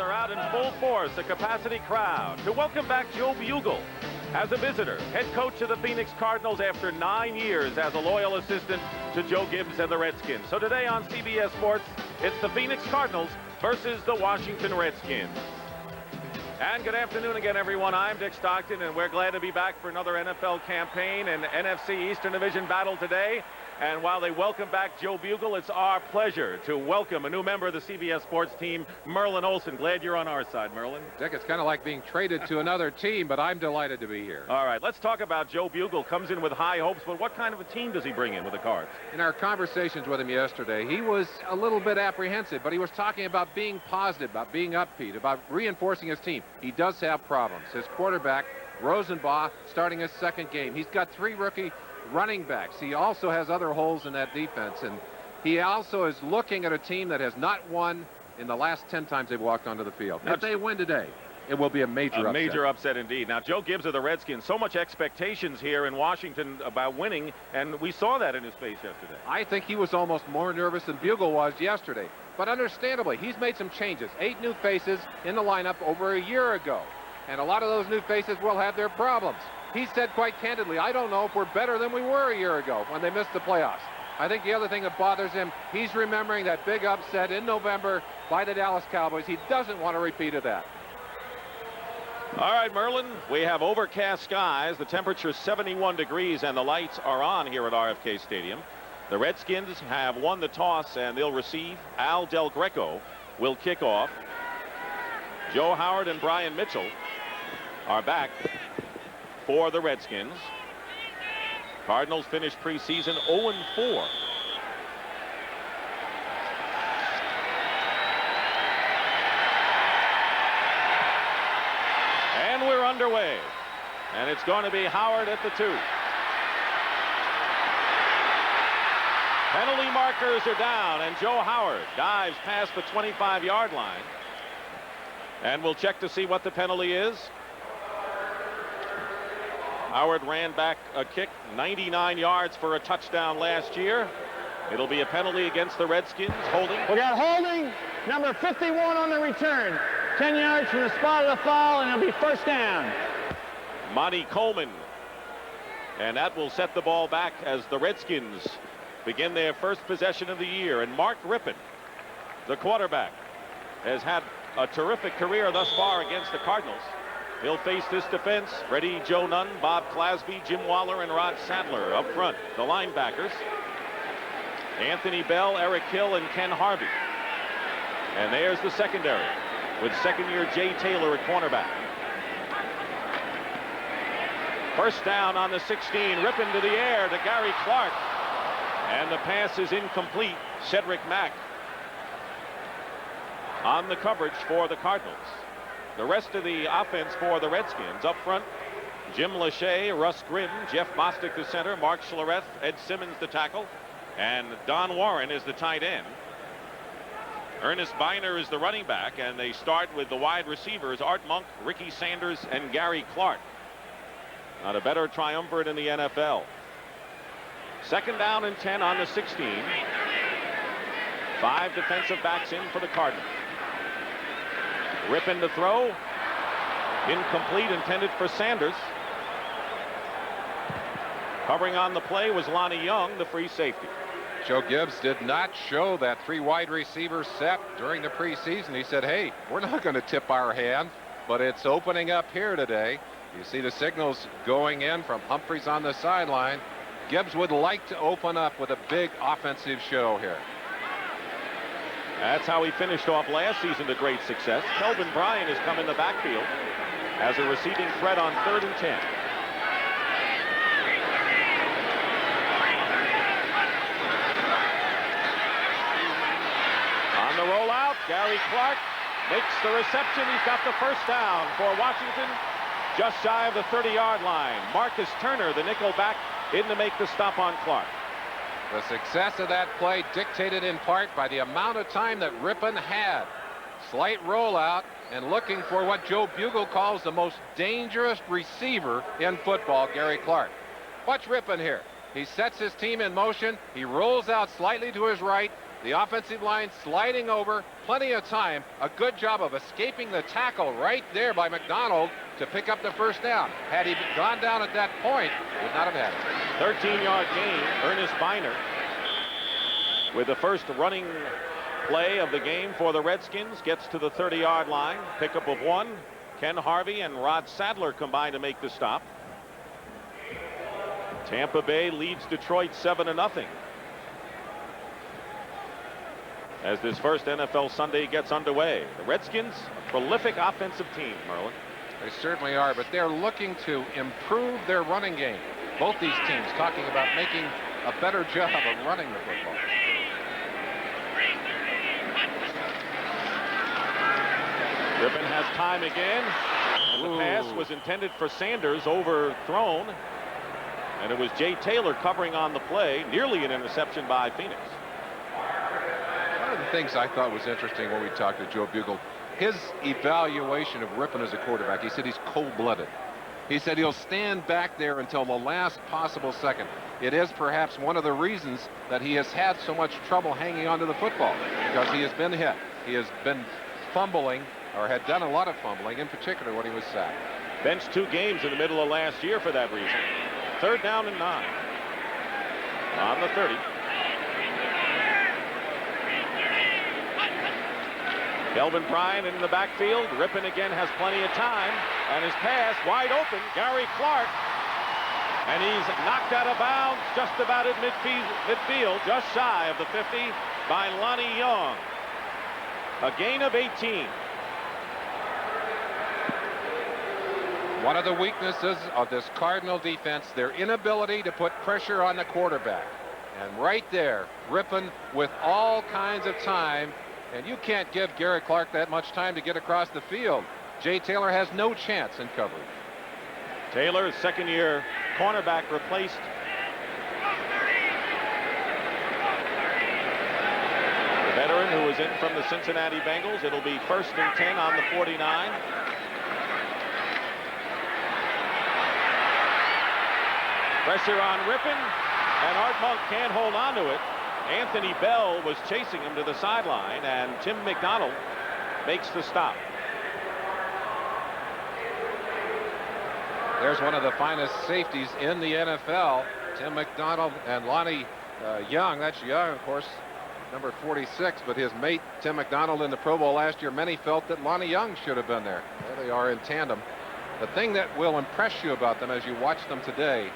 are out in full force, a capacity crowd, to welcome back Joe Bugel as a visitor, head coach of the Phoenix Cardinals after 9 years as a loyal assistant to Joe Gibbs and the Redskins. So today on CBS Sports, it's the Phoenix Cardinals versus the Washington Redskins. And good afternoon again, everyone. I'm Dick Stockton, and we're glad to be back for another NFL campaign and NFC Eastern Division battle today. And while they welcome back Joe Bugel, it's our pleasure to welcome a new member of the CBS Sports team, Merlin Olsen. Glad you're on our side, Merlin. Dick, it's kind of like being traded to another team, but I'm delighted to be here. All right, let's talk about Joe Bugel. Comes in with high hopes, but what kind of a team does he bring in with the Cards? In our conversations with him yesterday, he was a little bit apprehensive, but he was talking about being positive, about being upbeat, about reinforcing his team. He does have problems. His quarterback, Rosenbach, starting his second game. He's got 3 rookie running backs. He also has other holes in that defense, and he also is looking at a team that has not won in the last 10 times they've walked onto the field. If they win today, it will be a major upset. A major upset indeed. Now, Joe Gibbs of the Redskins, so much expectations here in Washington about winning, and we saw that in his face yesterday. I think he was almost more nervous than Bugel was yesterday, but understandably, he's made some changes. 8 new faces in the lineup over a year ago, and a lot of those new faces will have their problems. He said quite candidly, I don't know if we're better than we were a year ago when they missed the playoffs. I think the other thing that bothers him, he's remembering that big upset in November by the Dallas Cowboys. He doesn't want a repeat of that. All right, Merlin, we have overcast skies. The temperature 71 degrees and the lights are on here at RFK Stadium. The Redskins have won the toss and they'll receive. Al Del Greco will kick off. Joe Howard and Brian Mitchell are back for the Redskins. Cardinals finished preseason 0-4. And we're underway. And it's going to be Howard at the 2. Penalty markers are down, and Joe Howard dives past the 25-yard line. And we'll check to see what the penalty is. Howard ran back a kick 99 yards for a touchdown last year. It'll be a penalty against the Redskins. Holding. We got holding, number 51 on the return. 10 yards from the spot of the foul, and it'll be first down. Monty Coleman. And that will set the ball back as the Redskins begin their first possession of the year. And Mark Rippon, the quarterback, has had a terrific career thus far against the Cardinals. He'll face this defense. Ready, Joe Nunn, Bob Clasby, Jim Waller, and Rod Sadler up front. The linebackers, Anthony Bell, Eric Hill, and Ken Harvey. And there's the secondary with second-year Jay Taylor at cornerback. First down on the 16. Rippon to the air to Gary Clark. And the pass is incomplete. Cedric Mack on the coverage for the Cardinals. The rest of the offense for the Redskins up front, Jim Lachey, Russ Grimm, Jeff Bostic the center, Mark Schlereth, Ed Simmons the tackle, and Don Warren is the tight end. Ernest Biner is the running back, and they start with the wide receivers, Art Monk, Ricky Sanders, and Gary Clark. Not a better triumvirate in the NFL. Second down and 10 on the 16. 5 defensive backs in for the Cardinals. Rippon to throw. Incomplete, intended for Sanders. Covering on the play was Lonnie Young, the free safety. Joe Gibbs did not show that 3 wide receiver set during the preseason. He said, hey, we're not going to tip our hand, but it's opening up here today. You see the signals going in from Humphreys on the sideline. Gibbs would like to open up with a big offensive show here. That's how he finished off last season to great success. Kelvin Bryan has come in the backfield as a receiving threat on 3rd and 10. On the rollout, Gary Clark makes the reception. He's got the first down for Washington, just shy of the 30-yard line. Marcus Turner, the nickel back, in to make the stop on Clark. The success of that play dictated in part by the amount of time that Rippon had. Slight rollout and looking for what Joe Bugel calls the most dangerous receiver in football, Gary Clark. Watch Rippon here. He sets his team in motion. He rolls out slightly to his right, The offensive line sliding over, plenty of time. A good job of escaping the tackle right there by McDonald to pick up the first down. Had he gone down at that point, would not have had it. 13-yard gain. Ernest Biner with the first running play of the game for the Redskins. Gets to the 30-yard line. Pickup of 1. Ken Harvey and Rod Sadler combined to make the stop. Tampa Bay leads Detroit 7-0. As this first NFL Sunday gets underway. The Redskins, a prolific offensive team, Merlin. They certainly are, but they're looking to improve their running game. Both these teams talking about making a better job of running the football. Rippon has time again. And the pass was intended for Sanders, overthrown. And it was Jay Taylor covering on the play. Nearly an interception by Phoenix. One of the things I thought was interesting when we talked to Joe Bugel, his evaluation of Rippon as a quarterback. He said he's cold-blooded. He said he'll stand back there until the last possible second. It is perhaps one of the reasons that he has had so much trouble hanging onto the football, because he has been hit. He has been fumbling, or had done a lot of fumbling, in particular when he was sacked. Benched 2 games in the middle of last year for that reason. 3rd down and 9. On the 30. Kelvin Bryant in the backfield. Rippon again has plenty of time. And his pass wide open. Gary Clark. And he's knocked out of bounds just about at midfield. Just shy of the 50 by Lonnie Young. A gain of 18. One of the weaknesses of this Cardinal defense, their inability to put pressure on the quarterback. And right there, Rippon with all kinds of time. And you can't give Gary Clark that much time to get across the field. Jay Taylor has no chance in coverage. Taylor, second-year cornerback, replaced the veteran who was in from the Cincinnati Bengals. It'll be 1st and 10 on the 49. Pressure on Rippon, and Art Monk can't hold on to it. Anthony Bell was chasing him to the sideline, and Tim McDonald makes the stop. There's one of the finest safeties in the NFL. Tim McDonald and Lonnie Young. That's Young, of course, number 46, but his mate Tim McDonald in the Pro Bowl last year, many felt that Lonnie Young should have been there. There they are in tandem. The thing that will impress you about them as you watch them today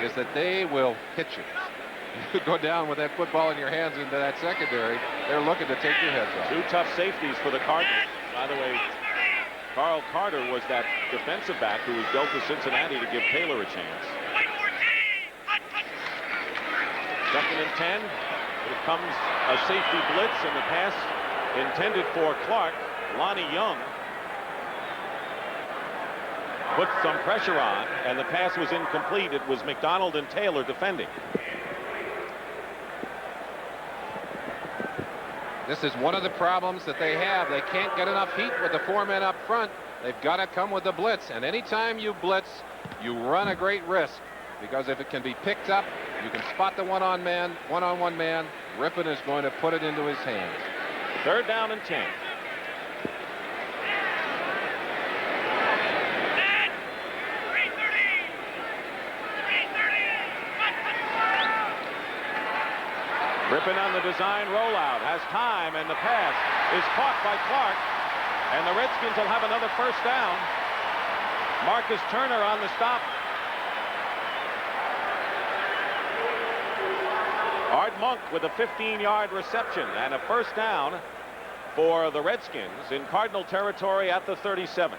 is that they will hit you. You go down with that football in your hands into that secondary, they're looking to take your heads off. 2 tough safeties for the Cardinals. By the way, Carl Carter was that defensive back who was dealt to Cincinnati to give Taylor a chance. 2nd and 10. Here comes a safety blitz, and the pass intended for Clark. Lonnie Young put some pressure on, and the pass was incomplete. It was McDonald and Taylor defending. This is one of the problems that they have. They can't get enough heat with the 4 men up front. They've got to come with the blitz, and anytime you blitz, you run a great risk, because if it can be picked up, you can spot the one-on-one man. Rippon is going to put it into his hands. 3rd down and 10. Rippon on the design rollout, has time, and the pass is caught by Clark, and the Redskins will have another 1st down. Marcus Turner on the stop. Art Monk with a 15-yard reception and a 1st down for the Redskins in Cardinal territory at the 37.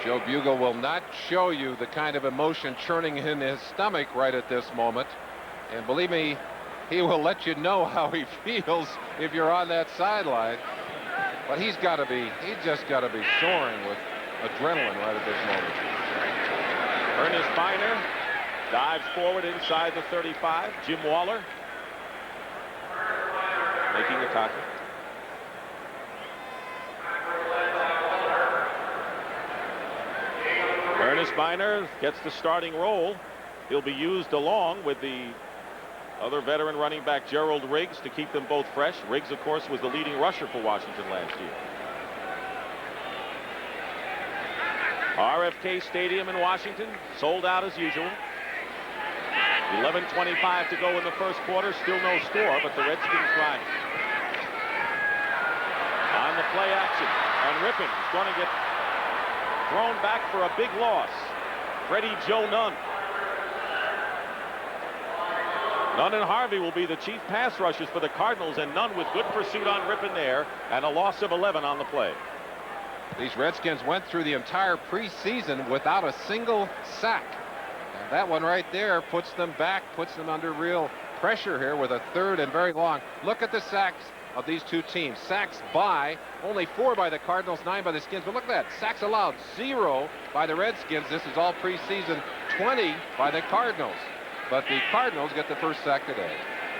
Joe Bugel will not show you the kind of emotion churning in his stomach right at this moment. And believe me, he will let you know how he feels if you're on that sideline. But he's just got to be soaring with adrenaline right at this moment. Ernest Biner dives forward inside the 35. Jim Waller making a tackle. Ernest Biner gets the starting role. He'll be used along with the Other veteran running back Gerald Riggs to keep them both fresh. Riggs, of course, was the leading rusher for Washington last year. RFK Stadium in Washington, sold out as usual. 11:25 to go in the first quarter. Still no score, but the Redskins drive. On the play action, and Rippon is going to get thrown back for a big loss. Freddie Joe Nunn. Nunn and Harvey will be the chief pass rushers for the Cardinals, and Nunn with good pursuit on Rippon there, and a loss of 11 on the play. These Redskins went through the entire preseason without a single sack. And that one right there puts them back, puts them under real pressure here with a third and very long. Look at the sacks of these two teams. Sacks by, only 4 by the Cardinals, 9 by the Skins. But look at that, sacks allowed, 0 by the Redskins. This is all preseason, 20 by the Cardinals. But the Cardinals get the first sack today.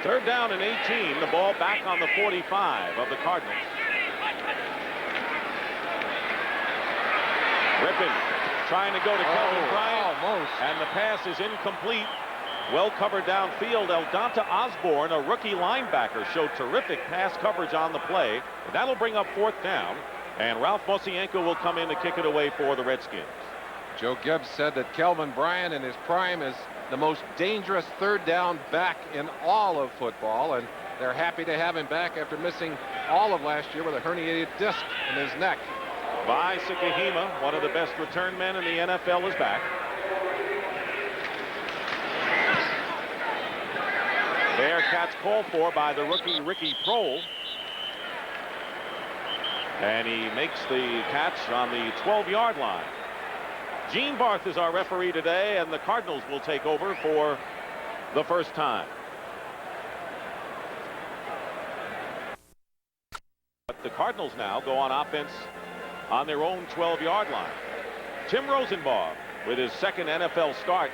Third down and 18, the ball back on the 45 of the Cardinals. Rippon trying to go to Kelvin Bryant, almost. And the pass is incomplete. Well covered downfield. Eldonta Osborne, a rookie linebacker, showed terrific pass coverage on the play. That'll bring up 4th down, and Ralph Mosienko will come in to kick it away for the Redskins. Joe Gibbs said that Kelvin Bryant in his prime is the most dangerous third down back in all of football, and they're happy to have him back after missing all of last year with a herniated disc in his neck. Vai Sakahima, one of the best return men in the NFL, is back. Bearcats called for by the rookie Ricky Prohl. And he makes the catch on the 12-yard line. Gene Barth is our referee today, and the Cardinals will take over for the first time. But the Cardinals now go on offense on their own 12-yard line. Tim Rosenbaugh with his second NFL start.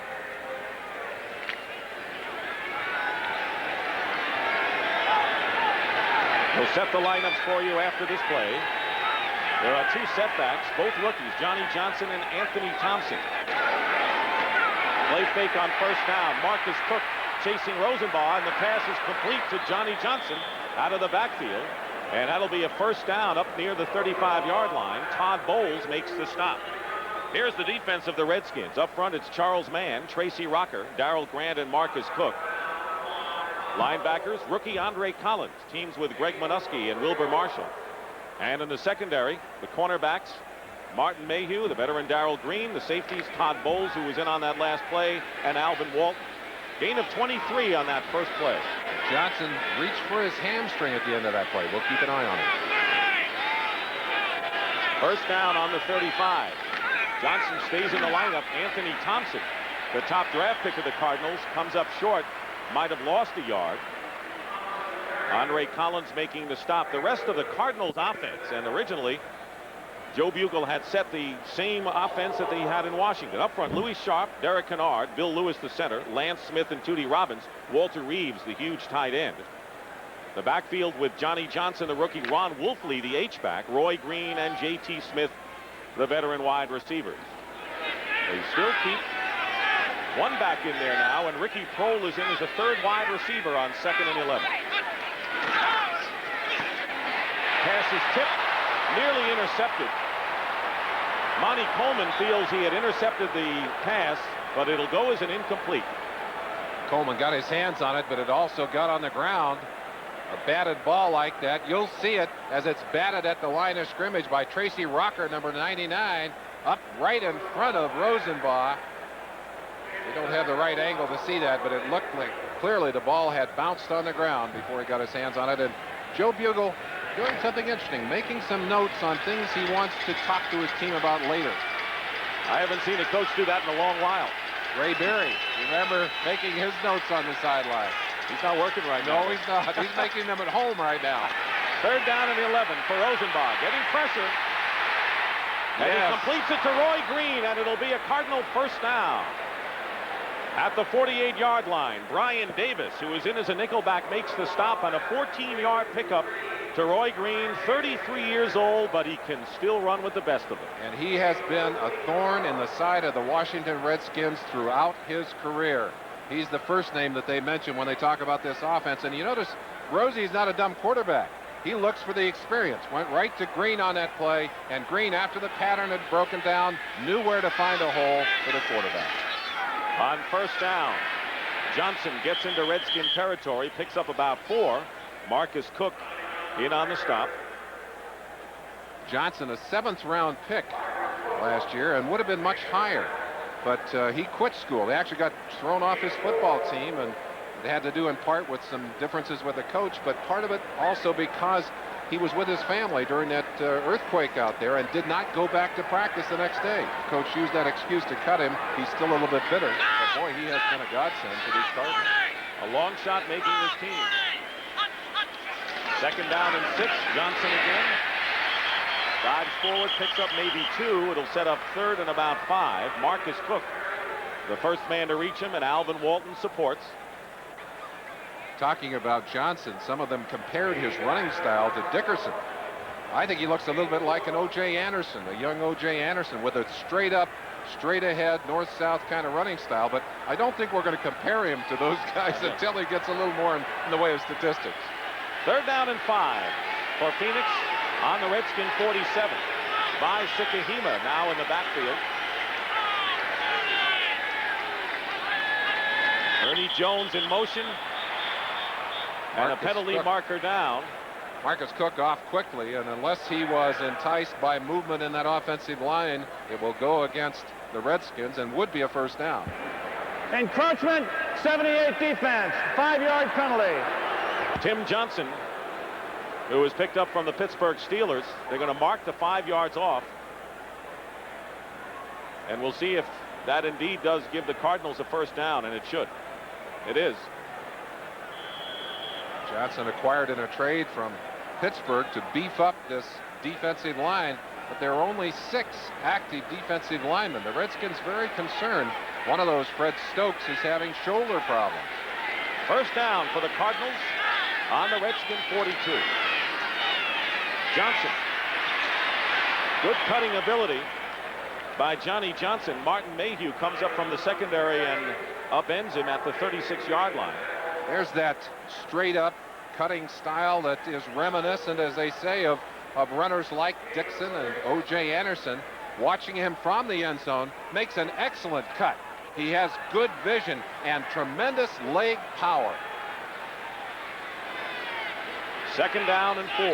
He'll set the lineups for you after this play. There are 2 setbacks, both rookies, Johnny Johnson and Anthony Thompson. Play fake on first down. Marcus Cook chasing Rosenbaugh, and the pass is complete to Johnny Johnson out of the backfield. And that'll be a first down up near the 35-yard line. Todd Bowles makes the stop. Here's the defense of the Redskins. Up front, it's Charles Mann, Tracy Rocker, Darrell Grant, and Marcus Cook. Linebackers, rookie Andre Collins, teams with Greg Minuski and Wilbur Marshall. And in the secondary, the cornerbacks, Martin Mayhew, the veteran Darrell Green, the safeties, Todd Bowles, who was in on that last play, and Alvin Walton. Gain of 23 on that first play. Johnson reached for his hamstring at the end of that play. We'll keep an eye on it. First down on the 35. Johnson stays in the lineup. Anthony Thompson, the top draft pick of the Cardinals, comes up short. Might have lost a yard. Andre Collins making the stop. The rest of the Cardinals offense, and originally Joe Bugle had set the same offense that they had in Washington. Up front, Louis Sharp, Derek Kennard, Bill Lewis the center, Lance Smith and Tootie Robbins, Walter Reeves the huge tight end. The backfield with Johnny Johnson, the rookie, Ron Wolfley the H-back, Roy Green and J.T. Smith the veteran wide receivers. They still keep one back in there now, and Ricky Prohl is in as a third wide receiver on 2nd and 11. Pass is tipped, nearly intercepted. Monty Coleman feels he had intercepted the pass, but it'll go as an incomplete. Coleman got his hands on it, but it also got on the ground. A batted ball like that, you'll see it as it's batted at the line of scrimmage by Tracy Rocker, number 99, up right in front of Rosenbaugh. We don't have the right angle to see that, but it looked like clearly the ball had bounced on the ground before he got his hands on it. And Joe Bugle doing something interesting, making some notes on things he wants to talk to his team about later. I haven't seen a coach do that in a long while. Ray Berry, remember making his notes on the sideline. He's not working right now. No, he's not. He's making them at home right now. Third down and 11 for Rosenbaugh, getting pressure. And he completes it to Roy Green, and it'll be a Cardinal first down. At the 48-yard line, Brian Davis, who is in as a nickelback, makes the stop on a 14-yard pickup to Roy Green, 33 years old, but he can still run with the best of them. And he has been a thorn in the side of the Washington Redskins throughout his career. He's the first name that they mention when they talk about this offense. And you notice Rosie's not a dumb quarterback. He looks for the experience. Went right to Green on that play, and Green, after the pattern had broken down, knew where to find a hole for the quarterback. On first down, Johnson gets into Redskin territory, picks up about 4. Marcus Cook in on the stop. Johnson, a 7th-round pick last year, and would have been much higher. But he quit school. He actually got thrown off his football team, and it had to do in part with some differences with the coach, but part of it also because he was with his family during that earthquake out there and did not go back to practice the next day. Coach used that excuse to cut him. He's still a little bit bitter, but boy, he has been a godsend to these Cardinals. A long shot making his team. 2nd down and 6. Johnson again. Dives forward, picks up maybe 2. It'll set up 3rd and about 5. Marcus Cook, the first man to reach him, and Alvin Walton supports. Talking about Johnson, some of them compared his running style to Dickerson. I think he looks a little bit like an O.J. Anderson, a young O.J. Anderson, with a straight up, straight ahead, north-south kind of running style. But I don't think we're going to compare him to those guys until he gets a little more in the way of statistics. 3rd down and 5 for Phoenix on the Redskin 47. By Sikahima now in the backfield. Ernie Jones in motion. And a penalty marker down. Marcus Cook off quickly, and unless he was enticed by movement in that offensive line, it will go against the Redskins and would be a first down. Encroachment, 78 defense, 5-yard penalty. Tim Johnson, who was picked up from the Pittsburgh Steelers, they're going to mark the 5 yards off. And we'll see if that indeed does give the Cardinals a first down, and it should. It is. Johnson acquired in a trade from Pittsburgh to beef up this defensive line, but there are only 6 active defensive linemen. The Redskins very concerned. One of those, Fred Stokes, is having shoulder problems. First down for the Cardinals on the Redskin 42. Johnson. Good cutting ability by Johnny Johnson. Martin Mayhew comes up from the secondary and upends him at the 36-yard line. There's that straight up cutting style that is reminiscent, as they say, of runners like Dixon and O.J. Anderson. Watching him from the end zone makes an excellent cut. He has good vision and tremendous leg power. 2nd down and 4.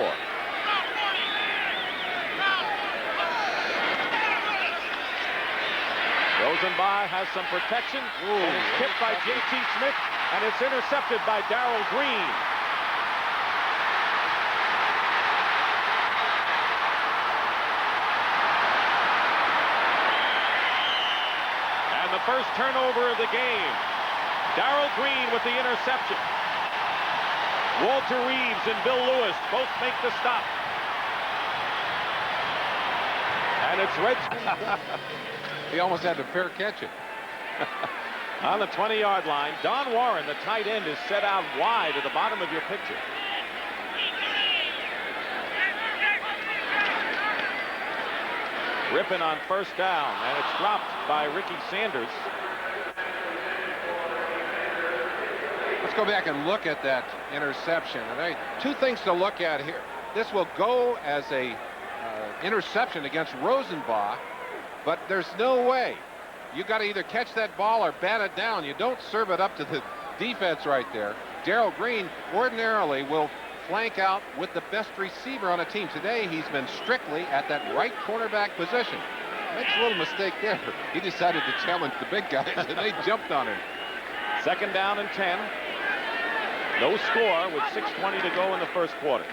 Rosenbach has some protection. And it's tipped by J.T. Smith, and it's intercepted by Darrell Green. And the first turnover of the game. Darrell Green with the interception. Walter Reeves and Bill Lewis both make the stop. And it's Redskins. He almost had to fair catch it. On the 20-yard line, Don Warren, the tight end, is set out wide at the bottom of your picture. Rippon on first down, and it's dropped by Ricky Sanders. Let's go back and look at that interception. And 2 things to look at here. This will go as a interception against Rosenbach, but there's no way. You got to either catch that ball or bat it down. You don't serve it up to the defense right there. Darrell Green ordinarily will flank out with the best receiver on a team. Today he's been strictly at that right cornerback position. Makes a little mistake there. He decided to challenge the big guys, and they jumped on him. 2nd down and 10. No score with 6:20 to go in the first quarter.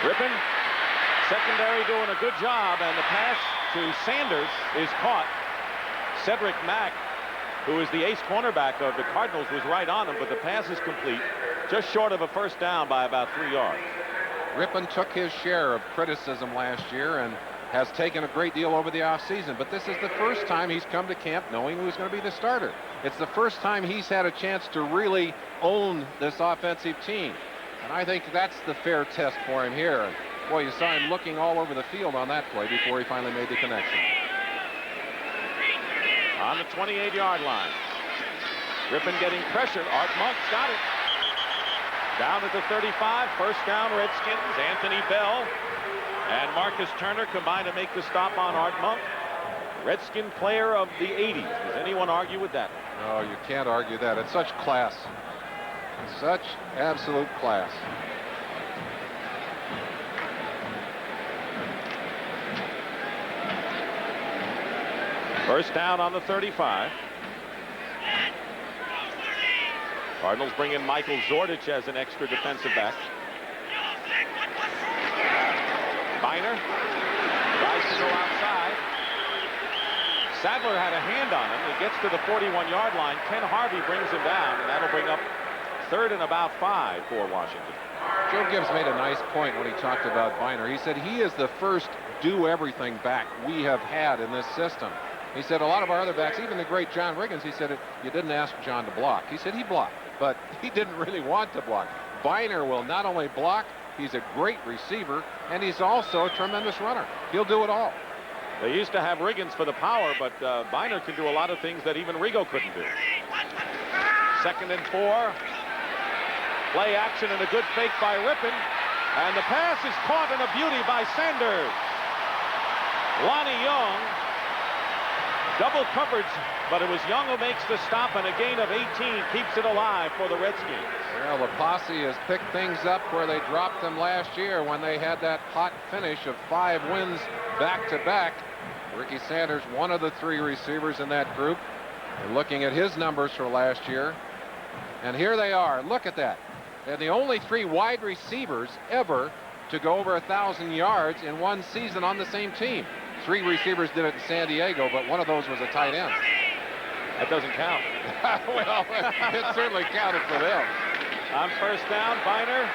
Rippon, secondary doing a good job, and the pass to Sanders is caught. Cedric Mack, who is the ace cornerback of the Cardinals, was right on him, but the pass is complete, just short of a first down by about 3 yards. Rippon took his share of criticism last year and has taken a great deal over the offseason, but this is the first time he's come to camp knowing who's going to be the starter. It's the first time he's had a chance to really own this offensive team, and I think that's the fair test for him here. And boy, you saw him looking all over the field on that play before he finally made the connection. on the 28-yard line. Rippon getting pressured. Art Monk's got it. Down at the 35. First down, Redskins. Anthony Bell and Marcus Turner combined to make the stop on Art Monk. Redskin player of the 80s. Does anyone argue with that? No, you can't argue that. It's such class. Such absolute class. First down on the 35. Cardinals bring in Michael Zordich as an extra defensive back. Biner tries to go outside. Sadler had a hand on him. He gets to the 41-yard line. Ken Harvey brings him down, and that'll bring up 3rd and about 5 for Washington. Joe Gibbs made a nice point when he talked about Biner. He said he is the first do-everything back we have had in this system. He said a lot of our other backs, even the great John Riggins, he said you didn't ask John to block. He said he blocked, but he didn't really want to block. Biner will not only block, he's a great receiver, and he's also a tremendous runner. He'll do it all. They used to have Riggins for the power, but Biner can do a lot of things that even Rigo couldn't do. 2nd and 4. Play action and a good fake by Rippon. And the pass is caught in a beauty by Sanders. Lonnie Young. Double coverage, but it was Young who makes the stop, and a gain of 18 keeps it alive for the Redskins. Well, the posse has picked things up where they dropped them last year when they had that hot finish of 5 wins back-to-back. Ricky Sanders, one of the 3 receivers in that group. And looking at his numbers for last year, and here they are. Look at that. They're the only 3 wide receivers ever to go over 1,000 yards in one season on the same team. 3 receivers did it in San Diego, but one of those was a tight end. That doesn't count. Well, it certainly counted for them. On first down, Biner.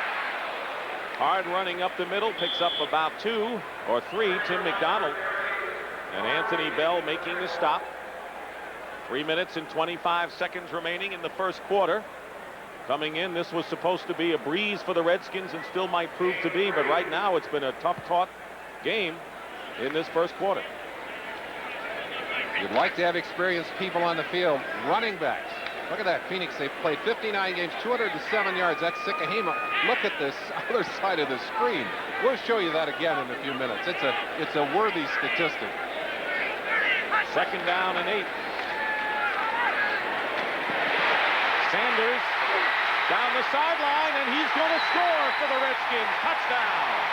Hard running up the middle, picks up about 2 or 3. Tim McDonald. And Anthony Bell making the stop. 3 minutes and 25 seconds remaining in the first quarter. Coming in, this was supposed to be a breeze for the Redskins and still might prove to be, but right now it's been a tough-taught game in this first quarter. You'd like to have experienced people on the field. Running backs. Look at that. Phoenix, they've played 59 games, 207 yards. That's Sikahema. Look at this other side of the screen. We'll show you that again in a few minutes. It's a worthy statistic. 2nd down and 8. Sanders down the sideline, and he's going to score for the Redskins. Touchdown.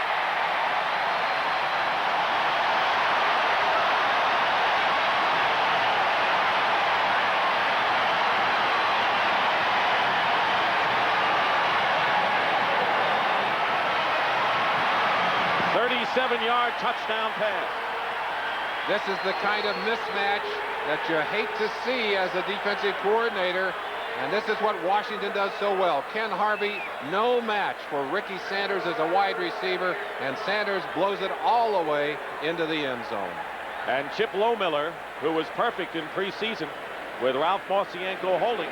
Seven-yard touchdown pass. This is the kind of mismatch that you hate to see as a defensive coordinator, and this is what Washington does so well. Ken Harvey, no match for Ricky Sanders as a wide receiver, and Sanders blows it all the way into the end zone. And Chip Lohmiller, who was perfect in preseason with Ralph Mosienko holding,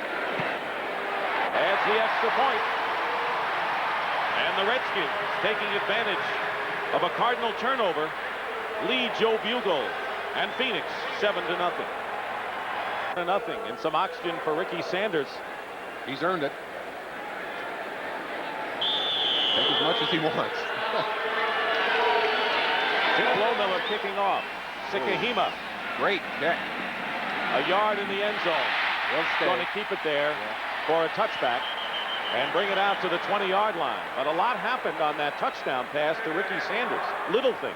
adds the extra point. And the Redskins, taking advantage of a Cardinal turnover, lead Joe Bugle and Phoenix 7-0. 0-0, and some oxygen for Ricky Sanders. He's earned it. Take as much as he wants. Chip Lohmiller kicking off. Sikahema. Great kick. A yard in the end zone. Going to keep it there for a touchback and bring it out to the 20-yard line. But a lot happened on that touchdown pass to Ricky Sanders. Little things.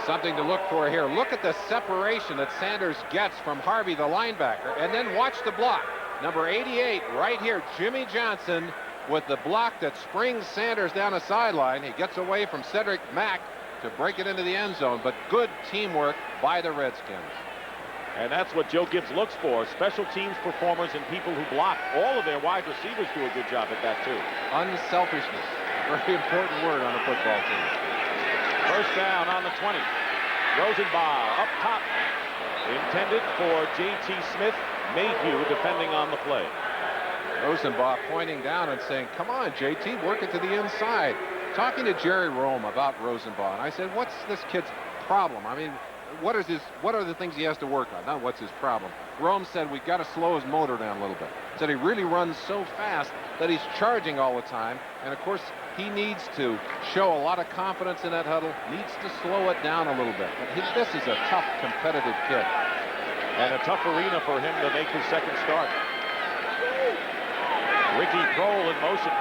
Something to look for here. Look at the separation that Sanders gets from Harvey, the linebacker, and then watch the block. Number 88 right here, Jimmy Johnson, with the block that springs Sanders down the sideline. He gets away from Cedric Mack to break it into the end zone, but good teamwork by the Redskins. And that's what Joe Gibbs looks for, special teams performers and people who block. All of their wide receivers do a good job at that, too. Unselfishness, a very important word on a football team. First down on the 20. Rosenbaugh up top. Intended for J.T. Smith. Mayhew defending on the play. Rosenbaugh pointing down and saying, come on, J.T., work it to the inside. Talking to Jerry Rome about Rosenbaugh, and I said, what's this kid's problem? I mean, what are the things he has to work on? Not what's his problem. Rome said we got to slow his motor down a little bit. Said he really runs so fast that he's charging all the time. And of course, he needs to show a lot of confidence in that huddle. Needs to slow it down a little bit. But this is a tough, competitive kid. And a tough arena for him to make his second start. Ricky Kroll in motion.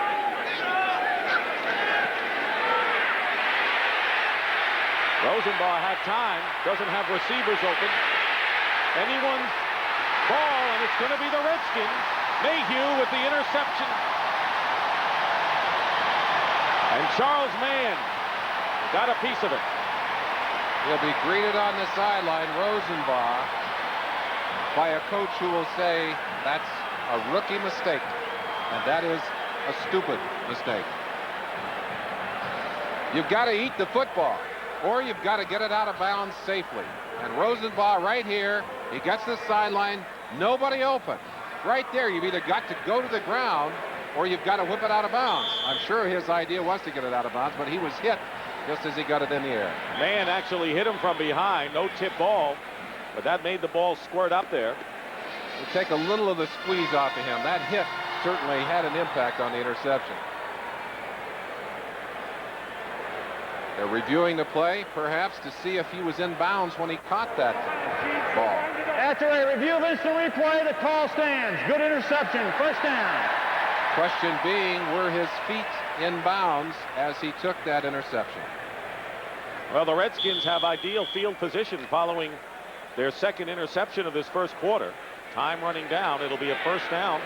Rosenbaugh had time, doesn't have receivers open. Anyone's ball, and it's going to be the Redskins. Mayhew with the interception. And Charles Mann got a piece of it. He'll be greeted on the sideline, Rosenbaugh, by a coach who will say that's a rookie mistake, and that is a stupid mistake. You've got to eat the football, or you've got to get it out of bounds safely. And Rosenbaugh right here, he gets the sideline, nobody open. Right there, you've either got to go to the ground or you've got to whip it out of bounds. I'm sure his idea was to get it out of bounds, but he was hit just as he got it in the air. Man actually hit him from behind, no tip ball, but that made the ball squirt up there. We'll take a little of the squeeze off of him. That hit certainly had an impact on the interception. They're reviewing the play, perhaps to see if he was in bounds when he caught that ball. After a review of instant replay, the call stands. Good interception, first down. Question being, were his feet in bounds as he took that interception? Well, the Redskins have ideal field position following their second interception of this first quarter. Time running down. It'll be a first down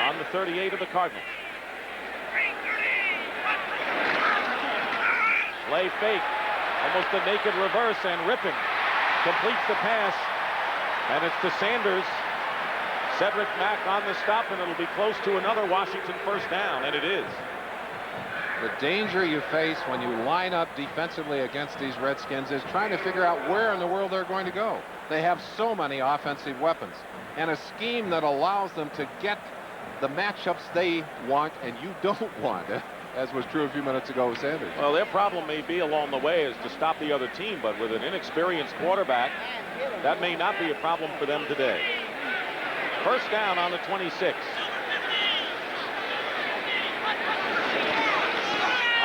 on the 38 of the Cardinals. Play fake. Almost a naked reverse, and Rippon completes the pass. And it's to Sanders. Cedric Mack on the stop, and it'll be close to another Washington first down, and it is. The danger you face when you line up defensively against these Redskins is trying to figure out where in the world they're going to go. They have so many offensive weapons and a scheme that allows them to get the matchups they want and you don't want, as was true a few minutes ago with Sanders. Well, their problem may be along the way is to stop the other team, but with an inexperienced quarterback, that may not be a problem for them today. First down on the 26.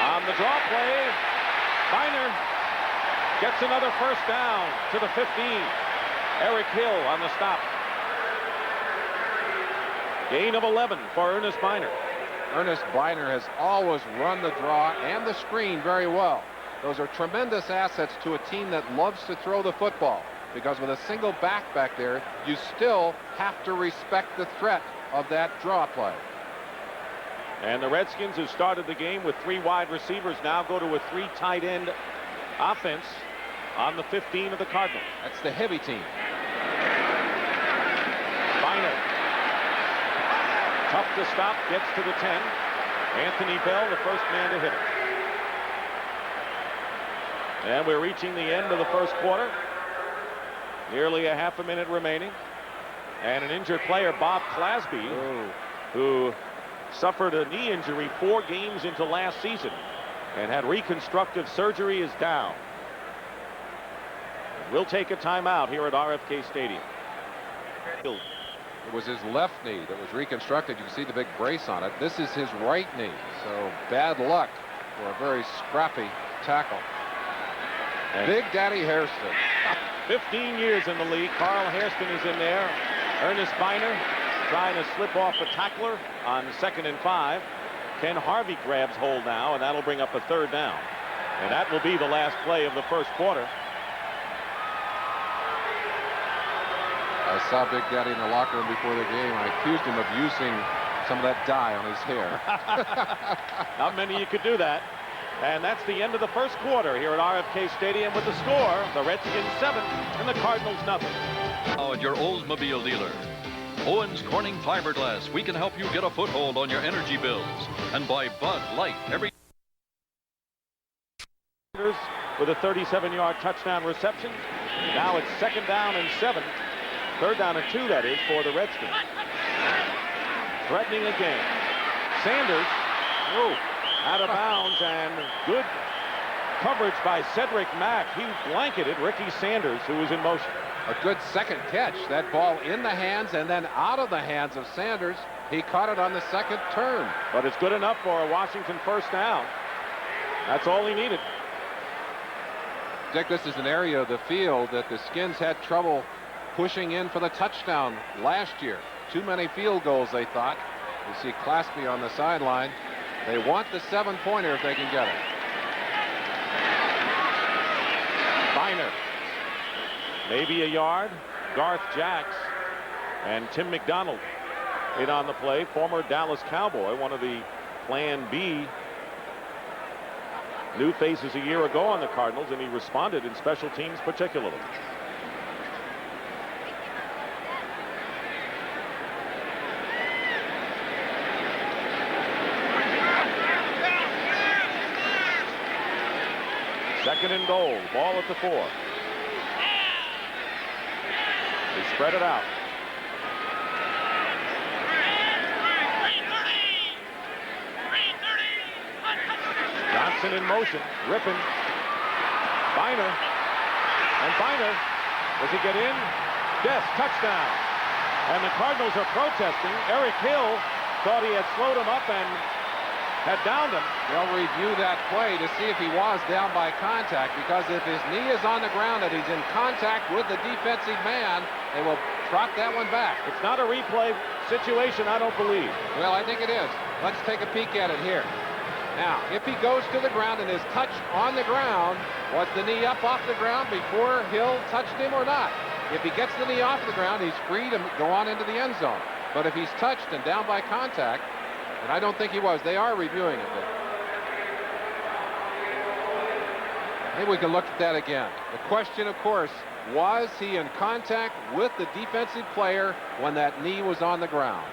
On the draw play, Biner gets another first down to the 15. Eric Hill on the stop. Gain of 11 for Ernest Biner. Ernest Biner has always run the draw and the screen very well. Those are tremendous assets to a team that loves to throw the football, because with a single back there, you still have to respect the threat of that draw play. And the Redskins, who started the game with 3 wide receivers, now go to a 3 tight end offense on the 15 of the Cardinals. That's the heavy team. Biner. Tough to stop, gets to the 10. Anthony Bell, the first man to hit it. And we're reaching the end of the first quarter. Nearly a half a minute remaining. And an injured player, Bob Clasby, who suffered a knee injury 4 games into last season and had reconstructive surgery, is down. We'll take a timeout here at RFK Stadium. It was his left knee that was reconstructed. You can see the big brace on it. This is his right knee. So bad luck for a very scrappy tackle. And Big Daddy Hairston. 15 years in the league. Carl Hairston is in there. Ernest Biner trying to slip off a tackler on 2nd and 5. Ken Harvey grabs hold now, and that'll bring up a third down. And that will be the last play of the first quarter. I saw Big Daddy in the locker room before the game. I accused him of using some of that dye on his hair. Not many you could do that. And that's the end of the first quarter here at RFK Stadium with the score, the Redskins 7 and the Cardinals nothing. Now at your Oldsmobile dealer. Owens Corning Fiberglass. We can help you get a foothold on your energy bills. And buy Bud Light every... With a 37-yard touchdown reception. Now it's 2nd down and 7. 3rd down and 2, that is, for the Redskins. Threatening again. Sanders, out of bounds, and good coverage by Cedric Mack. He blanketed Ricky Sanders, who was in motion. A good second catch. That ball in the hands and then out of the hands of Sanders. He caught it on the second turn. But it's good enough for a Washington first down. That's all he needed. Dick, this is an area of the field that the Skins had trouble pushing in for the touchdown last year. Too many field goals, they thought. You see Claspy on the sideline. They want the 7-pointer if they can get it. Biner. Maybe a yard. Garth Jacks and Tim McDonald in on the play. Former Dallas Cowboy, one of the Plan B new faces a year ago on the Cardinals, and he responded in special teams particularly. Second and goal. Ball at the 4. They spread it out. Johnson in motion. Rippin. Biner. And Biner. Does he get in? Yes, touchdown. And the Cardinals are protesting. Eric Hill thought he had slowed him up and had downed him. They'll review that play to see if he was down by contact, because if his knee is on the ground and he's in contact with the defensive man, they will trot that one back. It's not a replay situation, I don't believe. Well, I think it is. Let's take a peek at it here. Now, if he goes to the ground and is touched on the ground, was the knee up off the ground before Hill touched him or not? If he gets the knee off the ground, he's free to go on into the end zone. But if he's touched and down by contact, and I don't think he was. They are reviewing it. Maybe we can look at that again. The question, of course, was he in contact with the defensive player when that knee was on the ground?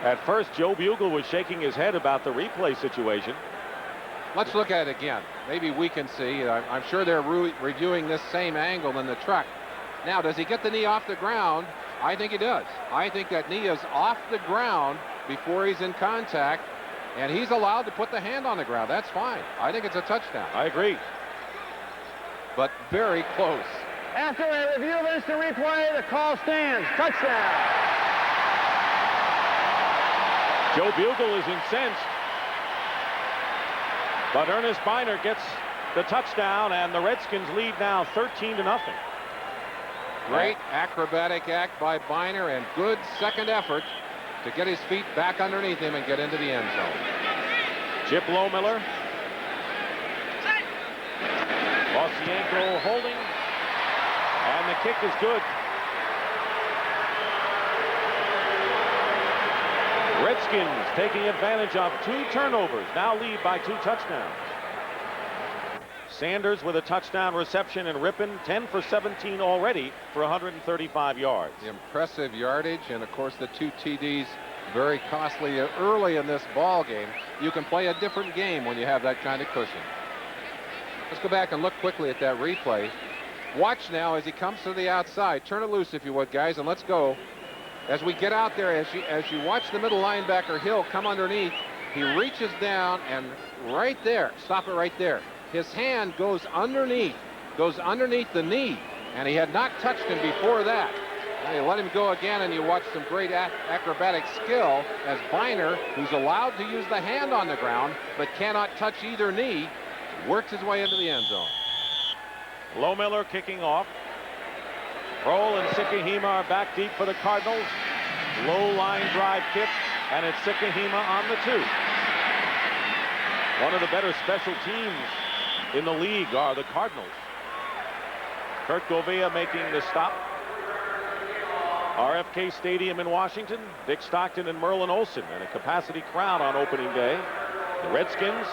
At first, Joe Bugle was shaking his head about the replay situation. Let's look at it again. Maybe we can see. I'm sure they're reviewing this same angle in the truck. Now, does he get the knee off the ground? I think he does. I think that knee is off the ground before he's in contact, and he's allowed to put the hand on the ground. That's fine. I think it's a touchdown. I agree. But very close. After a review of instant replay, the call stands. Touchdown. Joe Bugle is incensed. But Ernest Biner gets the touchdown, and the Redskins lead now 13-0. Great acrobatic act by Biner, and good second effort to get his feet back underneath him and get into the end zone. Chip Lohmiller. Bosienko holding, and the kick is good. Redskins taking advantage of 2 turnovers, now lead by 2 touchdowns. Sanders with a touchdown reception, and Rippon 10 for 17 already for 135 yards. Impressive yardage, and of course the 2 TDs very costly early in this ball game. You can play a different game when you have that kind of cushion. Let's go back and look quickly at that replay. Watch now as he comes to the outside. Turn it loose if you would, guys, and let's go. As we get out there, as you watch the middle linebacker Hill come underneath, he reaches down, and right there, stop it right there. His hand goes underneath the knee, and he had not touched him before that. Now you let him go again, and you watch some great acrobatic skill as Biner, who's allowed to use the hand on the ground but cannot touch either knee, works his way into the end zone. Lohmiller kicking off. Kroll and Sikahema are back deep for the Cardinals. Low line drive kick, and it's Sikahema on the 2. One of the better special teams in the league are the Cardinals. Kurt Govea making the stop. RFK Stadium in Washington. Dick Stockton and Merlin Olsen, and a capacity crowd on opening day. The Redskins,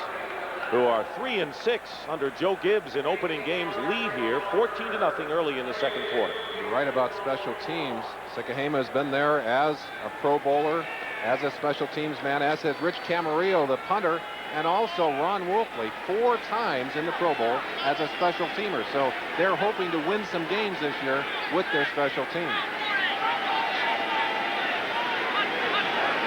who are 3-6 under Joe Gibbs in opening games, lead here 14-0 early in the second quarter. You're right about special teams. Sikahema has been there as a Pro Bowler, as a special teams man, as has Rich Camarillo, the punter, and also Ron Wolfley 4 times in the Pro Bowl as a special teamer. So they're hoping to win some games this year with their special team.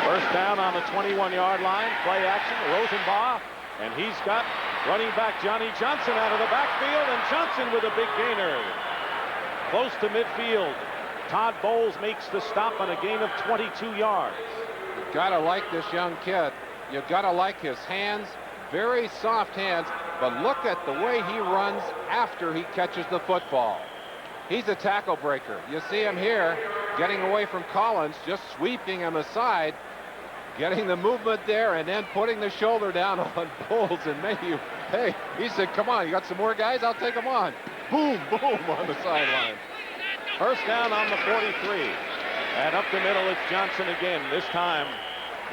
First down on the 21-yard line. Play action. Rosenbaugh. And he's got running back Johnny Johnson out of the backfield. And Johnson with a big gainer. Close to midfield. Todd Bowles makes the stop on a gain of 22 yards. You gotta like this young kid. You gotta like his hands. Very soft hands. But look at the way he runs after he catches the football. He's a tackle breaker. You see him here getting away from Collins, just sweeping him aside, getting the movement there, and then putting the shoulder down on Bowles. And maybe, hey, he said, come on, you got some more guys? I'll take them on. Boom, boom on the sideline. First down on the 43. And up the middle, it's Johnson again. This time,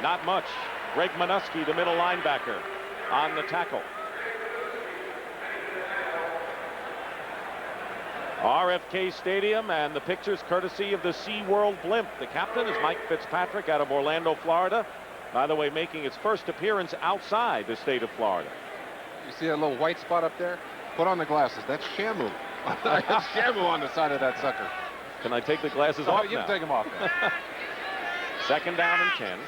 not much. Greg Minuski, the middle linebacker, on the tackle. RFK Stadium, and the pictures courtesy of the SeaWorld blimp. The captain is Mike Fitzpatrick out of Orlando, Florida. By the way, making its first appearance outside the state of Florida. You see that little white spot up there? Put on the glasses. That's Shamu. That's Shamu on the side of that sucker. Can I take the glasses off You now? can take them off now. Second down and 10.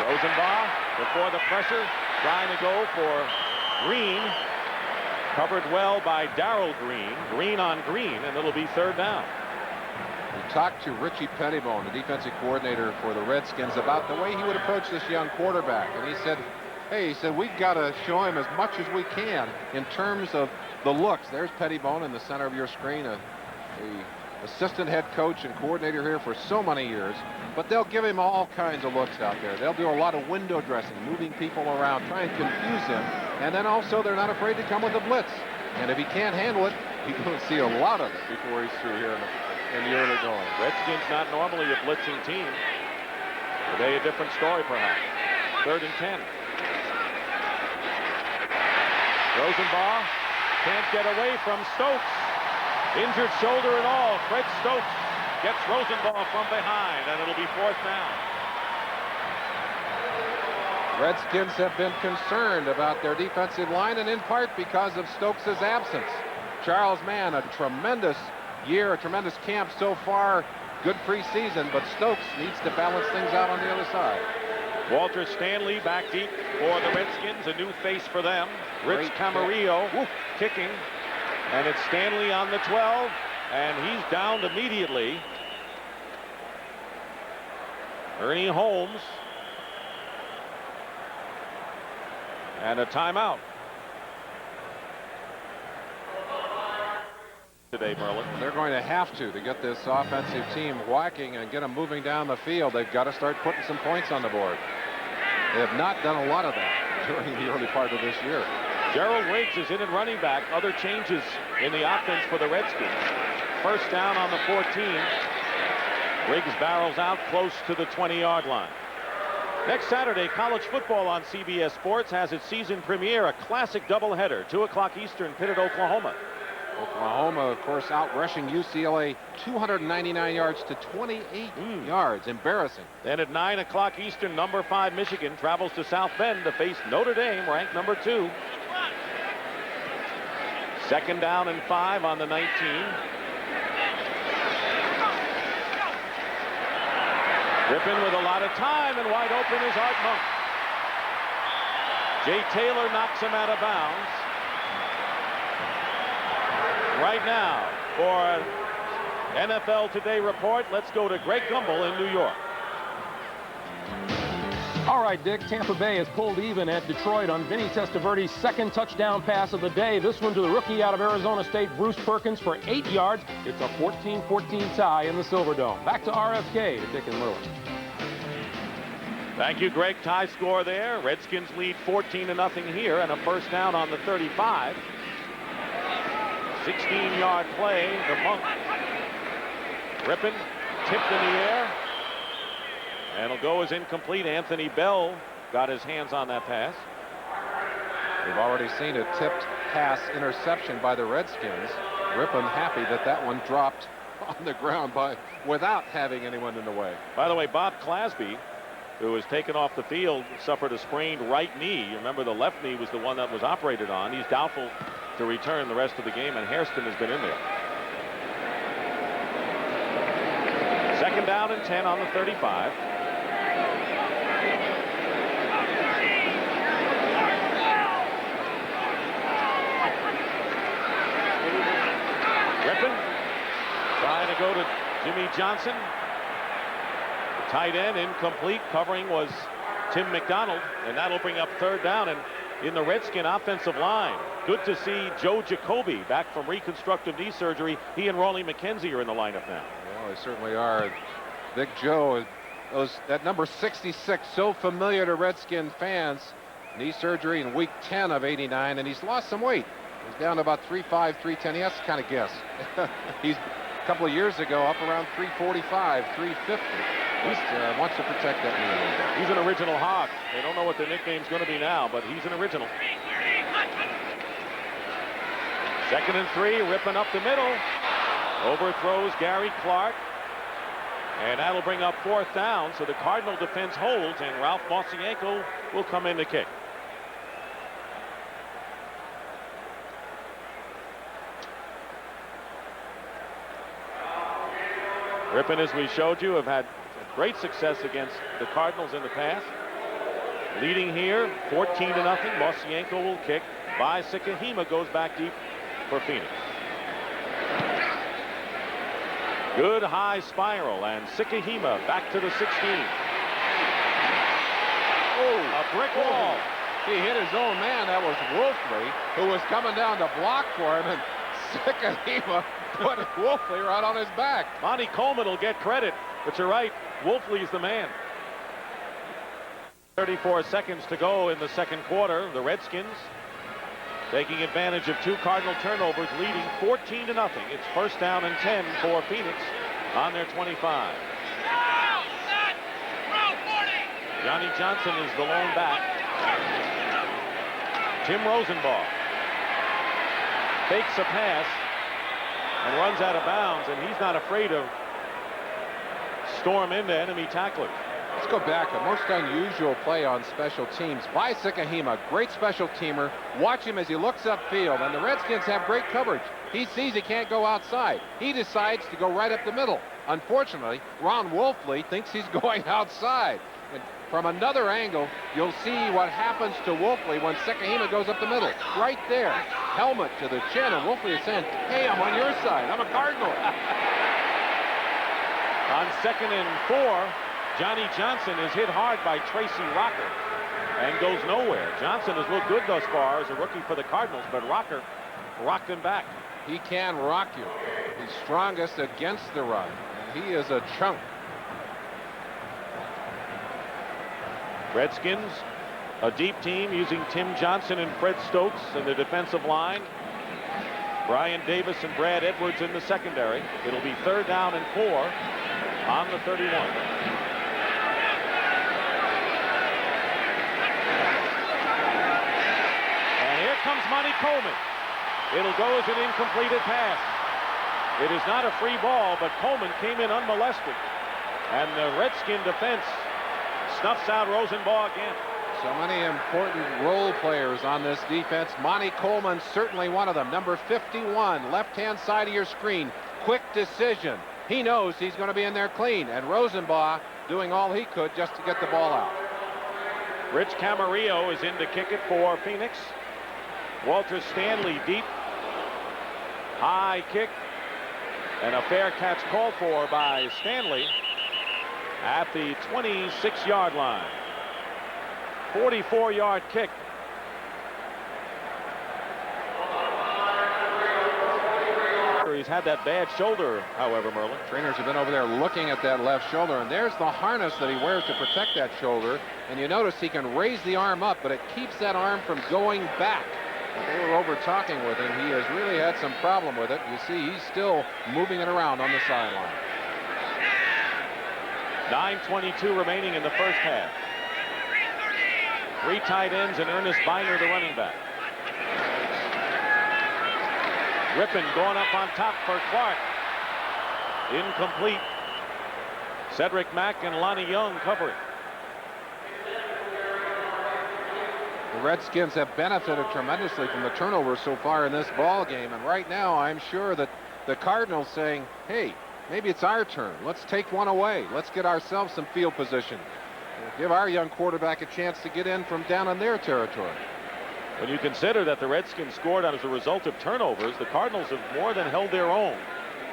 Rosenbaugh before the pressure, trying to go for Green. Covered well by Darrell Green. Green on Green, and it'll be third down. We talked to Richie Pettibone, the defensive coordinator for the Redskins, about the way he would approach this young quarterback. And he said, hey, we've got to show him as much as we can in terms of the looks. There's Pettibone in the center of your screen, a assistant head coach and coordinator here for so many years. But they'll give him all kinds of looks out there. They'll do a lot of window dressing, moving people around, trying to confuse him. And then also they're not afraid to come with a blitz. And if he can't handle it, he's going to see a lot of it before he's through here in the early going. Redskins not normally a blitzing team. Today a different story perhaps. Third and 10. Rosenbaugh can't get away from Stokes. Injured shoulder and all. Craig Stokes gets Rosenbaugh from behind, and it'll be fourth down. Redskins have been concerned about their defensive line, and in part because of Stokes' absence. Charles Mann, a tremendous year, a tremendous camp so far. Good preseason, but Stokes needs to balance things out on the other side. Walter Stanley back deep for the Redskins, a new face for them. Rich Camarillo kicking, and it's Stanley on the 12, and he's downed immediately. Ernie Holmes, and a timeout. Today, Merlin. They're going to have to get this offensive team whacking and get them moving down the field. They've got to start putting some points on the board. They have not done a lot of that during the early part of this year. Gerald Riggs is in at running back. Other changes in the offense for the Redskins. First down on the 14. Riggs barrels out close to the 20-yard line. Next Saturday, college football on CBS Sports has its season premiere, a classic doubleheader, 2 o'clock Eastern, Pitt at Oklahoma. Oklahoma, of course, out rushing UCLA 299 yards to 28 yards. Embarrassing. Then at 9 o'clock Eastern, number 5 Michigan travels to South Bend to face Notre Dame, ranked number 2. Second down and 5 on the 19. Rippin with a lot of time, and wide open is Art Monk. Jay Taylor knocks him out of bounds. Right now, for NFL Today report, let's go to Greg Gumbel in New York. All right, Dick, Tampa Bay has pulled even at Detroit on Vinny Testaverde's second touchdown pass of the day. This one to the rookie out of Arizona State, Bruce Perkins, for 8 yards. It's a 14-14 tie in the Silverdome. Back to RFK to Dick and Merlin. Thank you, Greg. Tie score there. Redskins lead 14-0 here, and a first down on the 35. 16-yard play. The Monk. Rippin, tipped in the air. And it'll go as incomplete. Anthony Bell got his hands on that pass. We've already seen a tipped pass interception by the Redskins. Rippon happy that that one dropped on the ground without having anyone in the way. By the way, Bob Clasby, who was taken off the field, suffered a sprained right knee. Remember, the left knee was the one that was operated on. He's doubtful to return the rest of the game, and Hairston has been in there. 2nd down and 10 on the 35. Rippon trying to go to Jimmy Johnson. The tight end incomplete. Covering was Tim McDonald, and that'll bring up 3rd down. And in the Redskin offensive line, good to see Joe Jacoby back from reconstructive knee surgery. He and Rawley McKenzie are in the lineup now. Well, they certainly are. Big Joe, that number 66, so familiar to Redskin fans. Knee surgery in week 10 of '89, and he's lost some weight. He's down to about 3'5", 310. He has to kind of guess. He's a couple of years ago up around 345, 350. He wants to protect that knee a little bit. He's an original Hawk. They don't know what the nickname's going to be now, but he's an original. 2nd and 3, Rippon up the middle. Overthrows Gary Clark. And that'll bring up 4th down, so the Cardinal defense holds, and Ralph Mosienko will come in to kick. Rippon, as we showed you, have had great success against the Cardinals in the past. Leading here, 14-0. Mosienko will kick. By Sikahema goes back deep for Phoenix. Good high spiral, and Sikahema back to the 16. Oh, a brick wall. He hit his own man. That was Wolfley, who was coming down to block for him, and Sikahema put Wolfley right on his back. Monty Coleman will get credit, but you're right, Wolfley's the man. 34 seconds to go in the 2nd quarter. The Redskins taking advantage of 2 Cardinal turnovers, leading 14-0. It's 1st down and 10 for Phoenix on their 25. Johnny Johnson is the lone back. Tim Rosenbaugh fakes a pass and runs out of bounds, and he's not afraid to storm into enemy tacklers. Let's go back. A most unusual play on special teams by Sikahema. Great special teamer. Watch him as he looks upfield, and the Redskins have great coverage. He sees he can't go outside. He decides to go right up the middle. Unfortunately, Ron Wolfley thinks he's going outside. And from another angle, you'll see what happens to Wolfley when Sikahema goes up the middle. Right there. Helmet to the chin, and Wolfley is saying, hey, I'm on your side. I'm a Cardinal. On 2nd and 4, Johnny Johnson is hit hard by Tracy Rocker and goes nowhere. Johnson has looked good thus far as a rookie for the Cardinals, but Rocker rocked him back. He can rock you. He's strongest against the run. He is a chunk. Redskins, a deep team using Tim Johnson and Fred Stokes in the defensive line. Brian Davis and Brad Edwards in the secondary. It'll be 3rd down and 4 on the 31. Comes Monty Coleman. It'll go as an incompleted pass. It is not a free ball, but Coleman came in unmolested, and the Redskin defense snuffs out Rosenbaugh again. So many important role players on this defense. Monty Coleman certainly one of them. Number 51, left-hand side of your screen. Quick decision. He knows he's going to be in there clean, and Rosenbaugh doing all he could just to get the ball out. Rich Camarillo is in to kick it for Phoenix. Walter Stanley deep. High kick. And a fair catch called for by Stanley at the 26-yard line. 44-yard kick. He's had that bad shoulder, however, Merlin. Trainers have been over there looking at that left shoulder, and there's the harness that he wears to protect that shoulder. And you notice he can raise the arm up, but it keeps that arm from going back. They were over talking with him. He has really had some problem with it. You see, he's still moving it around on the sideline. 9:22 remaining in the first half. 3 tight ends and Ernest Biner, the running back. Rippon going up on top for Clark. incomplete. Cedric Mack and Lonnie Young covering. The Redskins have benefited tremendously from the turnovers so far in this ball game, and right now I'm sure that the Cardinals saying, hey, maybe it's our turn. Let's take one away. Let's get ourselves some field position. Give our young quarterback a chance to get in from down in their territory. When you consider that the Redskins scored as a result of turnovers, the Cardinals have more than held their own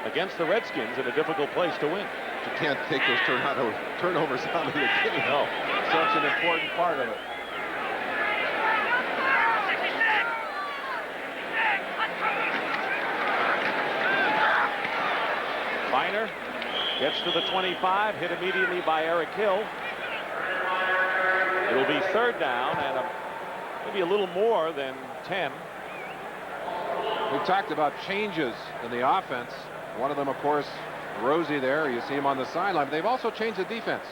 against the Redskins in a difficult place to win. You can't take those turnovers out of the game. No. Such an important part of it. Biner gets to the 25, hit immediately by Eric Hill. It'll be third down and maybe a little more than 10. We talked about changes in the offense. One of them, of course, Rosie there. You see him on the sideline. They've also changed the defense.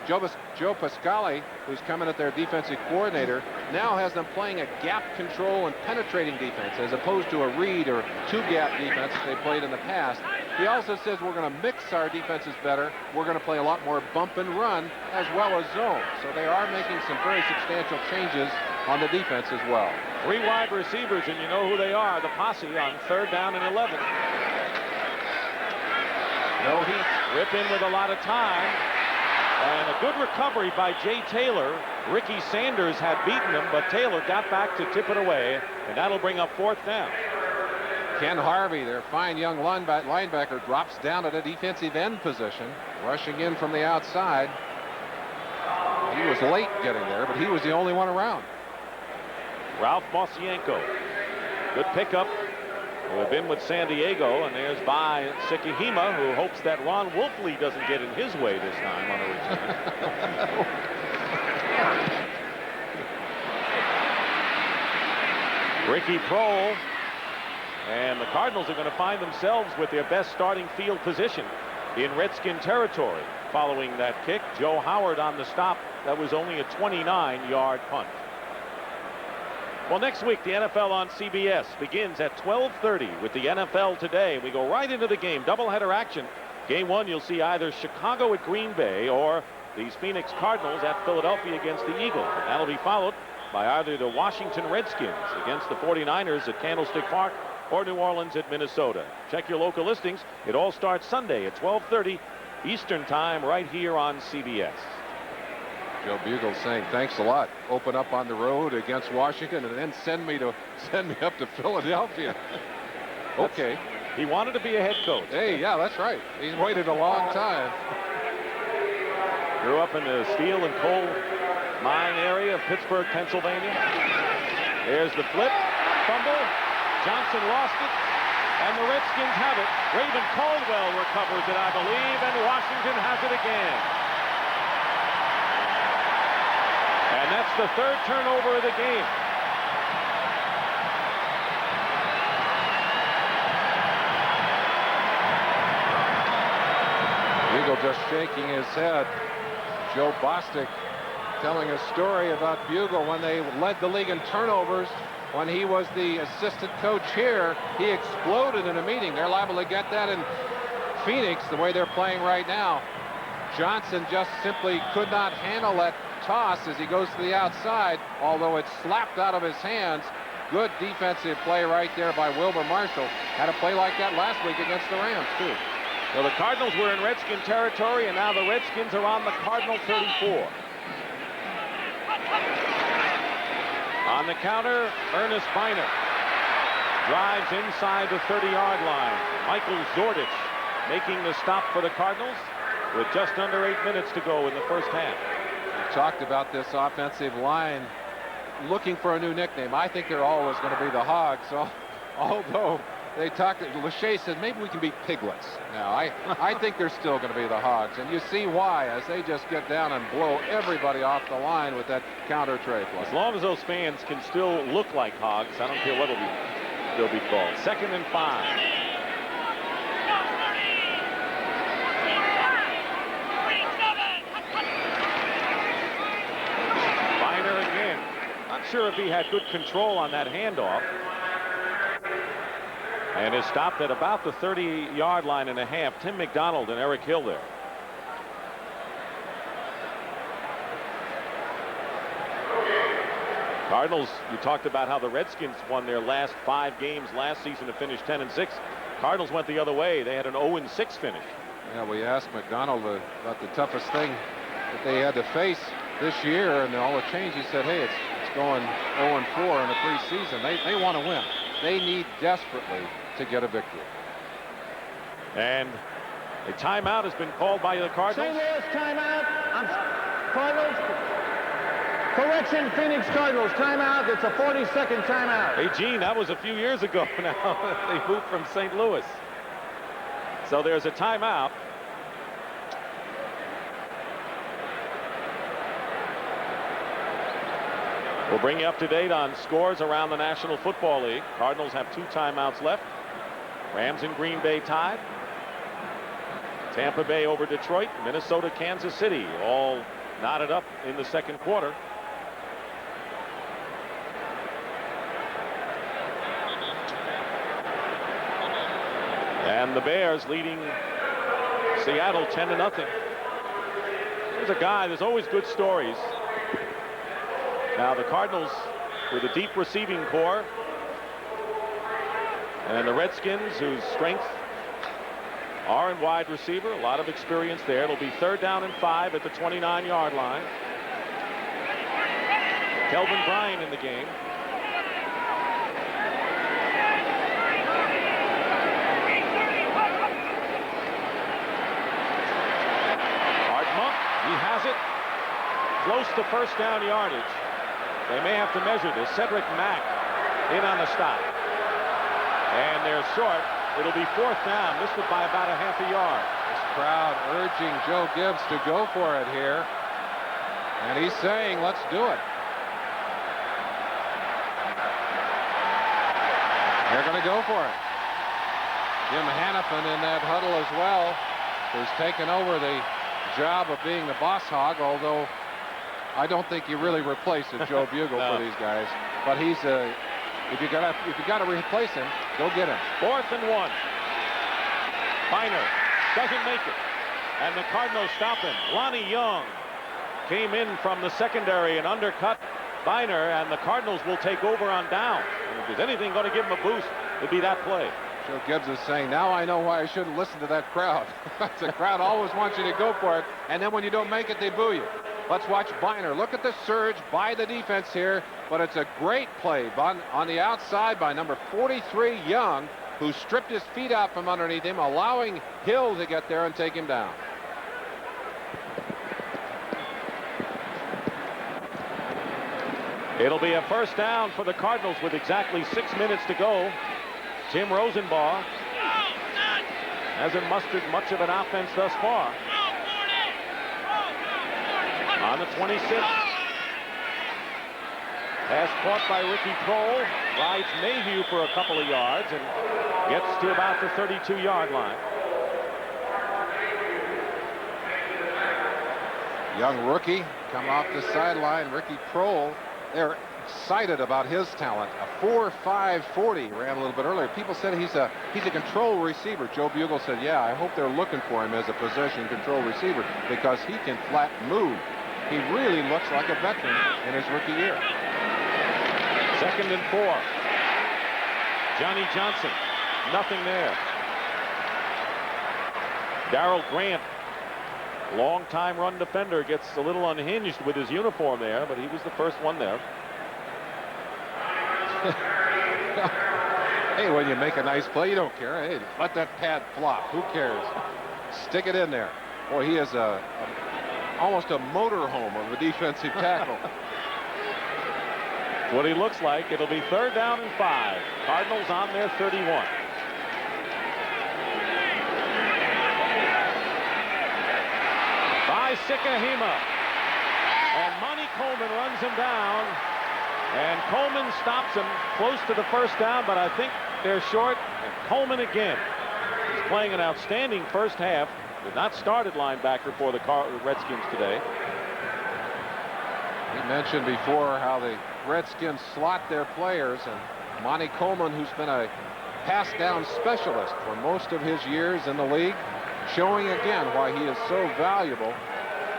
Joe Pascali, who's coming at their defensive coordinator, now has them playing a gap control and penetrating defense as opposed to a read or two-gap defense they played in the past. He also says we're going to mix our defenses better. We're going to play a lot more bump and run as well as zone. So they are making some very substantial changes on the defense as well. 3 wide receivers, and you know who they are, the posse on third down and 11. No heat. Rip in with a lot of time. And a good recovery by Jay Taylor. Ricky Sanders had beaten him, but Taylor got back to tip it away, and that'll bring up fourth down. Ken Harvey, their fine young linebacker, drops down at a defensive end position, rushing in from the outside. He was late getting there, but he was the only one around. Ralph Mosienko. Good pickup. Who have been with San Diego, and there's by Sikihima, who hopes that Ron Wolfley doesn't get in his way this time on a return. Ricky Prohl, and the Cardinals are going to find themselves with their best starting field position in Redskin territory. Following that kick, Joe Howard on the stop. That was only a 29-yard punt. Well, next week, the NFL on CBS begins at 12:30 with the NFL Today. We go right into the game, doubleheader action. Game 1, you'll see either Chicago at Green Bay or these Phoenix Cardinals at Philadelphia against the Eagles. And that'll be followed by either the Washington Redskins against the 49ers at Candlestick Park or New Orleans at Minnesota. Check your local listings. It all starts Sunday at 12:30 Eastern Time right here on CBS. Joe Bugel saying thanks a lot. Open up on the road against Washington and then send me up to Philadelphia. Okay. He wanted to be a head coach. Hey, yeah, that's right. He's waited a long time. Grew up in the steel and coal mine area of Pittsburgh, Pennsylvania. There's the flip, fumble. Johnson lost it, and the Redskins have it. Raven Caldwell recovers it, I believe, and Washington has it again. And that's the third turnover of the game. Eagle just shaking his head. Joe Bostic telling a story about Bugel when they led the league in turnovers. When he was the assistant coach here, he exploded in a meeting. They're liable to get that in Phoenix the way they're playing right now. Johnson just simply could not handle that toss as he goes to the outside, although it slapped out of his hands. Good defensive play right there by Wilbur Marshall. Had a play like that last week against the Rams, too. So the Cardinals were in Redskin territory, and now the Redskins are on the Cardinal 34. On the counter, Ernest Biner drives inside the 30-yard line. Michael Zordich making the stop for the Cardinals with just under 8 minutes to go in the first half. We talked about this offensive line looking for a new nickname. I think they're always going to be the Hogs. So, although they talked, Lachey said maybe we can be Piglets. Now, I think they're still going to be the Hogs, and you see why as they just get down and blow everybody off the line with that counter tray play. As long as those fans can still look like Hogs, I don't care what they'll be called. 2nd and 5. Sure if he had good control on that handoff. And is stopped at about the 30-yard line and a half. Tim McDonald and Eric Hill there. Cardinals, you talked about how the Redskins won their last 5 games last season to finish 10-6. Cardinals went the other way. They had an 0-6 finish. Yeah, we asked McDonald about the toughest thing that they had to face this year and all the change. He said, hey, it's going 0-4 in the preseason. They want to win. They need desperately to get a victory. And a timeout has been called by the Cardinals. St. Louis timeout. Cardinals. Correction, Phoenix Cardinals timeout. It's a 40-second timeout. Hey, Gene, that was a few years ago now. They moved from St. Louis. So there's a timeout. We'll bring you up to date on scores around the National Football League. Cardinals have 2 timeouts left. Rams and Green Bay tied. Tampa Bay over Detroit. Minnesota, Kansas City all knotted up in the second quarter. And the Bears leading Seattle 10-0. There's a guy, there's always good stories. Now the Cardinals with a deep receiving core. And the Redskins, whose strength are in wide receiver, a lot of experience there. It'll be 3rd down and 5 at the 29-yard line. Kelvin Bryant in the game. He has it close to first down yardage. They may have to measure this. Cedric Mack in on the stop. And they're short. It'll be 4th down. Missed it by about a half a yard. This crowd urging Joe Gibbs to go for it here. And he's saying, let's do it. They're going to go for it. Jim Hannafin in that huddle as well, who's taken over the job of being the boss hog, although I don't think you really replace a Joe Bugle No. for these guys. But he's if you got to replace him, go get him. 4th and 1. Biner doesn't make it, and the Cardinals stop him. Lonnie Young came in from the secondary and undercut Biner, and the Cardinals will take over on down. And if there's anything going to give him a boost, it'd be that play. Joe Gibbs is saying, now I know why I shouldn't listen to that crowd. The crowd always wants you to go for it, and then when you don't make it, they boo you. Let's watch Biner. Look at the surge by the defense here, but it's a great play on the outside by number 43, Young, who stripped his feet out from underneath him, allowing Hill to get there and take him down. It'll be a first down for the Cardinals with exactly 6 minutes to go. Tim Rosenbaugh hasn't mustered much of an offense thus far. On the 26. Pass caught by Ricky Prohl. Rides Mayhew for a couple of yards and gets to about the 32-yard line. Young rookie come off the sideline. Ricky Prohl, they're excited about his talent. A 4.5 40 ran a little bit earlier. People said he's a control receiver. Joe Bugle said, yeah, I hope they're looking for him as a possession control receiver because he can flat move. He really looks like a veteran in his rookie year. 2nd and 4. Johnny Johnson, nothing there. Darrell Grant, long-time run defender, gets a little unhinged with his uniform there, but he was the first one there. Hey, when you make a nice play, you don't care. Hey, let that pad flop. Who cares? Stick it in there. Boy, he is almost a motorhome of a defensive tackle. What he looks like. It'll be 3rd down and 5. Cardinals on their 31. By Sikahema. And Monty Coleman runs him down. And Coleman stops him close to the first down, but I think they're short. And Coleman again. He's playing an outstanding first half. Did not start at linebacker for the Redskins today. We mentioned before how the Redskins slot their players, and Monty Coleman, who's been a pass down specialist for most of his years in the league, showing again why he is so valuable.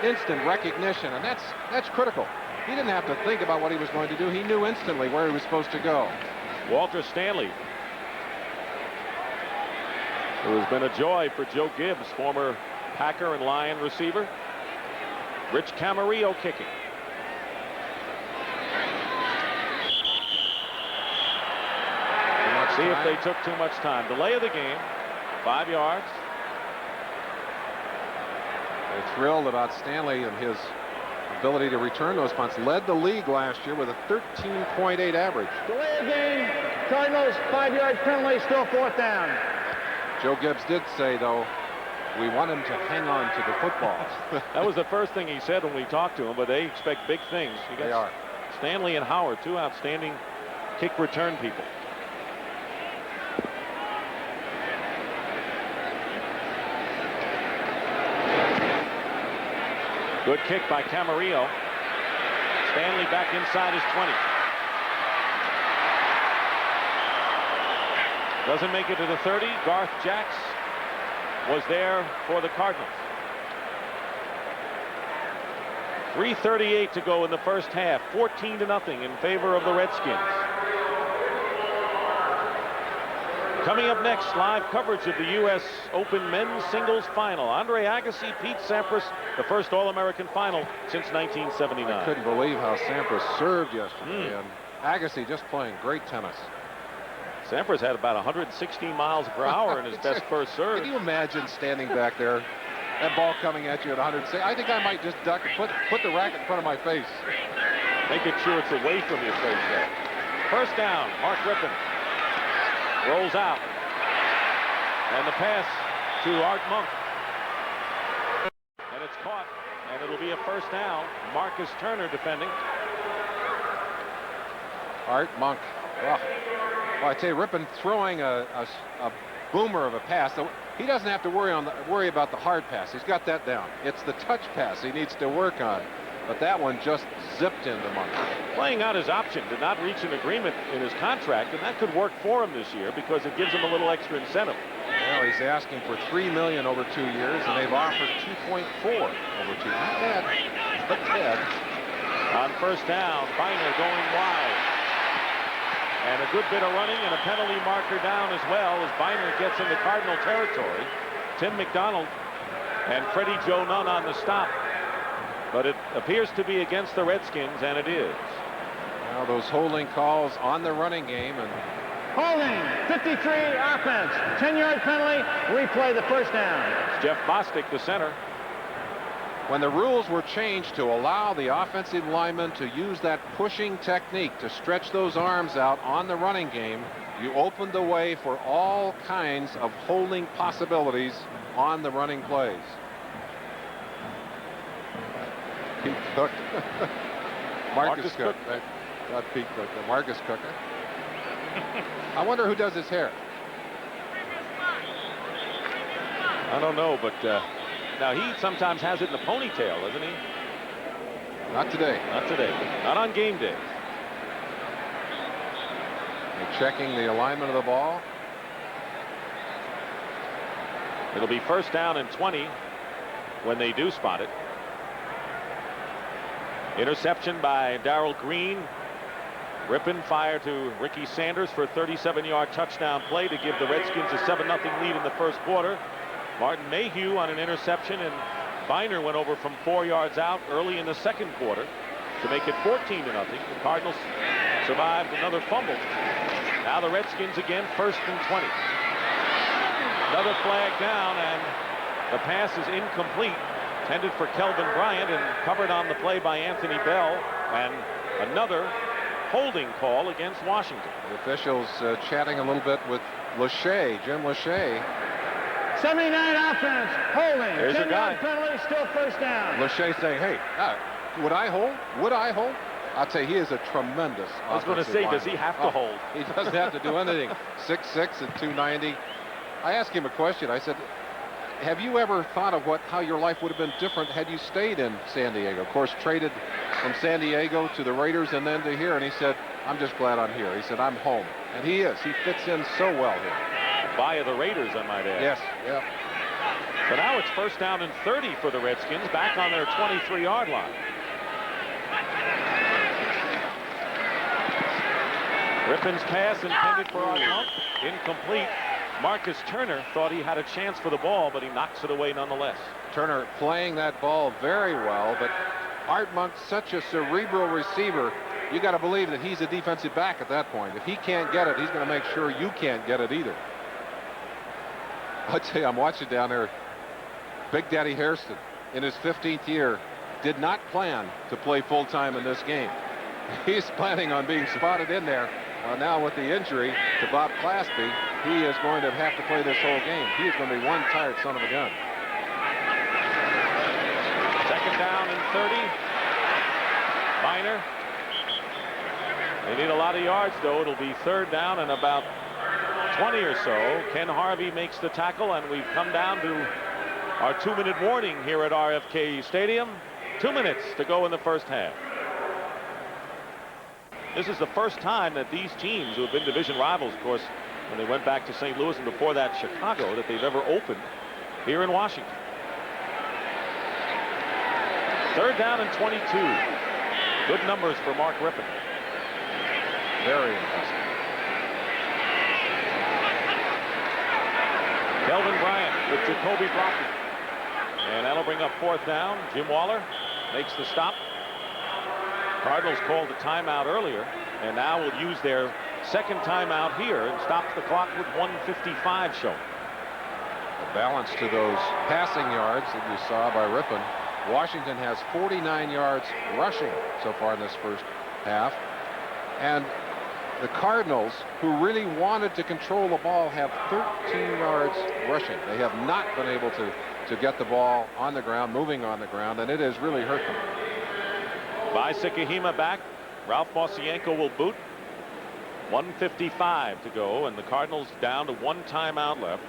Instant recognition, and that's critical. He didn't have to think about what he was going to do. He knew instantly where he was supposed to go. Walter Stanley, who has been a joy for Joe Gibbs, former Packer and Lion receiver. Rich Camarillo kicking. See if they took too much time. Delay of the game, 5 yards. They're thrilled about Stanley and his ability to return those punts. Led the league last year with a 13.8 average. Delay of game. Cardinals 5-yard penalty, still 4th down. Joe Gibbs did say, though, we want him to hang on to the football. That was the first thing he said when we talked to him, but they expect big things. They are. Stanley and Howard, 2 outstanding kick return people. Good kick by Camarillo. Stanley back inside his 20. Doesn't make it to the 30. Garth Jacks was there for the Cardinals. 3:38 to go in the first half. 14-0 in favor of the Redskins. Coming up next, live coverage of the U.S. Open men's singles final. Andre Agassi, Pete Sampras, the first All-American final since 1979. I couldn't believe how Sampras served yesterday. And Agassi just playing great tennis. Sampras had about 116 miles per hour in his best first serve. Can you imagine standing back there, that ball coming at you at 106? I think I might just duck and put the racket in front of my face. Making sure it's away from your face there. First down, Mark Rippon. Rolls out. And the pass to Art Monk. And it's caught. And it'll be a first down. Marcus Turner defending. Art Monk. Oh. Well, I tell you, Rippon throwing a boomer of a pass. So he doesn't have to worry about the hard pass. He's got that down. It's the touch pass he needs to work on. But that one just zipped into Monk. Playing out his option, did not reach an agreement in his contract, and that could work for him this year because it gives him a little extra incentive. Well, he's asking for $3 million over 2 years, and they've offered $2.4 over 2. Not bad, but Ted. On first down, Biner going wide. And a good bit of running and a penalty marker down as well as Biner gets into Cardinal territory. Tim McDonald and Freddie Joe Nunn on the stop. But it appears to be against the Redskins, and it is. Now those holding calls on the running game. And holding, 53 offense, 10-yard penalty, replay the first down. It's Jeff Bostic, the center. When the rules were changed to allow the offensive lineman to use that pushing technique to stretch those arms out on the running game, you opened the way for all kinds of holding possibilities on the running plays. Pete Cook. Marcus Cook. Not Pete Cook, Marcus Cook. I wonder who does his hair. I don't know, but now he sometimes has it in a ponytail, doesn't he? Not today. Not today. Not on game day. They're checking the alignment of the ball. It'll be first down and 20 when they do spot it. Interception by Darrell Green. Rippon fire to Ricky Sanders for a 37-yard touchdown play to give the Redskins a 7-0 lead in the first quarter. Martin Mayhew on an interception, and Biner went over from 4 yards out early in the second quarter to make it 14-0. The Cardinals survived another fumble. Now the Redskins again, first and 20. Another flag down, and the pass is incomplete. Intended for Kelvin Bryant and covered on the play by Anthony Bell, and another holding call against Washington. The officials chatting a little bit with Lachey, Jim Lachey. 79 offense, holding. There's a guy. 10-yard penalty, still first down. Lachey saying, hey, would I hold? Would I hold? I'll tell you, he is a tremendous I was going to say, does he have to hold? He doesn't have to do anything. 6'6" and 290. I asked him a question. I said, have you ever thought of how your life would have been different had you stayed in San Diego? Of course, traded from San Diego to the Raiders and then to here, and he said, I'm just glad I'm here. He said, I'm home. And he is. He fits in so well here. Via the Raiders, I might add. Yes, yeah. So now it's first down and 30 for the Redskins, back on their 23-yard line. Rippon's pass intended for Art Monk, incomplete. Marcus Turner thought he had a chance for the ball, but he knocks it away nonetheless. Turner playing that ball very well, but Art Monk's such a cerebral receiver. You got to believe that he's a defensive back at that point. If he can't get it, he's going to make sure you can't get it either. I'll tell you, I'm watching down there. Big Daddy Hairston, in his 15th year, did not plan to play full-time in this game. He's planning on being spotted in there. Now with the injury to Bob Claspy, he is going to have to play this whole game. He is going to be one tired son of a gun. Second down and 30. Minor. They need a lot of yards, though. It'll be third down and about 20 or so. Ken Harvey makes the tackle, and we've come down to our 2-minute warning here at RFK Stadium. 2 minutes to go in the first half. This is the first time that these teams, who have been division rivals, of course, when they went back to St. Louis and before that Chicago, that they've ever opened here in Washington. Third down and 22. Good numbers for Mark Rippon. Very impressive. Kelvin Bryant with Jacoby Brockman. And that'll bring up fourth down. Jim Waller makes the stop. Cardinals called a timeout earlier, and now will use their second timeout here and stops the clock with 1:55 showing. A balance to those passing yards that you saw by Rippon. Washington has 49 yards rushing so far in this first half. And the Cardinals, who really wanted to control the ball, have 13 yards rushing. They have not been able to get the ball on the ground, moving on the ground, and it has really hurt them. By Sikahima back. Ralph Mosienko will boot. 1:55 to go, and the Cardinals down to one timeout left.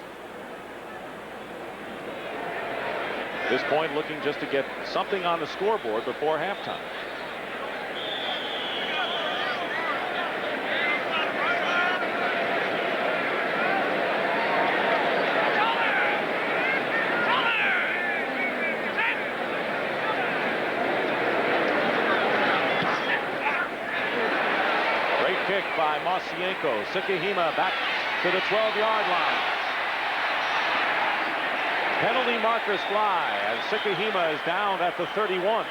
At this point, looking just to get something on the scoreboard before halftime. By Mosienko. Sikahima back to the 12-yard line. Penalty markers fly as Sikahima is down at the 31.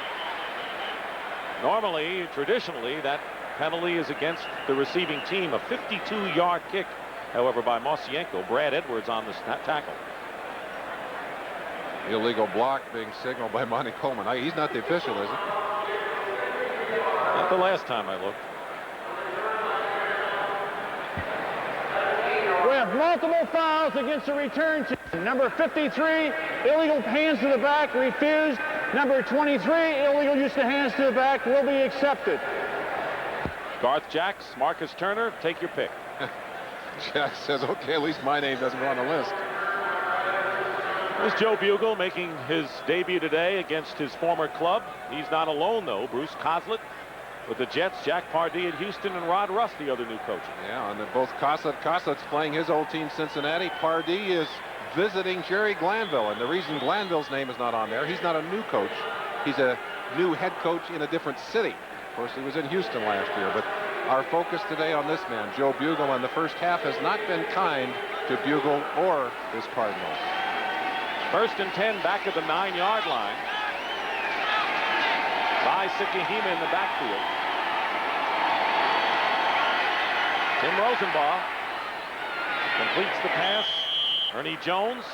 Normally, traditionally, that penalty is against the receiving team. A 52-yard kick, however, by Mosienko. Brad Edwards on the tackle. Illegal block being signaled by Monty Coleman. He's not the official, is he? Not the last time I looked. We have multiple fouls against the return team. Number 53, illegal hands to the back, refused. Number 23, illegal use of hands to the back, will be accepted. Garth Jacks, Marcus Turner, take your pick. Jack says, okay, at least my name doesn't go on the list. There's Joe Bugle making his debut today against his former club. He's not alone, though. Bruce Coslett with the Jets, Jack Pardee at Houston, and Rod Russ, the other new coach. Yeah, and they're both Coslett's playing his old team, Cincinnati. Pardee is visiting Jerry Glanville, and the reason Glanville's name is not on there, he's not a new coach. He's a new head coach in a different city. Of course, he was in Houston last year, but our focus today on this man, Joe Bugle, in the first half has not been kind to Bugle or his Cardinals. First and 10 back at the 9-yard line. By Sikahima in the backfield. Tim Rosenbaugh completes the pass. Ernie Jones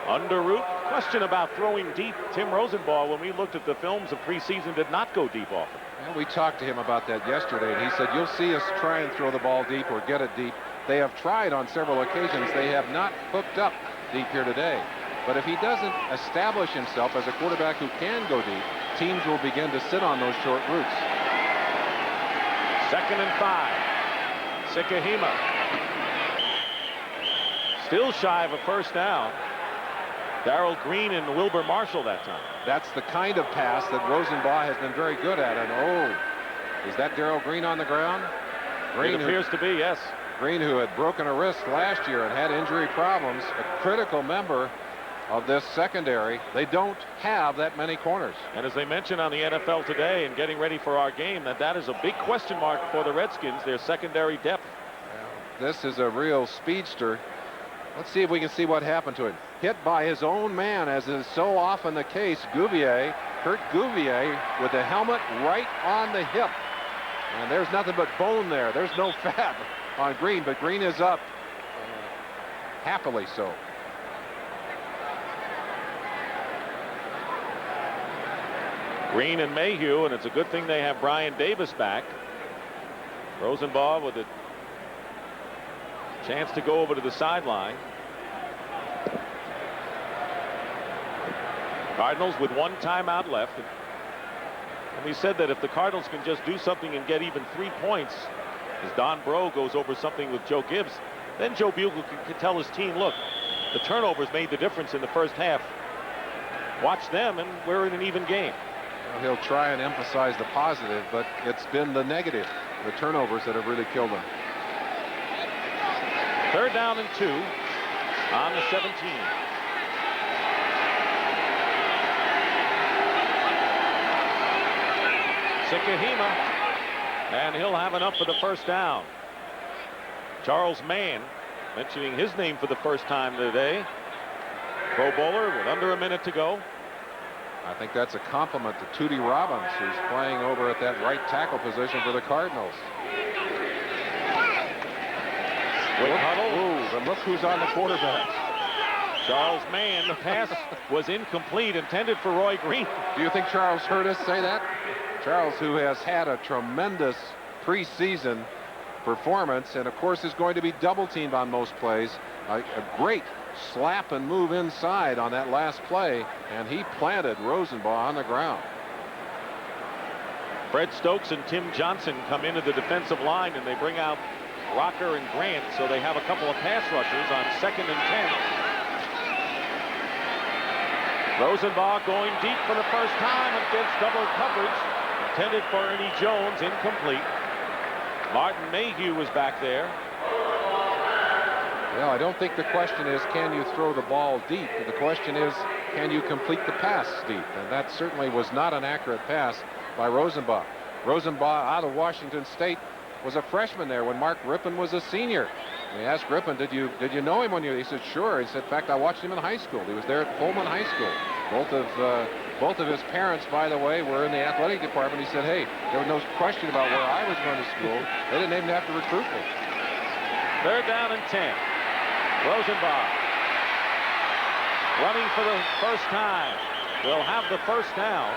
under route. Question about throwing deep. Tim Rosenbaugh, when we looked at the films of preseason, did not go deep often. Well, we talked to him about that yesterday, and he said, you'll see us try and throw the ball deep or get it deep. They have tried on several occasions. They have not hooked up deep here today. But if he doesn't establish himself as a quarterback who can go deep, teams will begin to sit on those short routes. Second and 5. Sikahima. Still shy of a first down. Darrell Green and Wilbur Marshall that time. That's the kind of pass that Rosenbaugh has been very good at. And oh, is that Darrell Green on the ground? Green, it appears to be, yes. Green, who had broken a wrist last year and had injury problems, a critical member of this secondary. They don't have that many corners. And as they mentioned on the NFL Today and getting ready for our game, that is a big question mark for the Redskins, their secondary depth. This is a real speedster. Let's see if we can see what happened to him. Hit by his own man, as is so often the case. Gouvier, Kurt Gouvier, with the helmet right on the hip. And there's nothing but bone there. There's no fat on Green, but Green is up. Happily so. Green and Mayhew, and it's a good thing they have Brian Davis back. Rosenbaugh with a chance to go over to the sideline. Cardinals with 1 timeout left. And we said that if the Cardinals can just do something and get even 3 points, as Don Bro goes over something with Joe Gibbs, then Joe Bugle can tell his team, look, the turnovers made the difference in the first half. Watch them, and we're in an even game. Well, he'll try and emphasize the positive, but it's been the negative, the turnovers, that have really killed him. 3rd down and 2 on the 17. Sikahema, and he'll have enough for the first down. Charles Mann, mentioning his name for the first time today. Pro Bowler with under a minute to go. I think that's a compliment to Tootie Robbins, who's playing over at that right tackle position for the Cardinals. Quick huddle. Ooh, and look who's on the quarterback. Charles Mann. The pass was incomplete, intended for Roy Green. Do you think Charles heard us say that? Charles, who has had a tremendous preseason performance, and of course is going to be double teamed on most plays. A great slap and move inside on that last play, and he planted Rosenbaugh on the ground. Fred Stokes and Tim Johnson come into the defensive line, and they bring out Rocker and Grant, so they have a couple of pass rushers on 2nd and 10. Rosenbaugh going deep for the first time against double coverage. Intended for Ernie Jones, incomplete. Martin Mayhew was back there. Well, I don't think the question is, can you throw the ball deep? The question is, can you complete the pass deep? And that certainly was not an accurate pass by Rosenbaugh. Rosenbaugh, out of Washington State, was a freshman there when Mark Rippon was a senior. We asked Rippon, did you know him when you? He said, sure. He said, in fact, I watched him in high school. He was there at Pullman High School. Both of his parents, by the way, were in the athletic department. He said, hey, there was no question about where I was going to school. They didn't even have to recruit me. 3rd down and 10. Rosenbaugh running for the first time. They'll have the first down.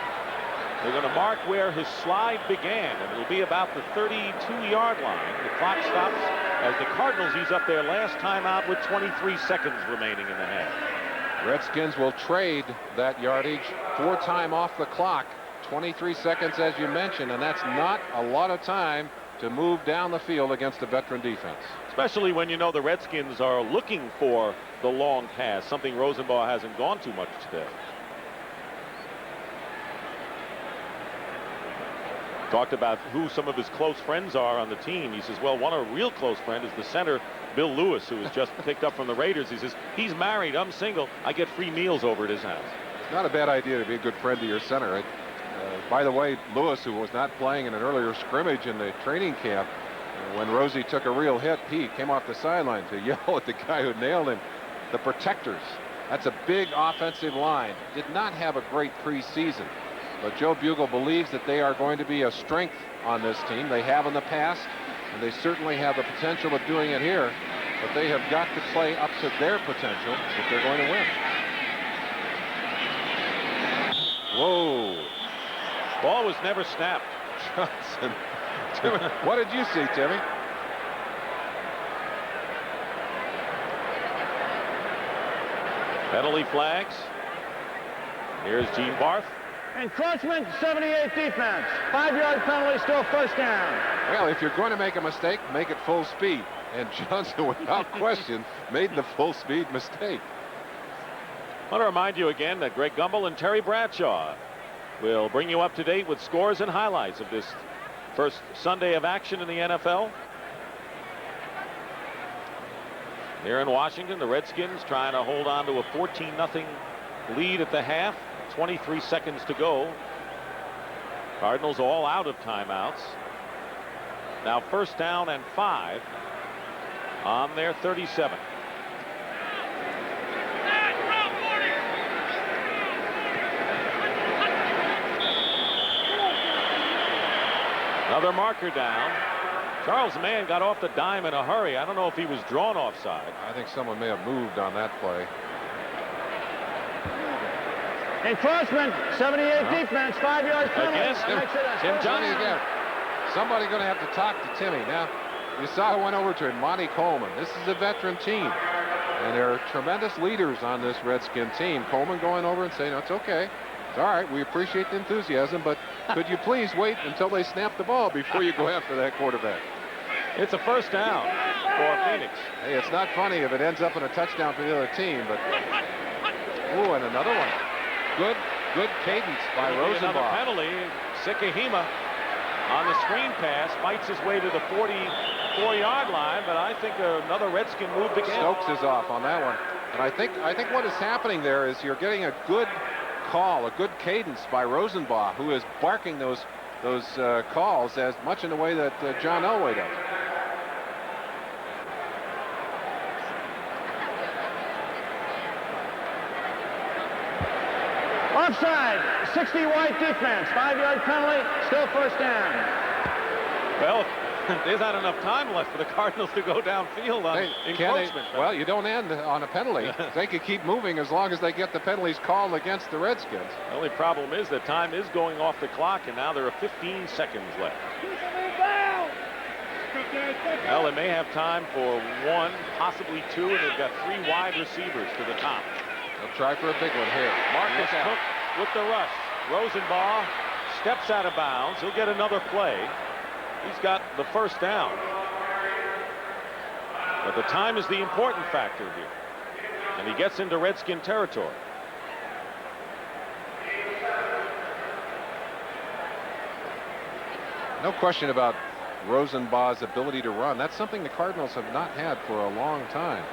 They're going to mark where his slide began, and it'll be about the 32-yard line. The clock stops as the Cardinals use up their last timeout with 23 seconds remaining in the half. Redskins will trade that yardage for time off the clock. 23 seconds, as you mentioned, and that's not a lot of time to move down the field against a veteran defense. Especially when you know the Redskins are looking for the long pass, something Rosenbaugh hasn't gone too much today. Talked about who some of his close friends are on the team. He says, well, a real close friend is the center, Bill Lewis, who was just picked up from the Raiders. He says, he's married, I'm single, I get free meals over at his house. It's not a bad idea to be a good friend to your center. By the way, Lewis, who was not playing in an earlier scrimmage in the training camp, when Rosie took a real hit, he came off the sideline to yell at the guy who nailed him. The protectors. That's a big offensive line. Did not have a great preseason. But Joe Bugle believes that they are going to be a strength on this team. They have in the past, and they certainly have the potential of doing it here. But they have got to play up to their potential if they're going to win. Whoa. Ball was never snapped. Johnson. What did you see, Timmy? Penalty flags. Here's Gene Barth. Encroachment, 78 defense. 5-yard penalty, still first down. Well, if you're going to make a mistake, make it full speed. And Johnson, without question, made the full speed mistake. I want to remind you again that Greg Gumbel and Terry Bradshaw will bring you up to date with scores and highlights of this first Sunday of action in the NFL. Here in Washington, the Redskins trying to hold on to a 14-0 lead at the half. 23 seconds to go. Cardinals all out of timeouts. Now 1st down and 5 on their 37. Another marker down. Charles Mann got off the dime in a hurry. I don't know if he was drawn offside. I think someone may have moved on that play. Encroachment, 78 defense, 5-yard penalty. Against Tim Johnny again. Somebody going to have to talk to Timmy. Now, you saw who went over to him, Monty Coleman. This is a veteran team. And there are tremendous leaders on this Redskin team. Coleman going over and saying, no, it's okay. It's all right. We appreciate the enthusiasm, but could you please wait until they snap the ball before you go after that quarterback? It's a 1st down for Phoenix. Hey, it's not funny if it ends up in a touchdown for the other team, but... Ooh, and another one. Good cadence by Rosenbaugh. Another penalty. Sikahima on the screen pass fights his way to the 44-yard line, but I think another Redskin moved again. Stokes is off on that one. And I think what is happening there is you're getting a good call, a good cadence by Rosenbaugh, who is barking those calls as much in the way that John Elway does. Offside, 60 white defense, 5-yard penalty, still 1st down. Well, there's not enough time left for the Cardinals to go downfield on encroachment. Well, you don't end on a penalty. They could keep moving as long as they get the penalties called against the Redskins. The only problem is that time is going off the clock, and now there are 15 seconds left. Well, they may have time for 1, possibly 2, and they've got 3 wide receivers to the top. They'll try for a big one here. Marcus Cook with the rush. Rosenbaugh steps out of bounds. He'll get another play. He's got the 1st down. But the time is the important factor here. And he gets into Redskin territory. No question about Rosenbaugh's ability to run. That's something the Cardinals have not had for a long time.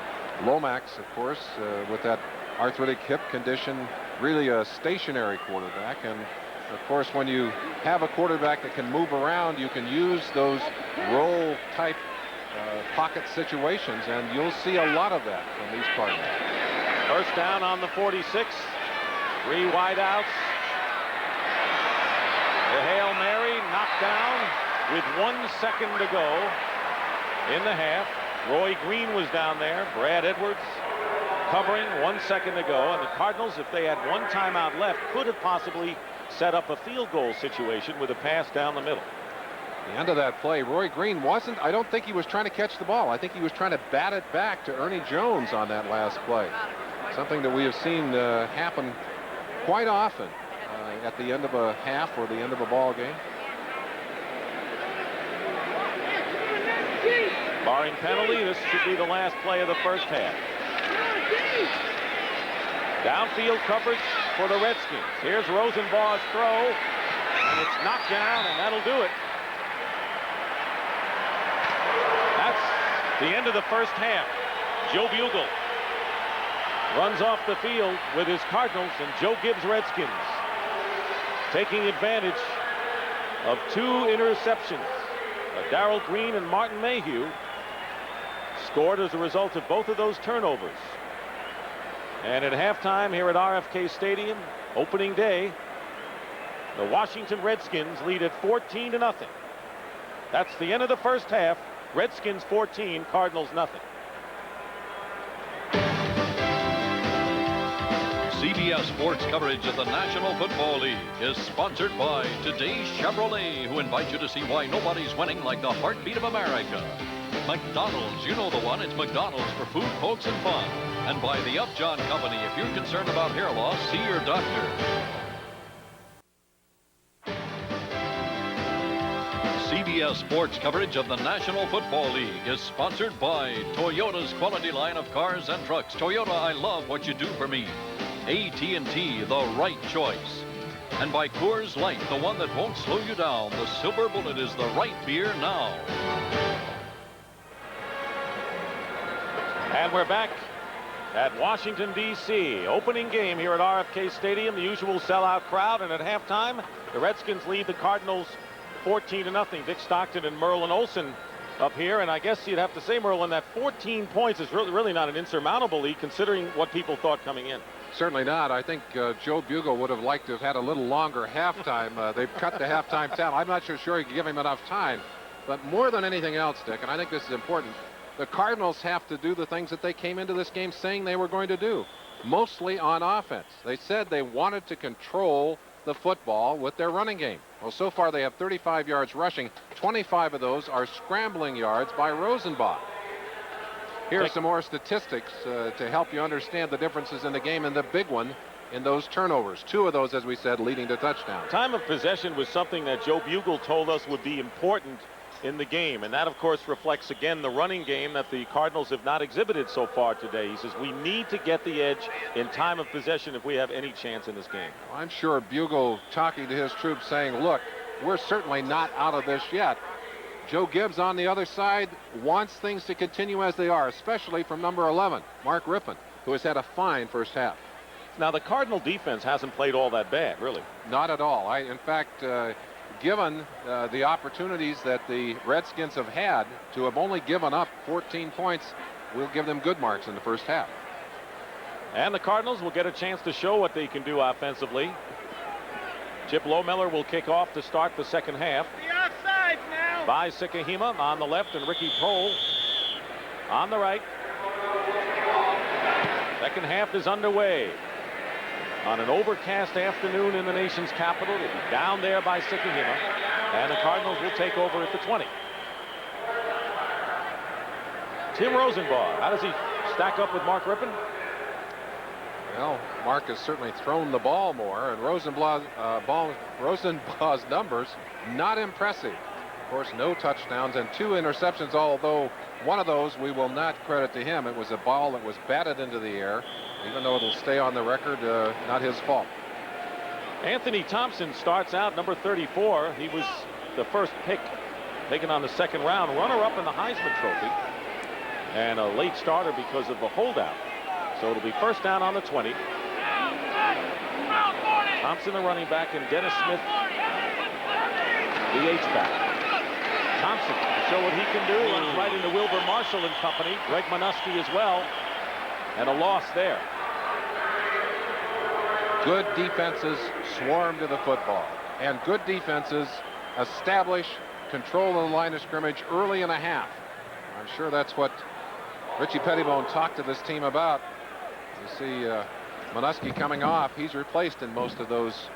Lomax, of course, with that arthritic hip condition, really a stationary quarterback. And of course, when you have a quarterback that can move around, you can use those roll type pocket situations, and you'll see a lot of that from these Cardinals. 1st down on the 46. 3 wideouts. The Hail Mary knocked down with 1 second to go in the half. Roy Green was down there. Brad Edwards covering, 1 second to go. And the Cardinals, if they had 1 timeout left, could have possibly set up a field goal situation with a pass down the middle. The end of that play, Roy Green wasn't, I don't think he was trying to catch the ball. I think he was trying to bat it back to Ernie Jones on that last play. Something that we have seen happen quite often at the end of a half or the end of a ball game. Barring penalty, this should be the last play of the 1st half. Downfield coverage for the Redskins. Here's Rosenbaugh's throw, and it's knocked down, and that'll do it. That's the end of the 1st half. Joe Bugel runs off the field with his Cardinals, and Joe Gibbs Redskins taking advantage of 2 interceptions. Darrell Green and Martin Mayhew scored as a result of both of those turnovers. And at halftime here at RFK Stadium, opening day, the Washington Redskins lead at 14-0. That's the end of the 1st half. Redskins 14, Cardinals nothing. CBS Sports coverage of the National Football League is sponsored by today's Chevrolet, who invite you to see why nobody's winning like the heartbeat of America. McDonald's, you know the one. It's McDonald's for food, pokes, and fun. And by the Upjohn Company. If you're concerned about hair loss, see your doctor. CBS Sports coverage of the National Football League is sponsored by Toyota's quality line of cars and trucks. Toyota, I love what you do for me. AT&T, the right choice. And by Coors Light, the one that won't slow you down. The Silver Bullet is the right beer now. And we're back at Washington, D.C. Opening game here at RFK Stadium. The usual sellout crowd. And at halftime, the Redskins lead the Cardinals 14-0. Dick Stockton and Merlin Olsen up here. And I guess you'd have to say, Merlin, that 14 points is really not an insurmountable lead considering what people thought coming in. Certainly not. I think Joe Bugle would have liked to have had a little longer halftime. They've cut the halftime down. I'm not sure you could give him enough time. But more than anything else, Dick, and I think this is important, the Cardinals have to do the things that they came into this game saying they were going to do, mostly on offense. They said they wanted to control the football with their running game. Well, so far they have 35 yards rushing. 25 of those are scrambling yards by Rosenbach. Here are some more statistics to help you understand the differences in the game, and the big one in those turnovers. 2 of those, as we said, leading to touchdowns. Time of possession was something that Joe Bugle told us would be important in the game, and that of course reflects again the running game that the Cardinals have not exhibited so far today. He says we need to get the edge in time of possession if we have any chance in this game. I'm sure Bugle talking to his troops saying, look, we're certainly not out of this yet. Joe Gibbs on the other side wants things to continue as they are, especially from number 11, Mark Rippon, who has had a fine first half. Now the Cardinal defense hasn't played all that bad, really. Not at all. In fact, given the opportunities that the Redskins have had to have only given up 14 points, we'll give them good marks in the first half. And the Cardinals will get a chance to show what they can do offensively. Chip Lohmiller will kick off to start the second half. The offsides now. By Sikahema on the left and Ricky Prohl on the right. Second half is underway. On an overcast afternoon in the nation's capital, it'll be down there by Sikahema, and the Cardinals will take over at the 20. Tim Rosenbaugh, how does he stack up with Mark Rippon? Well, Mark has certainly thrown the ball more, and Rosenbaugh's numbers not impressive. Of course, no touchdowns and 2 interceptions, although one of those we will not credit to him. It was a ball that was batted into the air. Even though it'll stay on the record, not his fault. Anthony Thompson starts out, number 34. He was the first pick taken on the second round, runner-up in the Heisman Trophy, and a late starter because of the holdout. So it'll be first down on the 20. Thompson, the running back, and Dennis Smith, the H-back. Thompson to show what he can do, runs right into Wilbur Marshall and company. Greg Minuski as well. And a loss there. Good defenses swarm to the football, and good defenses establish control of the line of scrimmage early in a half. I'm sure that's what Richie Pettibone talked to this team about. You see Minuski coming off. He's replaced in most of those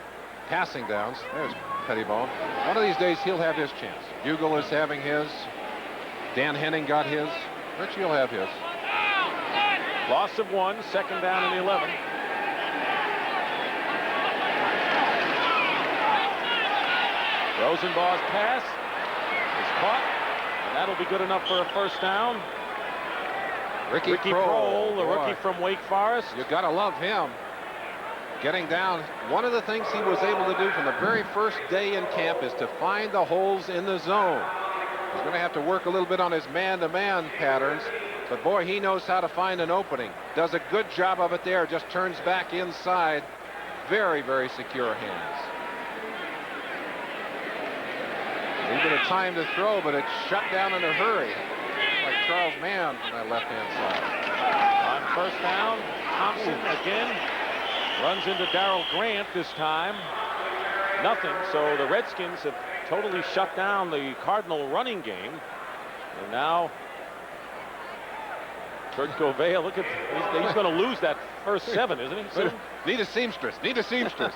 passing downs. There's Pettibone. One of these days he'll have his chance. Bugle is having his. Dan Henning got his. Richie will have his. Loss of 1, second down and 11. Rosenbaugh's pass is caught, and that'll be good enough for a first down. Ricky Prohl, the rookie from Wake Forest. You gotta love him. Getting down. One of the things he was able to do from the very first day in camp is to find the holes in the zone. He's going to have to work a little bit on his man-to-man patterns. But boy, he knows how to find an opening. Does a good job of it there. Just turns back inside. Very, very secure hands. A little bit of time to throw, but it's shut down in a hurry. Like Charles Mann on that left-hand side. On first down, Thompson again runs into Darrell Grant this time. Nothing. So the Redskins have totally shut down the Cardinal running game. And now Kurt Govea, look at, he's going to lose that first 7, isn't he? Soon? Need a seamstress. Need a seamstress.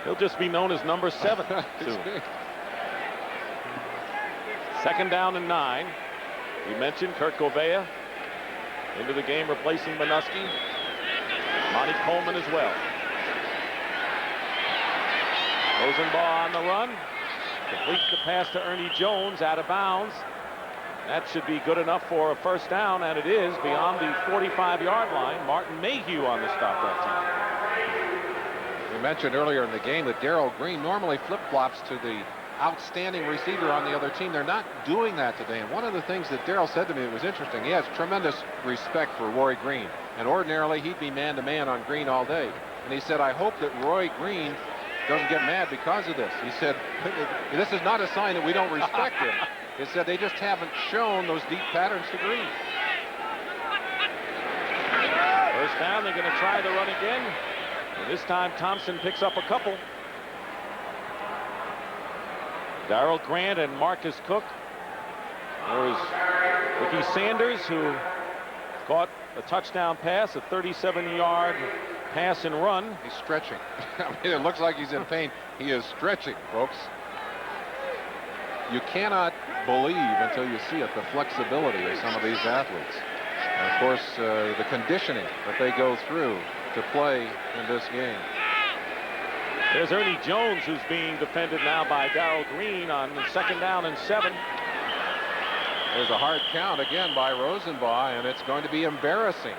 He'll just be known as number 7 soon. Second down and 9. We mentioned Kurt Govea into the game, replacing Minuski. Monty Coleman as well. Rosenbaugh on the run. Completes the pass to Ernie Jones, out of bounds. That should be good enough for a first down, and it is beyond the 45-yard line. Martin Mayhew on the stop that time. We mentioned earlier in the game that Darrell Green normally flip-flops to the outstanding receiver on the other team. They're not doing that today. And one of the things that Darrell said to me that was interesting, he has tremendous respect for Roy Green. And ordinarily, he'd be man-to-man on Green all day. And he said, I hope that Roy Green doesn't get mad because of this. He said, this is not a sign that we don't respect him. He said they just haven't shown those deep patterns to Green. First down, they're going to try the run again. And this time, Thompson picks up a couple. Darrell Grant and Marcus Cook. There's Ricky Sanders, who caught a touchdown pass, a 37-yard pass and run. He's stretching. I mean, it looks like he's in pain. He is stretching, folks. You cannot believe until you see it, the flexibility of some of these athletes. And of course, the conditioning that they go through to play in this game. There's Ernie Jones, who's being defended now by Darrell Green on the 2nd down and 7. There's a hard count again by Rosenbaugh, and it's going to be embarrassing.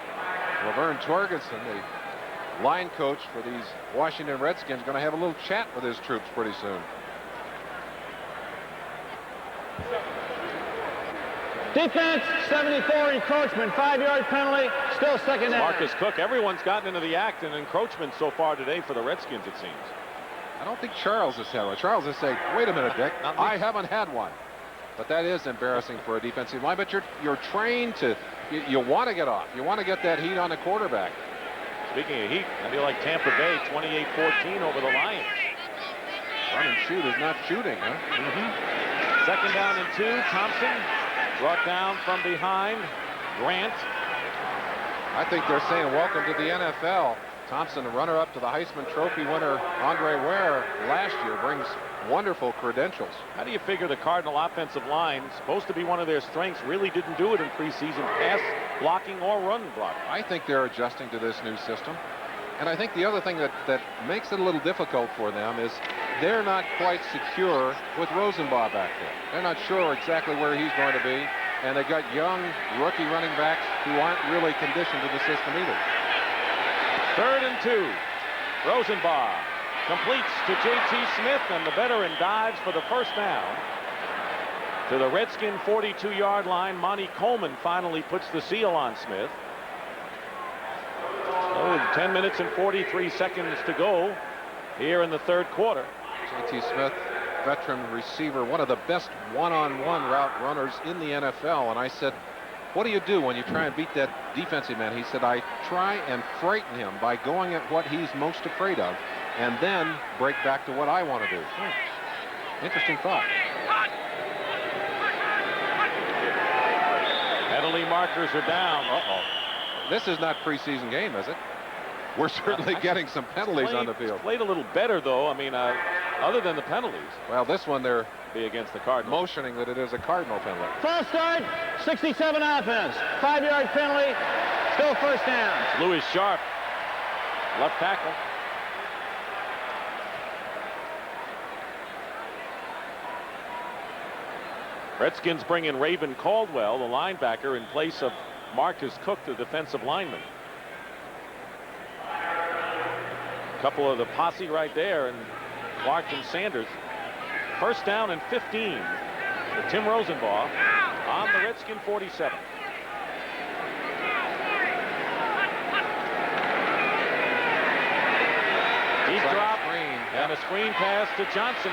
Laverne Torgerson, the line coach for these Washington Redskins, going to have a little chat with his troops pretty soon. Defense, 74 encroachment, 5-yard penalty, still second down. Marcus Cook, everyone's gotten into the act and encroachment so far today for the Redskins, it seems. I don't think Charles has had one. Charles is saying, wait a minute, Dick, I haven't had one. But that is embarrassing for a defensive line. But you're trained to, you want to get off. You want to get that heat on the quarterback. Speaking of heat, I feel like Tampa Bay 28-14 over the Lions. Run and shoot is not shooting, huh? Mm-hmm. 2nd down and 2. Thompson brought down from behind. Grant. I think they're saying welcome to the NFL. Thompson, the runner-up to the Heisman Trophy winner Andre Ware last year, brings wonderful credentials. How do you figure the Cardinal offensive line, supposed to be one of their strengths, really didn't do it in preseason, pass blocking or run blocking? I think they're adjusting to this new system. And I think the other thing that makes it a little difficult for them is they're not quite secure with Rosenbaugh back there. They're not sure exactly where he's going to be. And they've got young rookie running backs who aren't really conditioned to the system either. 3rd and 2. Rosenbaugh completes to J.T. Smith, and the veteran dives for the first down. To the Redskin 42-yard line, Monty Coleman finally puts the seal on Smith. 10 minutes and 43 seconds to go here in the 3rd quarter. J.T. Smith, veteran receiver, one of the best one-on-one route runners in the NFL. And I said, what do you do when you try and beat that defensive man? He said, I try and frighten him by going at what he's most afraid of and then break back to what I want to do. Interesting thought. Penalty markers are down. This is not preseason game, is it? We're certainly getting some penalties on the field. Played a little better, though. I mean, other than the penalties. Well, this one they're be against the Cardinals. Motioning that it is a Cardinal penalty. False start, 67 offense, 5-yard penalty, still first down. It's Louis Sharp, left tackle. Redskins bring in Raven Caldwell, the linebacker, in place of Marcus Cook, the defensive lineman. A couple of the posse right there, and Clark and Sanders. First down and 15 for Tim Rosenbaugh on the Redskin 47. Deep drop and a screen pass to Johnson.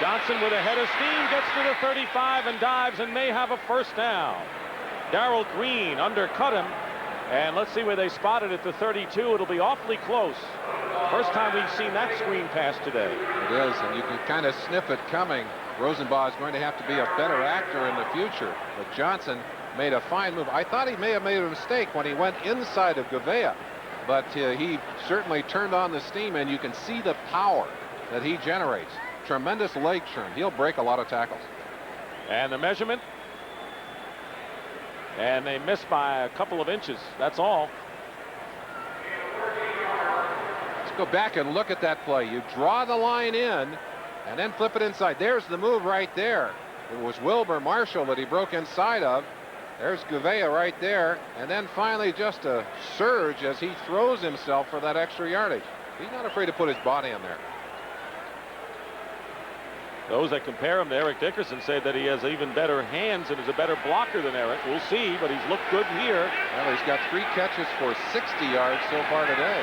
Johnson with a head of steam gets to the 35 and dives and may have a first down. Darrell Green undercut him, and let's see where they spotted at the 32. It'll be awfully close. First time we've seen that screen pass today. It is, and you can kind of sniff it coming. Rosenbaugh is going to have to be a better actor in the future. But Johnson made a fine move. I thought he may have made a mistake when he went inside of Gavea, but he certainly turned on the steam, and you can see the power that he generates. Tremendous leg turn. He'll break a lot of tackles. And the measurement. And they missed by a couple of inches. That's all. Let's go back and look at that play. You draw the line in and then flip it inside. There's the move right there. It was Wilbur Marshall that he broke inside of. There's Gouveia right there. And then finally just a surge as he throws himself for that extra yardage. He's not afraid to put his body in there. Those that compare him to Eric Dickerson say that he has even better hands and is a better blocker than Eric. We'll see, but he's looked good here. Well, he's got 3 catches for 60 yards so far today.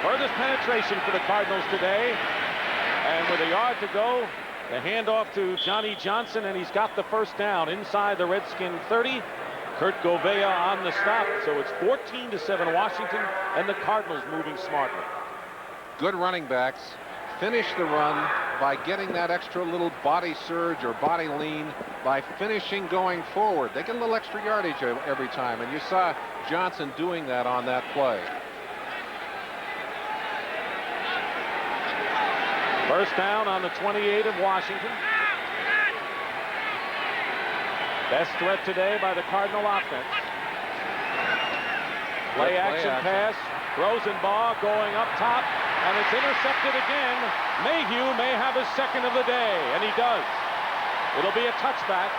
Furthest penetration for the Cardinals today. And with a yard to go, the handoff to Johnny Johnson, and he's got the first down inside the Redskin 30. Kurt Gouveia on the stop. So it's 14-7 Washington, and the Cardinals moving smartly. Good running backs finish the run by getting that extra little body surge or body lean by finishing going forward. They get a little extra yardage every time, and you saw Johnson doing that on that play. First down on the 28 of Washington. Best threat today by the Cardinal offense. Play action pass. Rosenbaugh going up top, and it's intercepted again. Mayhew may have his second of the day, and he does. It'll be a touchback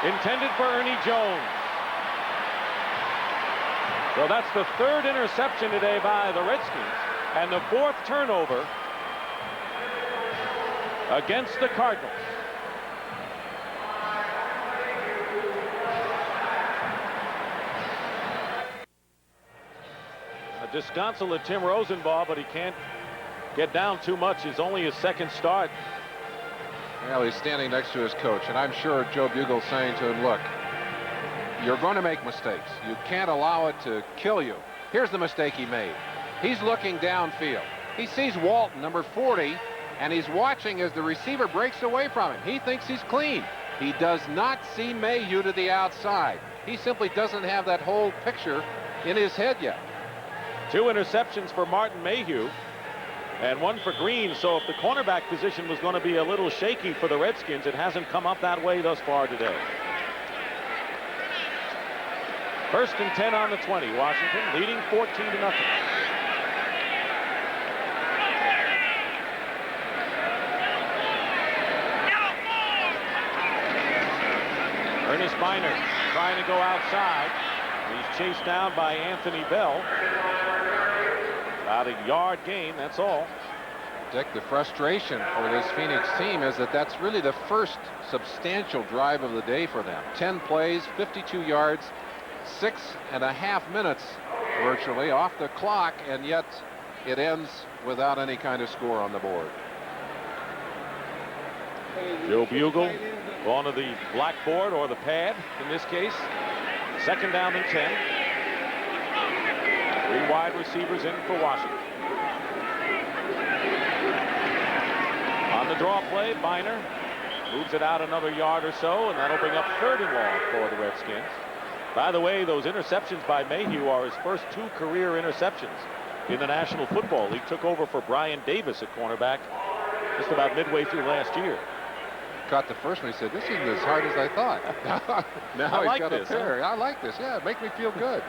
intended for Ernie Jones. So that's the 3rd interception today by the Redskins, and the 4th turnover against the Cardinals. A disconsolate Tim Rosenbaugh, but he can't get down too much. It's only his 2nd start. Well, he's standing next to his coach, and I'm sure Joe Bugle's saying to him, look, you're going to make mistakes. You can't allow it to kill you. Here's the mistake he made. He's looking downfield. He sees Walton, number 40, and he's watching as the receiver breaks away from him. He thinks he's clean. He does not see Mayhew to the outside. He simply doesn't have that whole picture in his head yet. 2 interceptions for Martin Mayhew and 1 for Green. So if the cornerback position was going to be a little shaky for the Redskins, it hasn't come up that way thus far today. 1st and 10 on the 20. Washington leading 14-0. Ernest Biner trying to go outside. He's chased down by Anthony Bell. About a yard gain, that's all. Dick, the frustration for this Phoenix team is that that's really the first substantial drive of the day for them. 10 plays, 52 yards, 6.5 minutes virtually off the clock, and yet it ends without any kind of score on the board. Joe Bugle going to the blackboard, or the pad in this case. 2nd down and 10. 3 wide receivers in for Washington. On the draw play, Biner moves it out another yard or so, and that'll bring up 3rd and long for the Redskins. By the way, those interceptions by Mayhew are his first 2 career interceptions in the National Football League. Took over for Brian Davis at cornerback just about midway through last year. Caught the first one. He said, this isn't as hard as I thought. Now he's got a pair. I like this. Yeah, it makes me feel good.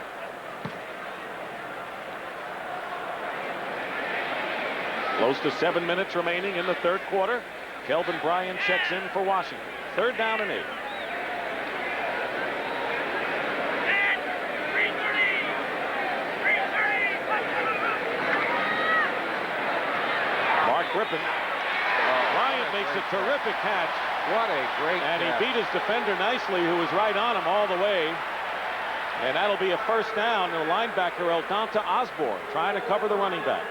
Close to 7 minutes remaining in the 3rd quarter. Kelvin Bryan checks in for Washington. 3rd down and 8. Mark Griffin. Bryant makes a terrific catch. What a great And catch. he beat his defender nicely, who was right on him all the way. And that'll be a first down. The linebacker, Eldonta Osborne, trying to cover the running back.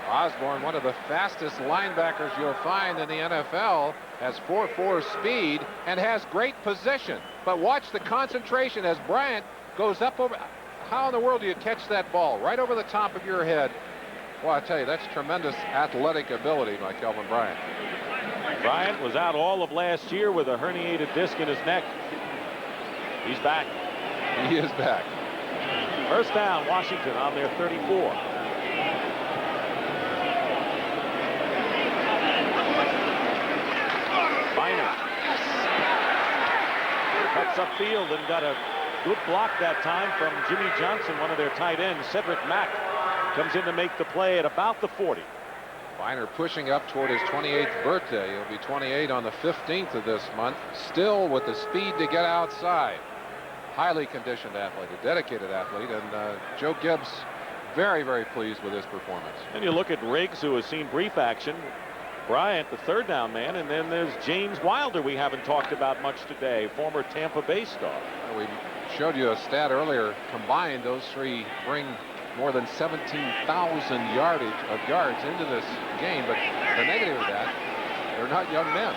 Osborne, one of the fastest linebackers you'll find in the NFL, has 4.4 speed and has great position. But watch the concentration as Bryant goes up over. How in the world do you catch that ball? Right over the top of your head. Well, I tell you, that's tremendous athletic ability by Kelvin Bryant. Bryant was out all of last year with a herniated disc in his neck. He's back. He is back. First down, Washington on their 34. Biner cuts upfield and got a good block that time from Jimmy Johnson, one of their tight ends. Cedric Mack comes in to make the play at about the 40. Biner pushing up toward his 28th birthday. He'll be 28 on the 15th of this month. Still with the speed to get outside. Highly conditioned athlete, a dedicated athlete, and Joe Gibbs very, very pleased with his performance. And you look at Riggs, who has seen brief action. Bryant, the third down man, and then there's James Wilder, we haven't talked about much today, former Tampa Bay star. We showed you a stat earlier. Combined, those three bring more than 17,000 yards into this game, but the negative of that, they're not young men.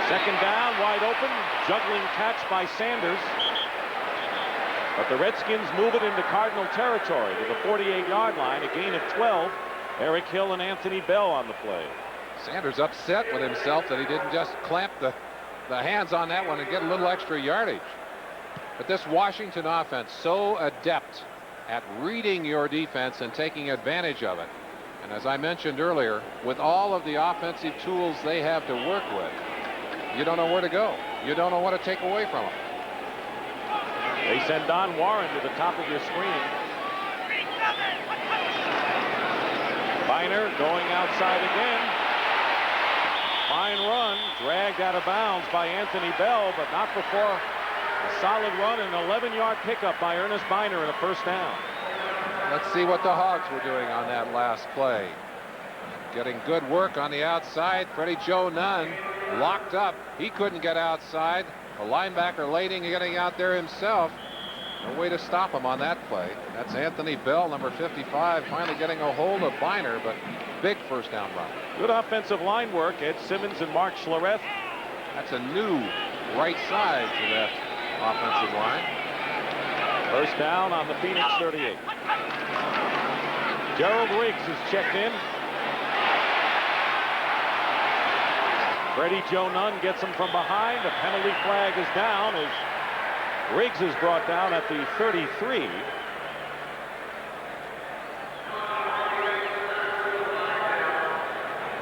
Second down, wide open, juggling catch by Sanders. But the Redskins move it into Cardinal territory to the 48-yard line, a gain of 12. Eric Hill and Anthony Bell on the play. Sanders upset with himself that he didn't just clamp the hands on that one and get a little extra yardage. But this Washington offense, so adept at reading your defense and taking advantage of it. And as I mentioned earlier, with all of the offensive tools they have to work with, you don't know where to go. You don't know what to take away from them. They send Don Warren to the top of your screen. Biner going outside again. Fine run, dragged out of bounds by Anthony Bell, but not before a solid run and an 11-yard pickup by Ernest Biner and a first down. Let's see what the Hogs were doing on that last play. Getting good work on the outside. Freddie Joe Nunn locked up. He couldn't get outside. The linebacker Lading getting out there himself. No way to stop him on that play. That's Anthony Bell, number 55, finally getting a hold of Biner, but big first down run. Good offensive line work. Ed Simmons and Mark Schlereth. That's a new right side to that offensive line. First down on the Phoenix 38. Gerald Riggs is checked in. Freddie Joe Nunn gets him from behind. The penalty flag is down as Riggs is brought down at the 33.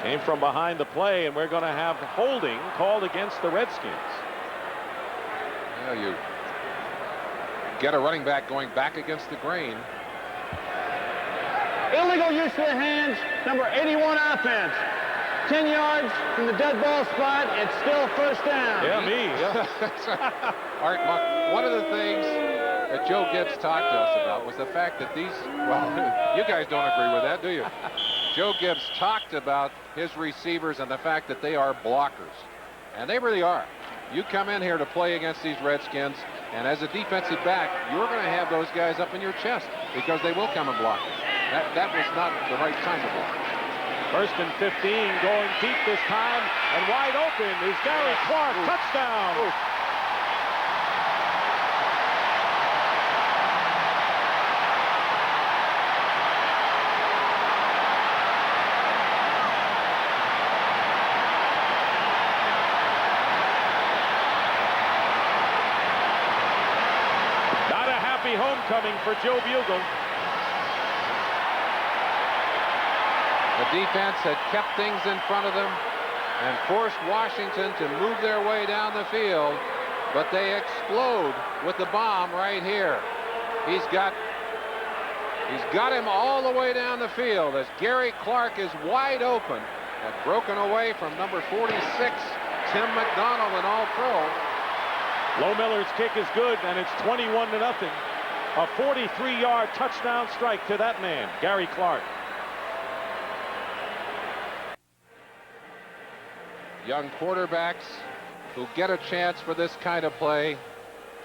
Came from behind the play, and we're going to have holding called against the Redskins. Well, you get a running back going back against the grain. Illegal use of the hands, number 81 offense. 10 yards from the dead ball spot. It's still first down. Yeah, me. Art, one of the things that Joe Gibbs talked to us about was the fact that these, well, you guys don't agree with that, do you? Joe Gibbs talked about his receivers and the fact that they are blockers. And they really are. You come in here to play against these Redskins, and as a defensive back, you're going to have those guys up in your chest because they will come and block you. That was not the right time to block. First and 15, going deep this time, and wide open is Gary Clark. Touchdown. Ooh. Not a happy homecoming for Joe Bugle. The defense had kept things in front of them and forced Washington to move their way down the field, but they explode with the bomb right here. He's got him all the way down the field as Gary Clark is wide open and broken away from number 46, Tim McDonald, an all-pro. Lohmiller's kick is good, and it's 21-0. A 43-yard touchdown strike to that man, Gary Clark. Young quarterbacks who get a chance for this kind of play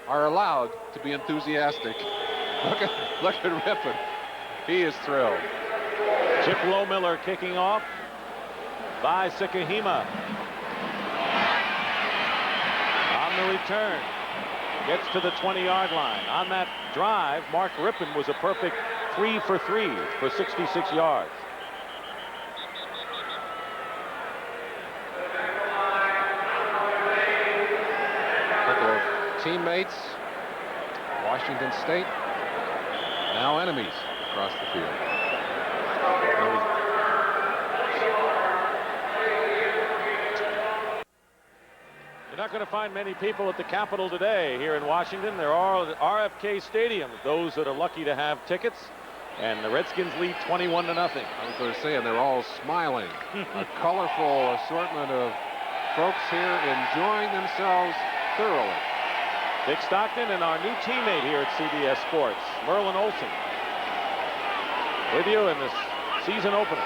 are allowed to be enthusiastic. Look at Rippon. He is thrilled. Chip Lohmiller kicking off by Sikahema. On the return, gets to the 20-yard line. On that drive, Mark Rippon was a perfect 3 for 3 for 66 yards. Teammates, Washington State, now enemies across the field. You're not going to find many people at the Capitol today here in Washington. There are RFK Stadium, those that are lucky to have tickets. And the Redskins lead 21-0. I was going to say, and they're all smiling. A colorful assortment of folks here enjoying themselves thoroughly. Dick Stockton and our new teammate here at CBS Sports, Merlin Olsen, with you in this season opener.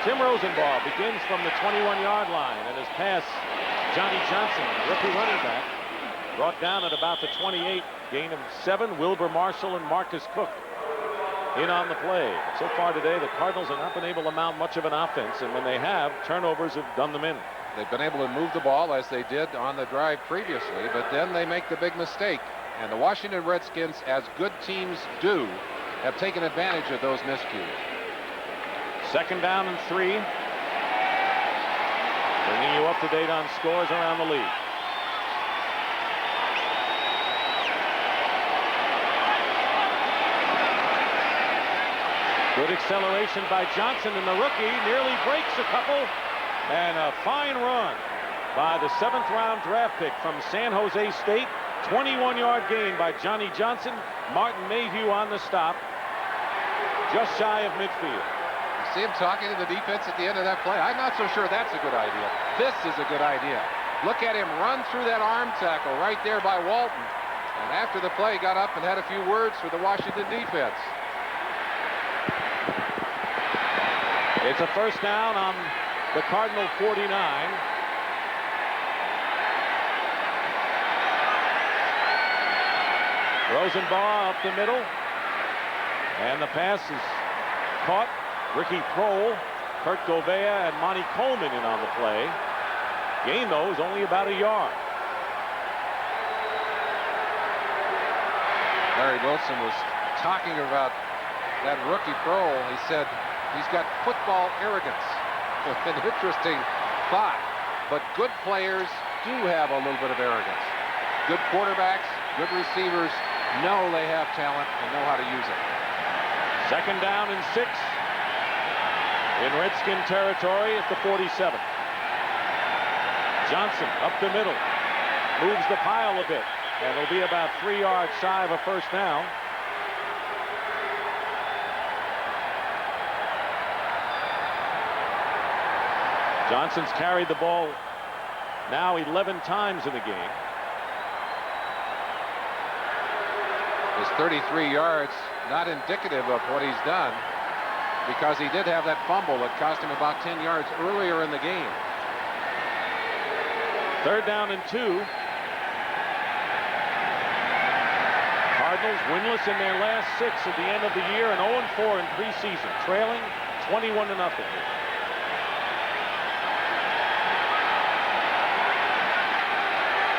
Tim Rosenbaugh begins from the 21-yard line, and his pass, Johnny Johnson, rookie running back, brought down at about the 28, gain of 7. Wilbur Marshall and Marcus Cook in on the play. So far today, the Cardinals have not been able to mount much of an offense, and when they have, turnovers have done them in. They've been able to move the ball as they did on the drive previously, but then they make the big mistake. And the Washington Redskins, as good teams do, have taken advantage of those miscues. 2nd down and 3. Bringing you up to date on scores around the league. Good acceleration by Johnson, and the rookie nearly breaks a couple. And a fine run by the 7th-round draft pick from San Jose State. 21-yard gain by Johnny Johnson. Martin Mayhew on the stop, just shy of midfield. You see him talking to the defense at the end of that play. I'm not so sure that's a good idea. This is a good idea. Look at him run through that arm tackle right there by Walton. And after the play, got up and had a few words for the Washington defense. It's a 1st down on the Cardinal 49. Rosenbaugh up the middle, and the pass is caught. Ricky Prohl, Kurt Govea, and Monty Coleman in on the play. Gain those only about a yard. Larry Wilson was talking about that rookie Prohl. He said he's got football arrogance. An interesting thought, but good players do have a little bit of arrogance. Good quarterbacks, good receivers know they have talent and know how to use it. 2nd down and 6 in Redskin territory at the 47. Johnson up the middle, moves the pile a bit, and it'll be about 3 yards shy of a 1st down. Johnson's carried the ball now 11 times in the game. His 33 yards, not indicative of what he's done, because he did have that fumble that cost him about 10 yards earlier in the game. 3rd down and 2. Cardinals winless in their last 6 at the end of the year and 0-4 in preseason, trailing 21-0.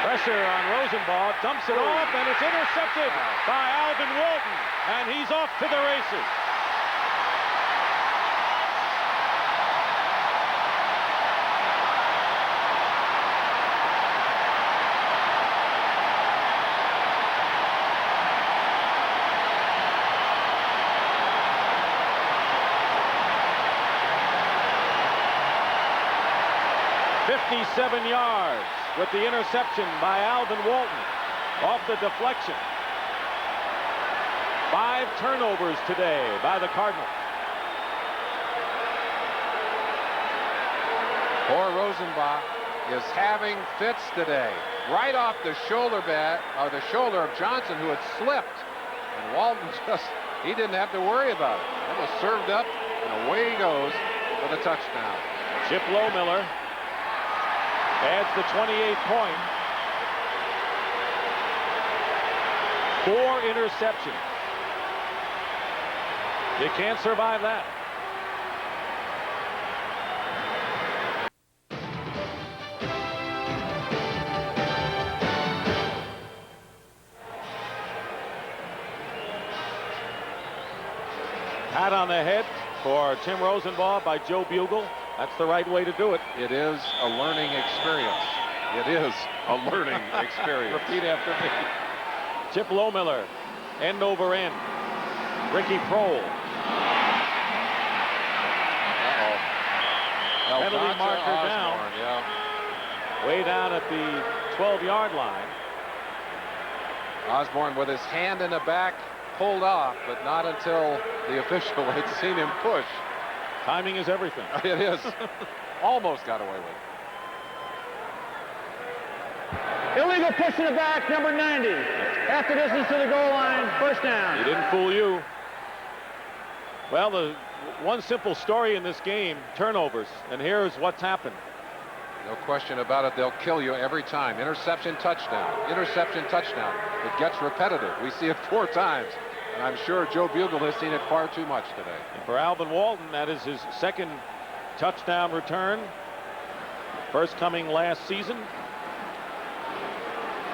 Pressure on Rosenbaugh, dumps it off, and it's intercepted by Alvin Walton, and he's off to the races. "57 yards with the interception by Alvin Walton off the deflection. 5 turnovers today by the Cardinals. Poor Rosenbaugh is having fits today. Right off the shoulder the shoulder of Johnson, who had slipped, and Walton he didn't have to worry about it. That was served up, and away he goes for the touchdown. Chip Lohmiller adds the 28th point. 4 interceptions. You can't survive that. Pat on the head for Tim Rosenbaugh by Joe Bugle. That's the right way to do it. It is a learning experience. It is a learning experience. Repeat after me. Chip Lohmiller, end over end. Ricky Prohl. Penalty marker down. Yeah. Way down at the 12-yard line. Osborne with his hand in the back, pulled off, but not until the official had seen him push. Timing is everything. It is. Almost got away with it. Illegal push in the back, number 90. Half the distance to the goal line, first down. He didn't fool you. Well, the one simple story in this game, turnovers, and here's what's happened. No question about it. They'll kill you every time. Interception, touchdown. Interception, touchdown. It gets repetitive. We see it 4 times. And I'm sure Joe Bugle has seen it far too much today. And for Alvin Walden, that is his second touchdown return. First coming last season.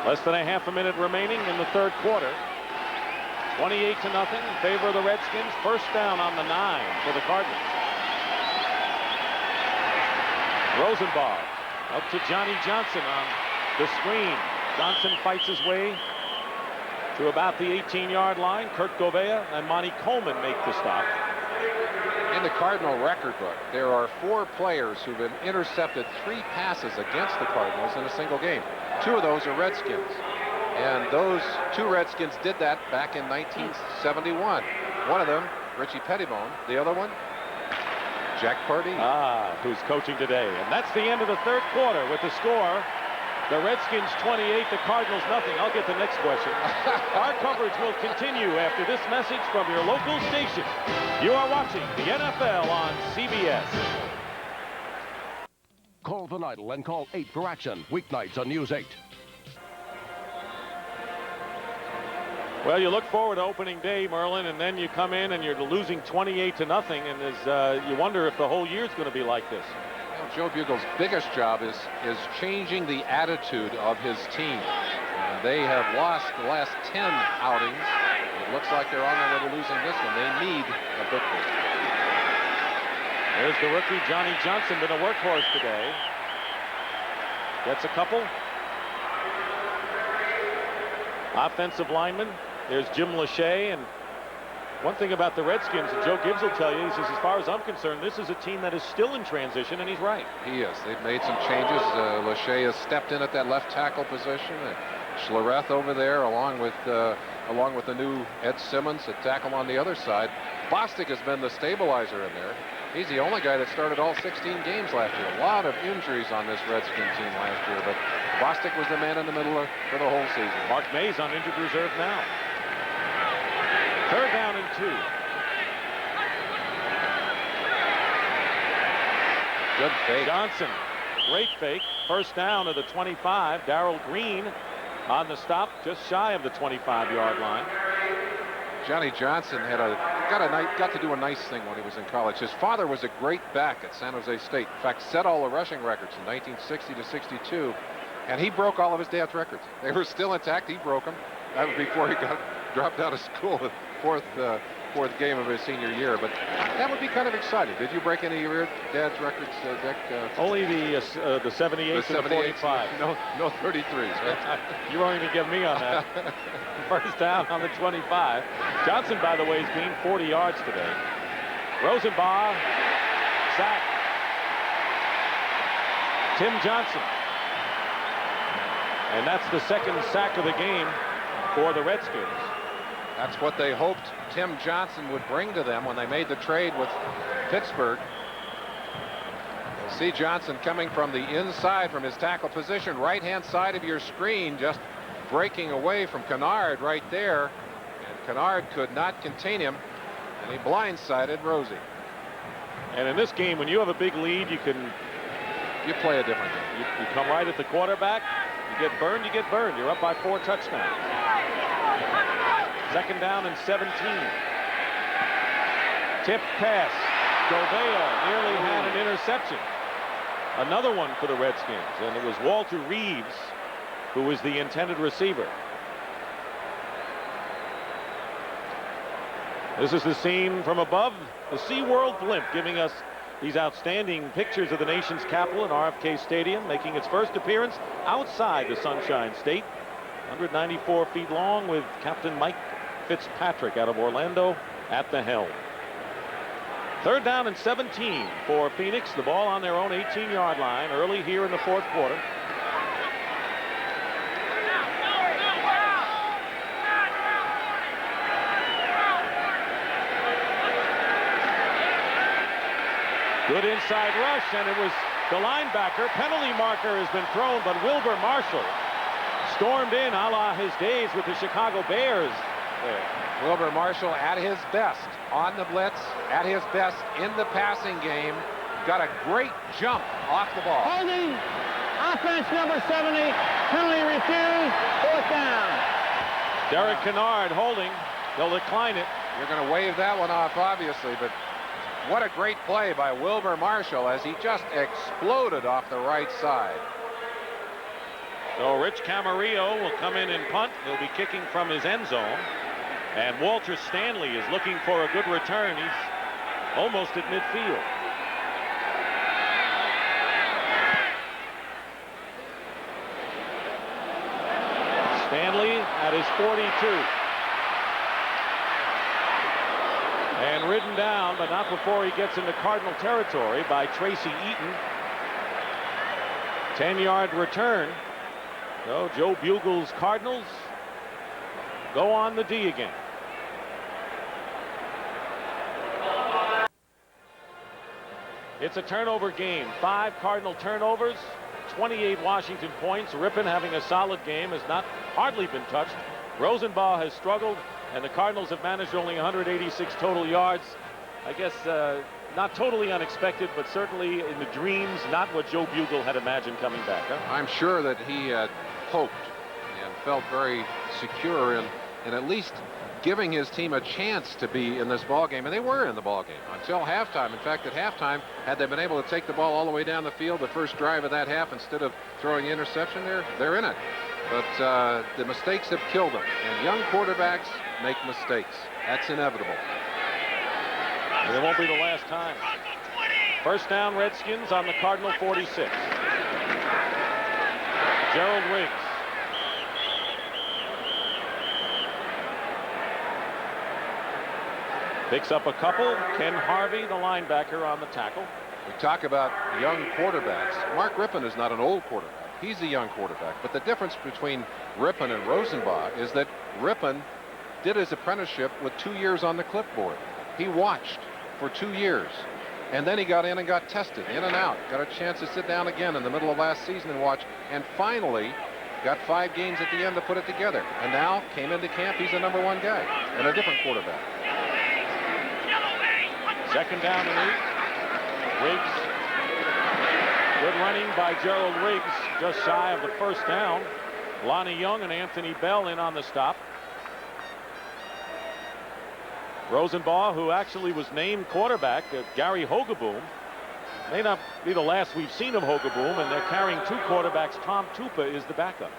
Less than a half a minute remaining in the third quarter. 28-0 in favor of the Redskins. First down on the 9 for the Cardinals. Rosenbach up to Johnny Johnson on the screen. Johnson fights his way to about the 18-yard line. Kurt Govea and Monty Coleman make the stop. In the Cardinal record book, there are 4 players who've been intercepted 3 passes against the Cardinals in a single game. 2 of those are Redskins. And those 2 Redskins did that back in 1971. One of them, Richie Pettibone. The other one, Jack Pardee. Who's coaching today. And that's the end of the third quarter with the score. The Redskins 28, the Cardinals nothing. I'll get the next question. Our coverage will continue after this message from your local station. You are watching the NFL on CBS. Call the Idol and call 8 for action. Weeknights on News 8. Well, you look forward to opening day, Merlin, and then you come in and you're losing 28-0, and you wonder if the whole year's going to be like this. Well, Joe Bugle's biggest job is changing the attitude of his team. They have lost the last 10 outings. It looks like they're on their way to losing this one. They need a victory. There's the rookie Johnny Johnson, been a workhorse today. Gets a couple. Offensive lineman. There's Jim Lachey, and one thing about the Redskins, and Joe Gibbs will tell you, he says, as far as I'm concerned, this is a team that is still in transition, and he's right. He is. They've made some changes. Lachey has stepped in at that left tackle position. Schlereth over there, along with the new Ed Simmons at tackle on the other side. Bostic has been the stabilizer in there. He's the only guy that started all 16 games last year. A lot of injuries on this Redskin team last year, but Bostic was the man in the middle for the whole season. Mark May's on injured reserve now. Third down and 2. Good fake. Johnson, great fake. First down to the 25. Darrell Green on the stop, just shy of the 25-yard line. Johnny Johnson got to do a nice thing when he was in college. His father was a great back at San Jose State. In fact, set all the rushing records from 1960 to 62, and he broke all of his dad's records. They were still intact. He broke them. That was before he got dropped out of school, the fourth game of his senior year. But that would be kind of exciting. Did you break any of your dad's records, Dick? Only the 78 and the 45. No 33s. Right? You won't even get me on that. First down on the 25. Johnson, by the way, has gained 40 yards today. Rosenbach, sack. Tim Johnson. And that's the second sack of the game for the Redskins. That's what they hoped Tim Johnson would bring to them when they made the trade with Pittsburgh. You'll see Johnson coming from the inside from his tackle position, right-hand side of your screen, just breaking away from Kennard right there. And Kennard could not contain him, and he blindsided Rosie. And in this game, when you have a big lead, you play a different game. You come right at the quarterback. You get burned, you get burned. You're up by 4 touchdowns. Second down and 17. Tip pass. Govea nearly had an interception. Another one for the Redskins, and it was Walter Reeves who was the intended receiver. This is the scene from above the SeaWorld blimp, giving us these outstanding pictures of the nation's capital in RFK Stadium, making its first appearance outside the Sunshine State. 194 feet long, with Captain Mike Fitzpatrick out of Orlando at the helm. Third down and 17 for Phoenix. The ball on their own 18-yard line early here in the fourth quarter. Good inside rush, and it was the linebacker. Penalty marker has been thrown, but Wilbur Marshall stormed in a la his days with the Chicago Bears there. Wilbur Marshall at his best on the blitz, at his best in the passing game. Got a great jump off the ball. Holding, offense number 70, penalty refused, 4th down. Derek Kennard holding. They'll decline it. You're going to wave that one off, obviously, but what a great play by Wilbur Marshall as he just exploded off the right side. So Rich Camarillo will come in and punt. He'll be kicking from his end zone. And Walter Stanley is looking for a good return. He's almost at midfield. Stanley at his 42. And ridden down, but not before he gets into Cardinal territory by Tracy Eaton. 10-yard return. So Joe Bugle's Cardinals go on the D again. It's a turnover game. 5 Cardinal turnovers, 28 Washington points. Rippon having a solid game, has not hardly been touched. Rosenbaugh has struggled, and the Cardinals have managed only 186 total yards. I guess not totally unexpected, but certainly in the dreams, not what Joe Bugle had imagined coming back. Huh? I'm sure that he had hoped and felt very secure in at least giving his team a chance to be in this ball game, and they were in the ball game until halftime. In fact, at halftime, had they been able to take the ball all the way down the field the first drive of that half instead of throwing the interception they're in it. But the mistakes have killed them, and young quarterbacks make mistakes. That's inevitable. And it won't be the last time. First down, Redskins on the Cardinal 46. Gerald Riggs. Picks up a couple. Ken Harvey, the linebacker, on the tackle. We talk about young quarterbacks. Mark Rippon is not an old quarterback. He's a young quarterback. But the difference between Rippon and Rosenbaugh is that Rippon did his apprenticeship with 2 years on the clipboard. He watched for 2 years. And then he got in and got tested, in and out. Got a chance to sit down again in the middle of last season and watch. And finally got 5 games at the end to put it together. And now came into camp. He's the #1 guy and a different quarterback. Second down and 8. Riggs. Good running by Gerald Riggs, just shy of the first down. Lonnie Young and Anthony Bell in on the stop. Rosenbaugh, who actually was named quarterback, Gary Hogeboom, may not be the last we've seen of Hogeboom, and they're carrying 2 quarterbacks. Tom Tupa is the backup.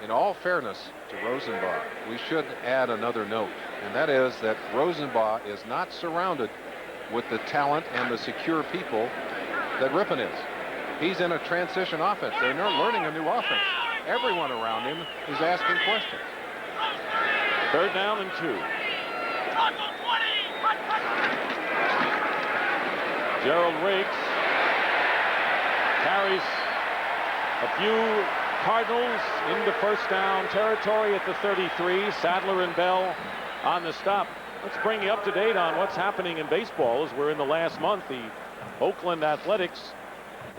In all fairness to Rosenbaugh, we should add another note, and that is that Rosenbaugh is not surrounded with the talent and the secure people that Rippon is. He's in a transition offense. They're learning a new offense. Everyone around him is asking questions. Third down and 2. Gerald Riggs carries a few Cardinals into first down territory at the 33. Sadler and Bell on the stop. Let's bring you up to date on what's happening in baseball as we're in the last month. The Oakland Athletics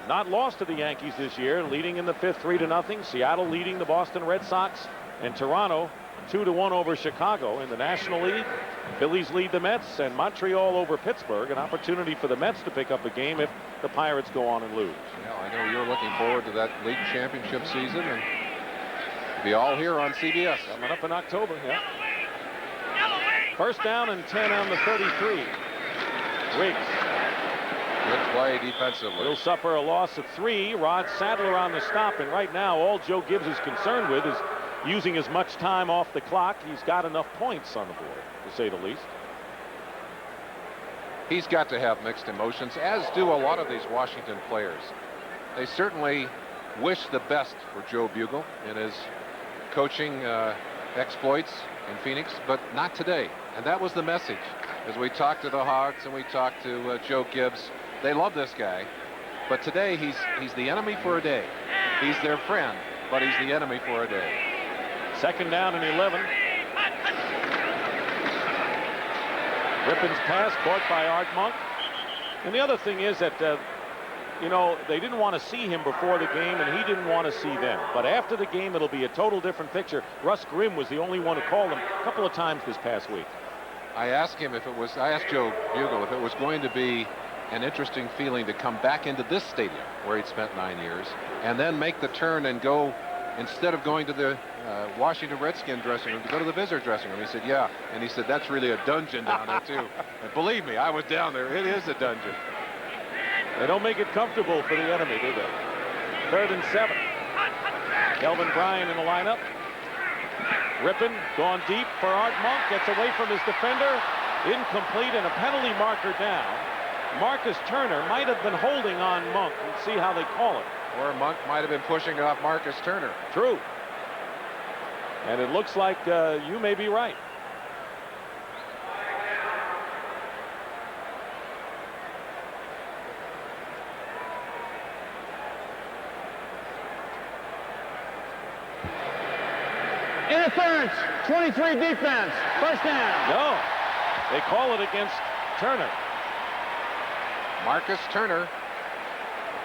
not lost to the Yankees this year, leading in the 5th 3-0. Seattle leading the Boston Red Sox, and Toronto 2-1 over Chicago. In the National League, Phillies lead the Mets, and Montreal over Pittsburgh. An opportunity for the Mets to pick up a game if the Pirates go on and lose. Yeah, I know you're looking forward to that league championship season, and be all here on CBS. Coming up in October, yeah. First down and 10 on the 33. Riggs. Good play defensively. Will suffer a loss of 3. Rod Sadler on the stop, and right now all Joe Gibbs is concerned with is using as much time off the clock. He's got enough points on the board, to say the least. He's got to have mixed emotions, as do a lot of these Washington players. They certainly wish the best for Joe Bugle in his coaching exploits in Phoenix, but not today. And that was the message as we talked to the Hawks and we talked to Joe Gibbs. They love this guy, but today he's the enemy for a day. He's their friend, but he's the enemy for a day. Second down and 11. Rippon's pass caught by Art Monk. And the other thing is that, you know, they didn't want to see him before the game, and he didn't want to see them. But after the game, it'll be a total different picture. Russ Grimm was the only one who called him a couple of times this past week. I asked him if it was, I asked Joe Bugle if it was going to be an interesting feeling to come back into this stadium where he'd spent 9 years and then make the turn and go, instead of going to the Washington Redskins dressing room, to go to the visitor dressing room. He said, yeah. And he said, that's really a dungeon down there, too. And believe me, I was down there. It is a dungeon. They don't make it comfortable for the enemy, do they? 3rd and 7. Kelvin Bryan in the lineup. Rippon gone deep for Art Monk. Gets away from his defender. Incomplete and a penalty marker down. Marcus Turner might have been holding on Monk. Let's see how they call it. Or Monk might have been pushing off Marcus Turner. True. And it looks like you may be right. Interference, 23 defense, first down. No, they call it against Turner. Marcus Turner,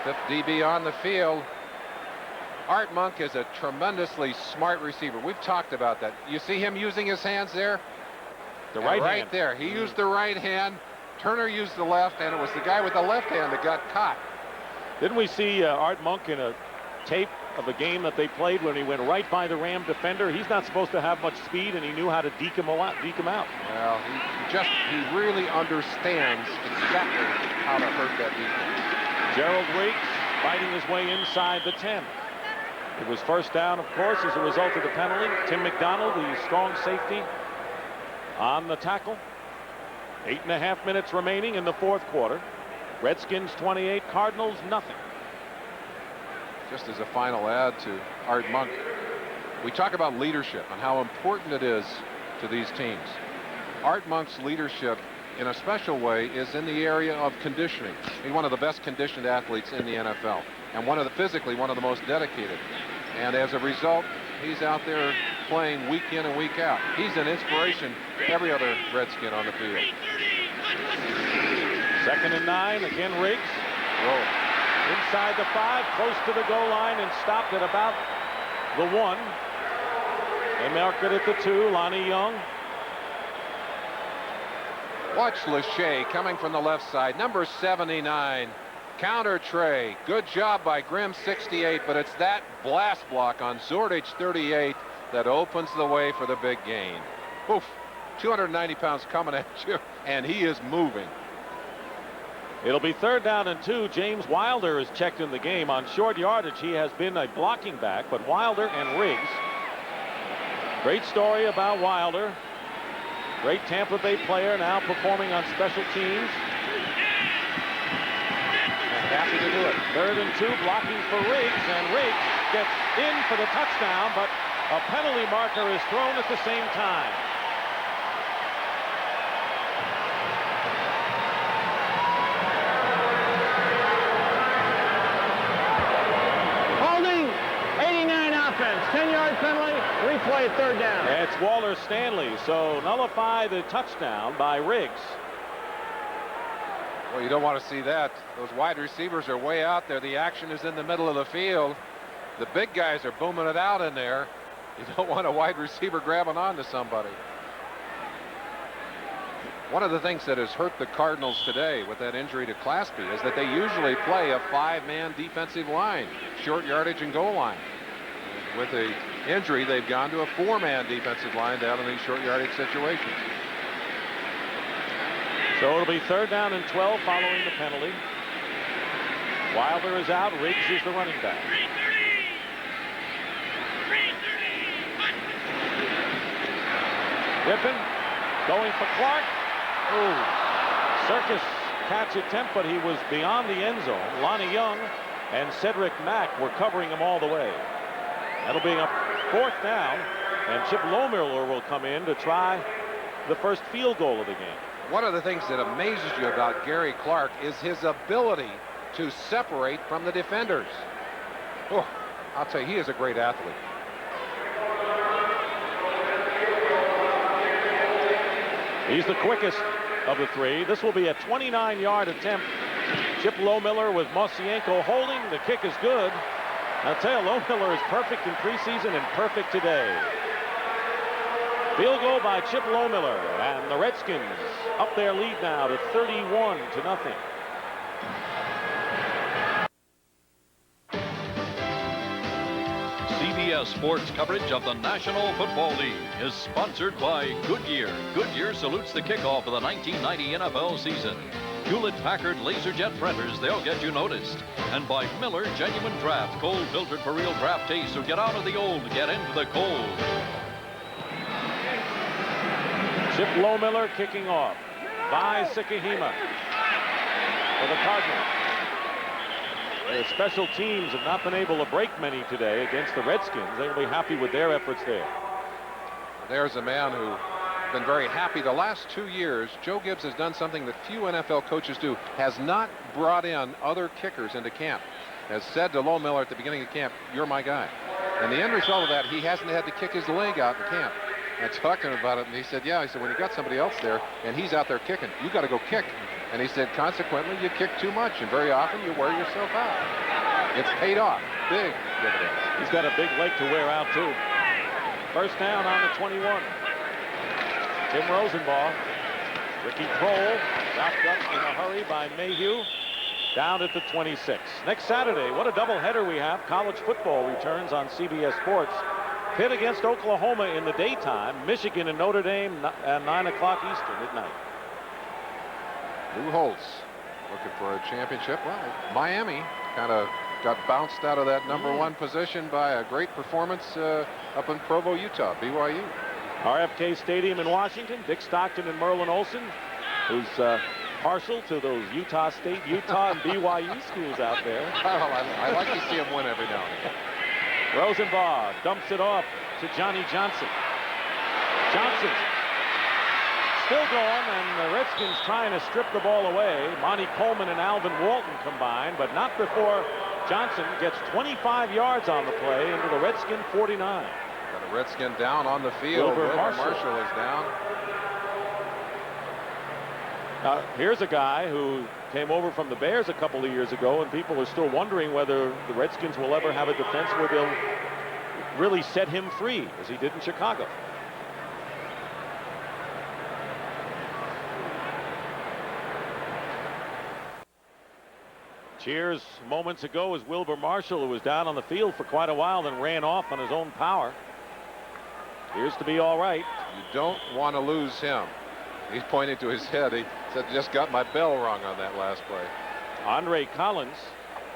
5th DB on the field. Art Monk is a tremendously smart receiver. We've talked about that. You see him using his hands there? The right hand. Right there. He used the right hand. Turner used the left, and it was the guy with the left hand that got caught. Didn't we see Art Monk in a tape of a game that they played when he went right by the Ram defender? He's not supposed to have much speed, and he knew how to deke him out. Well, he really understands exactly how to hurt that defense. Gerald Riggs fighting his way inside the 10. It was first down, of course, as a result of the penalty. Tim McDonald, the strong safety, on the tackle. 8.5 minutes remaining in the 4th quarter. Redskins 28, Cardinals nothing. Just as a final add to Art Monk, we talk about leadership and how important it is to these teams. Art Monk's leadership in a special way is in the area of conditioning. He's one of the best conditioned athletes in the NFL, and physically one of the most dedicated. And as a result, he's out there playing week in and week out. He's an inspiration to every other Redskin on the field. 2nd and 9, again Riggs. Inside the 5, close to the goal line, and stopped at about the 1. They mark it at the 2, Lonnie Young. Watch Lachey coming from the left side, number 79. Counter tray. Good job by Grimm, 68, but it's that blast block on Zordich, 38, that opens the way for the big gain. Oof, 290 pounds coming at you, and he is moving. It'll be 3rd down and 2. James Wilder is checked in the game. On short yardage, he has been a blocking back, but Wilder and Riggs. Great story about Wilder. Great Tampa Bay player, now performing on special teams. And happy to do it. 3rd and 2, blocking for Riggs, and Riggs gets in for the touchdown, but a penalty marker is thrown at the same time. Holding, 89 offense, 10-yard penalty, replay at 3rd down. It's Walter Stanley, so nullify the touchdown by Riggs. Well, you don't want to see that. Those wide receivers are way out there. The action is in the middle of the field. The big guys are booming it out in there. You don't want a wide receiver grabbing onto somebody. One of the things that has hurt the Cardinals today with that injury to Claspy is that they usually play a 5-man defensive line, short yardage and goal line. With the injury, they've gone to a 4-man defensive line down in these short yardage situations. So it'll be 3rd down and 12 following the penalty. Wilder is out. Riggs is the running back. Rippon going for Clark. Oh, circus catch attempt, but he was beyond the end zone. Lonnie Young and Cedric Mack were covering him all the way. That'll be a 4th down, and Chip Lohmiller will come in to try the first field goal of the game. One of the things that amazes you about Gary Clark is his ability to separate from the defenders. Oh, I'll tell you, he is a great athlete. He's the quickest of the three. This will be a 29-yard attempt. Chip Lohmiller with Mosienko holding. The kick is good. I'll tell you, Lohmiller is perfect in preseason and perfect today. Field goal by Chip Lohmiller, and the Redskins up their lead now to 31-0. CBS Sports coverage of the National Football League is sponsored by Goodyear. Goodyear salutes the kickoff of the 1990 NFL season. Hewlett-Packard LaserJet printers, they'll get you noticed. And by Miller Genuine Draft, cold filtered for real draft taste. So get out of the old, get into the cold. Chip Lohmiller kicking off by Sikahema for the Cardinals. The special teams have not been able to break many today against the Redskins. They'll be happy with their efforts there. There's a man who's been very happy the last 2 years. Joe Gibbs has done something that few NFL coaches do, has not brought in other kickers into camp. Has said to Lohmiller at the beginning of camp, you're my guy. And the end result of that, he hasn't had to kick his leg out in camp. I talked to him about it, and he said, yeah. He said, when you got somebody else there, and he's out there kicking, you got to go kick. And he said, consequently, you kick too much, and very often you wear yourself out. It's paid off. Big dividends. He's got a big leg to wear out, too. First down on the 21. Tim Rosenbaugh. Ricky Kroll wrapped up in a hurry by Mayhew. Down at the 26. Next Saturday, what a doubleheader we have. College football returns on CBS Sports. Pitt against Oklahoma in the daytime. Michigan and Notre Dame at 9 o'clock Eastern at night. Lou Holtz looking for a championship. Well, Miami kind of got bounced out of that #1 position by a great performance up in Provo, Utah, BYU. RFK Stadium in Washington. Dick Stockton and Merlin Olsen, who's partial to those Utah State, Utah, and BYU schools out there. Well, I like to see him win every now and again. Rosenbaugh dumps it off to Johnny Johnson. Johnson still going, and the Redskins trying to strip the ball away. Monty Coleman and Alvin Walton combined, but not before Johnson gets 25 yards on the play into the Redskin 49. Got a Redskin down on the field. Wilbur Marshall is down. Here's a guy who came over from the Bears a couple of years ago, and people are still wondering whether the Redskins will ever have a defense where they'll really set him free, as he did in Chicago. Cheers moments ago as Wilbur Marshall, who was down on the field for quite a while, then ran off on his own power. Appears to be all right. You don't want to lose him. He's pointing to his head. He said, just got my bell rung on that last play. Andre Collins,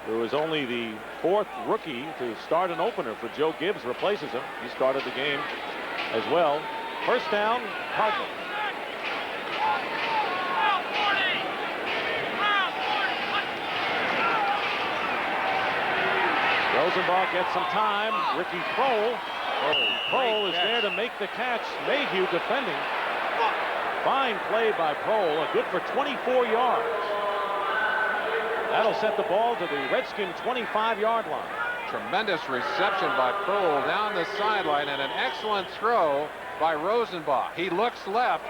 who is only the 4th rookie to start an opener for Joe Gibbs, replaces him. He started the game as well. First down, Cardinals. Rosenbaugh gets some time. Ricky Kroll. Kroll is there to make the catch. Mayhew defending. Fine play by Kroll, good for 24 yards. That'll set the ball to the Redskin 25-yard line. Tremendous reception by Kroll down the sideline, and an excellent throw by Rosenbaugh. He looks left.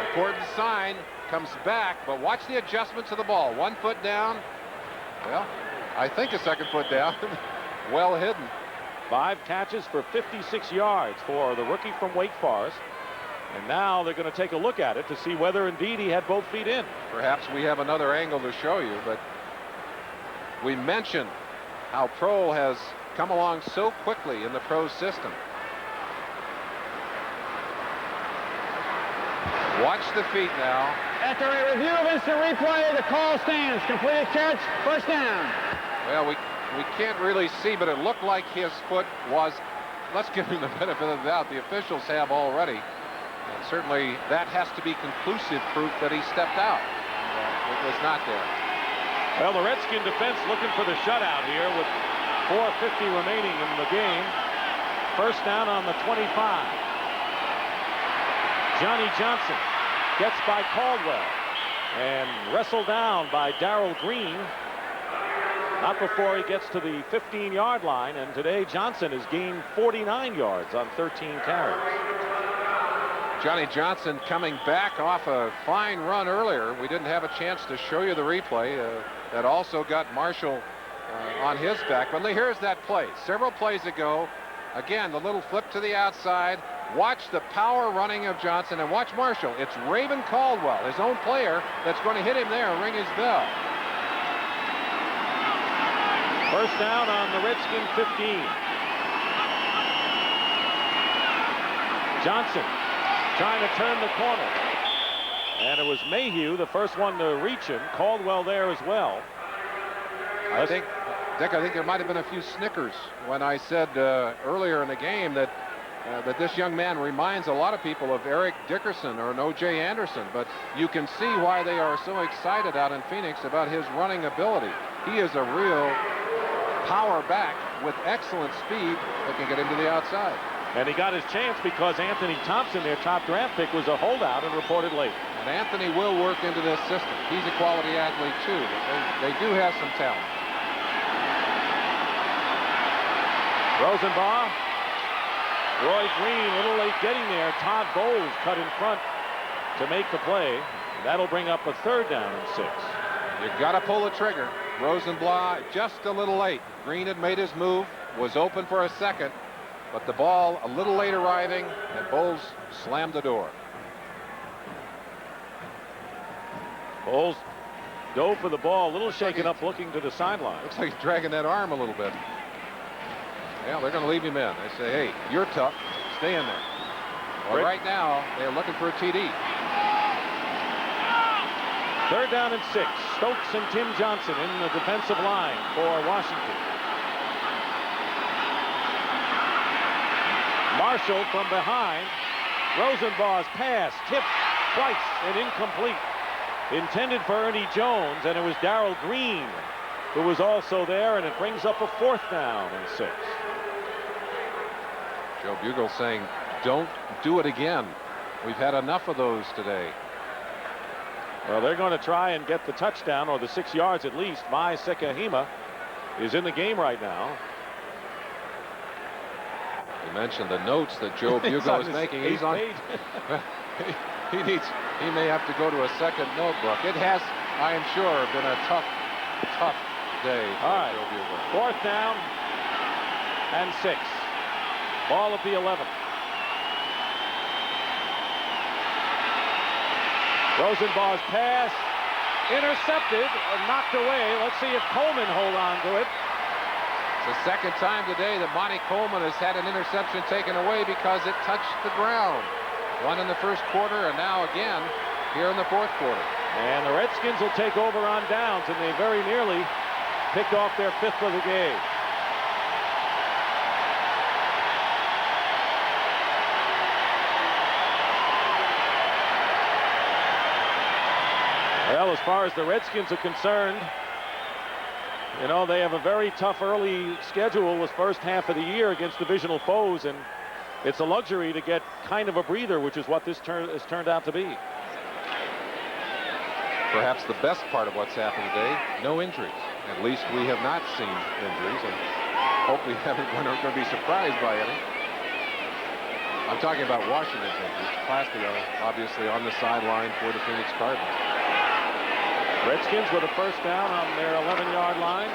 Important sign, comes back, but watch the adjustments of the ball. 1 foot down. Well, I think a 2nd foot down. Well hidden. 5 catches for 56 yards for the rookie from Wake Forest. And now they're going to take a look at it to see whether indeed he had both feet in. Perhaps we have another angle to show you, but we mentioned how Kroll has come along so quickly in the pro system. Watch the feet now. After a review of instant replay, the call stands. Completed catch, first down. Well, we can't really see, but it looked like his foot was. Let's give him the benefit of the doubt. The officials have already. And certainly that has to be conclusive proof that he stepped out. It was not there. Well, the Redskin defense looking for the shutout here with 4:50 remaining in the game. First down on the 25. Johnny Johnson gets by Caldwell and wrestled down by Darrell Green. Not before he gets to the 15-yard line, and today Johnson has gained 49 yards on 13 carries. Johnny Johnson coming back off a fine run earlier. We didn't have a chance to show you the replay. That also got Marshall on his back. But here's that play. Several plays ago, again, the little flip to the outside. Watch the power running of Johnson, and watch Marshall. It's Raven Caldwell, his own player, that's going to hit him there and ring his bell. First down on the Redskin 15. Johnson trying to turn the corner. And it was Mayhew, the first one to reach him. Caldwell there as well. I think, Dick, there might have been a few snickers when I said earlier in the game that this young man reminds a lot of people of Eric Dickerson or an O.J. Anderson. But you can see why they are so excited out in Phoenix about his running ability. He is a real power back with excellent speed that can get him to the outside. And he got his chance because Anthony Thompson, their top draft pick, was a holdout and reported late. And Anthony will work into this system. He's a quality athlete, too. But they do have some talent. Rosenbaugh. Roy Green, a little late getting there. Todd Bowles cut in front to make the play. And that'll bring up a third down and 6. You've got to pull the trigger. Rosenblatt just a little late. Green had made his move, was open for a second, but the ball a little late arriving, and Bowles slammed the door. Bowles dove for the ball, a little shaken up, looking to the sideline. Looks like he's dragging that arm a little bit. Yeah, they're going to leave him in. They say, hey, you're tough. Stay in there. Well, right now, they're looking for a TD. Third down and 6. Stokes and Tim Johnson in the defensive line for Washington. Marshall from behind. Rosenbaugh's pass tipped twice and incomplete. Intended for Ernie Jones, and it was Darrell Green who was also there, and it brings up a 4th down and 6. Joe Bugle saying, don't do it again. We've had enough of those today. Well, they're going to try and get the touchdown, or the 6 yards at least. Mai Sekahima is in the game right now. You mentioned the notes that Joe Bugle is making. He's on. He may have to go to a second notebook. It has, I am sure, been a tough day for Joe Bugle. 4th down and 6. Ball at the 11. Rosenbaugh's pass intercepted and knocked away. Let's see if Coleman hold on to it. It's the second time today that Monty Coleman has had an interception taken away because it touched the ground. One in the first quarter, and now again here in the fourth quarter. And the Redskins will take over on downs, and they very nearly picked off their 5th of the game. Well, as far as the Redskins are concerned, you know, they have a very tough early schedule this first half of the year against divisional foes, and it's a luxury to get kind of a breather, which is what this has turned out to be. Perhaps the best part of what's happened today, no injuries. At least we have not seen injuries, and hopefully we're not going to be surprised by any. I'm talking about Washington's injuries. Plasky, obviously, on the sideline for the Phoenix Cardinals. Redskins with a first down on their 11-yard line.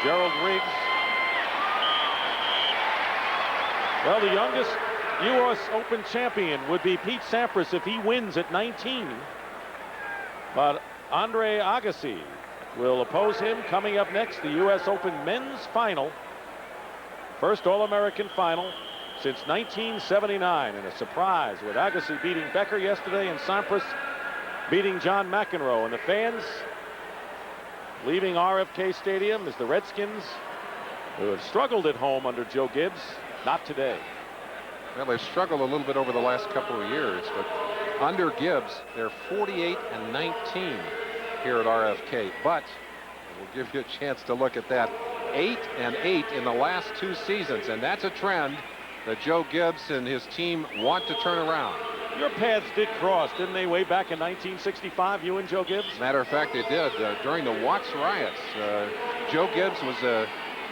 Gerald Riggs. Well, the youngest U.S. Open champion would be Pete Sampras if he wins at 19. But Andre Agassi will oppose him coming up next, the U.S. Open men's final. First All-American final since 1979, and a surprise with Agassi beating Becker yesterday and Sampras beating John McEnroe. And the fans leaving RFK Stadium is the Redskins, who have struggled at home under Joe Gibbs. Not today. Well, they've struggled a little bit over the last couple of years, but under Gibbs, they're 48-19 here at RFK. But we'll give you a chance to look at that. 8-8 in the last 2 seasons, and that's a trend that Joe Gibbs and his team want to turn around. Your paths did cross, didn't they, way back in 1965, you and Joe Gibbs? Matter of fact, they did. During the Watts riots, Joe Gibbs was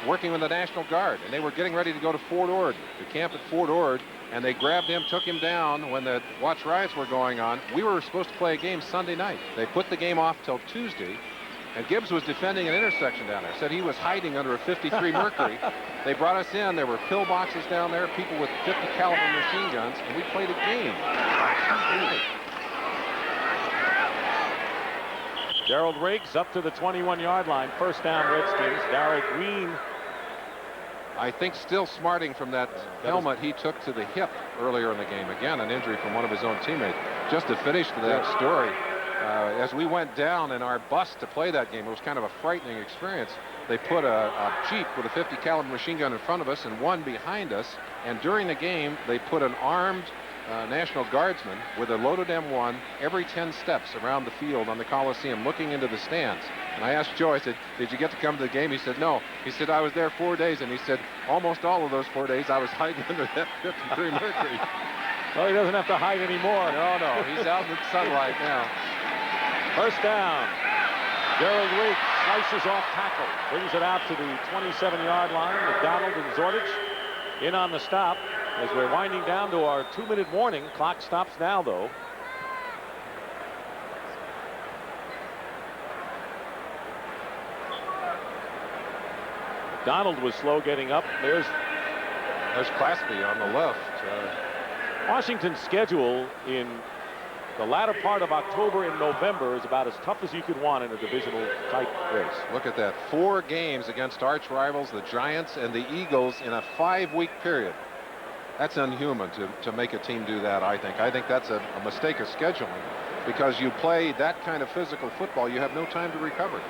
working with the National Guard, and they were getting ready to go to Fort Ord, to camp at Fort Ord, and they grabbed him, took him down when the watch riots were going on. We were supposed to play a game Sunday night. They put the game off till Tuesday, and Gibbs was defending an intersection down there. Said he was hiding under a 53 Mercury. They brought us in. There were pillboxes down there, people with 50 caliber machine guns, and we played a game. Gerald Riggs up to the 21-yard line. First down, Redskins. Derek Green, I think, still smarting from that helmet he took to the hip earlier in the game. Again, an injury from one of his own teammates. Just to finish that story, as we went down in our bus to play that game, it was kind of a frightening experience. They put a Jeep with a 50 caliber machine gun in front of us and one behind us. And during the game, they put an armed National Guardsman with a loaded M1 every 10 steps around the field on the Coliseum, looking into the stands. And I asked Joe, I said, did you get to come to the game? He said, no. He said, I was there 4 days, and he said, almost all of those 4 days I was hiding under that 53 Mercury. Well, he doesn't have to hide anymore. No, he's out in the sunlight now. First down. Gerald Riggs slices off tackle, brings it out to the 27-yard line. McDonald and Zordich in on the stop. As we're winding down to our 2-minute warning. Clock stops now, though. McDonald was slow getting up. There's Claspy on the left. Washington's schedule in the latter part of October and November is about as tough as you could want in a divisional type race. Look at that. 4 games against arch rivals, the Giants and the Eagles, in a 5-week period. That's unhuman to make a team do that, I think. I think that's a mistake of scheduling, because you play that kind of physical football, you have no time to recover.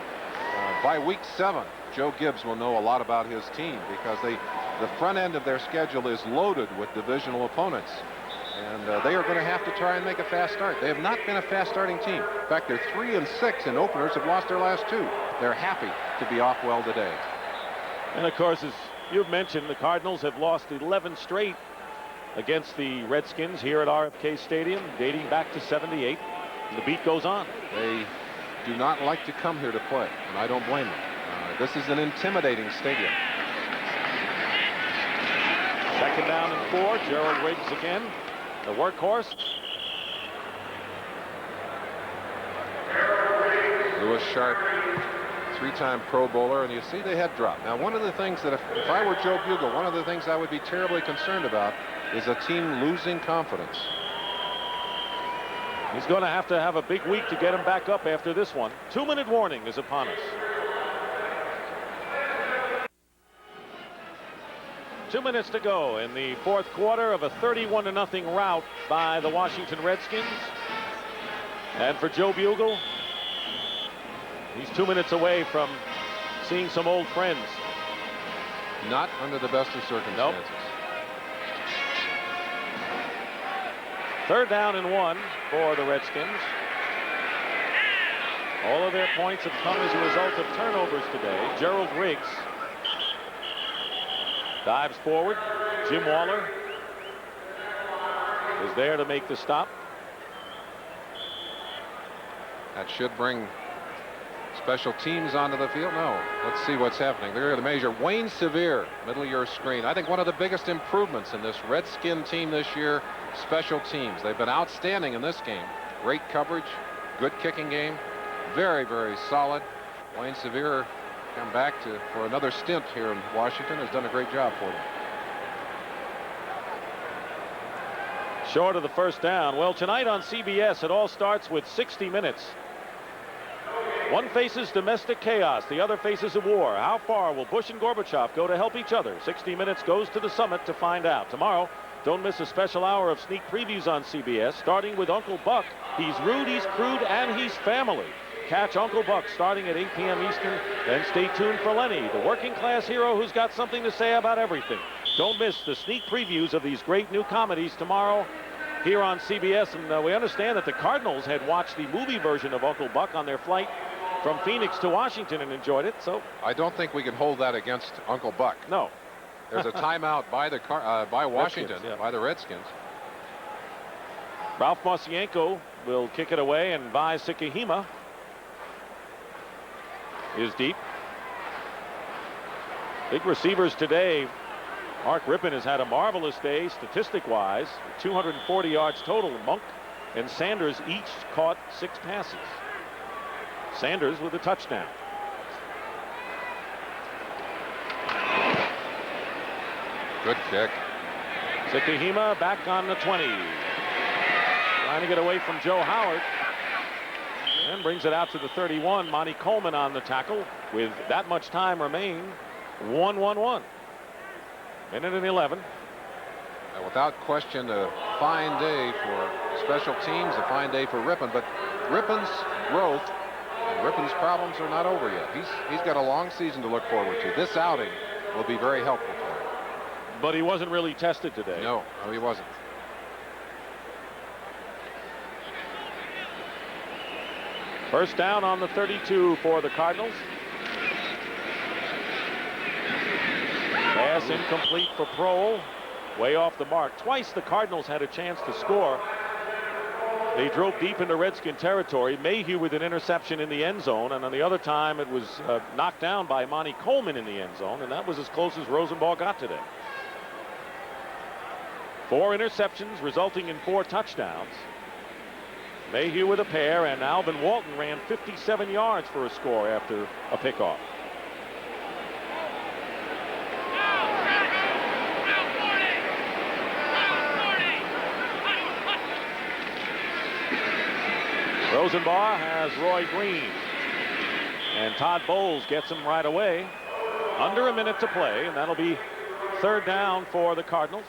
By week 7, Joe Gibbs will know a lot about his team, because the front end of their schedule is loaded with divisional opponents. And they are going to have to try and make a fast start. They have not been a fast starting team. In fact, they're 3-6 in openers, have lost their last 2. They're happy to be off well today. And of course, as you've mentioned, the Cardinals have lost 11 straight against the Redskins here at RFK Stadium, dating back to '78. And the beat goes on. They do not like to come here to play, and I don't blame them. This is an intimidating stadium. Second down and 4. Gerald Riggs again, the workhorse. Lewis Sharp, 3-time Pro Bowler, and you see the head drop. Now, one of the things that if I were Joe Bugle, one of the things I would be terribly concerned about is a team losing confidence. He's going to have a big week to get him back up after this one. 2-minute warning is upon us. 2 minutes to go in the 4th quarter of a 31-0 rout by the Washington Redskins. And for Joe Bugle, he's 2 minutes away from seeing some old friends. Not under the best of circumstances. Nope. 3rd down and 1 for the Redskins. All of their points have come as a result of turnovers today. Gerald Riggs dives forward. Jim Waller is there to make the stop. That should bring special teams onto the field. No, let's see what's happening. They're going to measure Wayne Sevier, middle of your screen. I think one of the biggest improvements in this Redskin team this year, special teams. They've been outstanding in this game. Great coverage, good kicking game, very, very solid. Wayne Sevier come back for another stint here in Washington, has done a great job for them. Short of the first down. Well, tonight on CBS, it all starts with 60 Minutes. One faces domestic chaos, the other faces a war. How far will Bush and Gorbachev go to help each other? 60 Minutes goes to the summit to find out. Tomorrow, don't miss a special hour of sneak previews on CBS, starting with Uncle Buck. He's rude, he's crude, and he's family. Catch Uncle Buck starting at 8 p.m. Eastern. Then stay tuned for Lenny, the working class hero who's got something to say about everything. Don't miss the sneak previews of these great new comedies tomorrow here on CBS. And we understand that the Cardinals had watched the movie version of Uncle Buck on their flight from Phoenix to Washington and enjoyed it. So I don't think we can hold that against Uncle Buck. No. There's a timeout by Washington, Redskins, yeah. by the Redskins. Ralph Mosienko will kick it away, and Vai Sikahima is deep. Big receivers today. Mark Rippon has had a marvelous day statistic-wise. 240 yards total. Monk and Sanders each caught 6 passes. Sanders with a touchdown. Good kick. Zakahima back on the 20. Trying to get away from Joe Howard. And brings it out to the 31. Monty Coleman on the tackle. With that much time remaining. 1-1-1. Minute and 11. Without question, a fine day for special teams, a fine day for Rippon. But Rippon's growth and Rippon's problems are not over yet. He's got a long season to look forward to. This outing will be very helpful for him. But he wasn't really tested today. No, he wasn't. First down on the 32 for the Cardinals. Pass incomplete for Prohl. Way off the mark. Twice the Cardinals had a chance to score. They drove deep into Redskin territory. Mayhew with an interception in the end zone, and on the other time it was knocked down by Monty Coleman in the end zone, and that was as close as Rosenbaugh got today. 4 interceptions resulting in 4 touchdowns. Mayhew with a pair, and Alvin Walton ran 57 yards for a score after a pickoff. Rosenbaugh has Roy Green, and Todd Bowles gets him right away. Under a minute to play, and that'll be 3rd down for the Cardinals.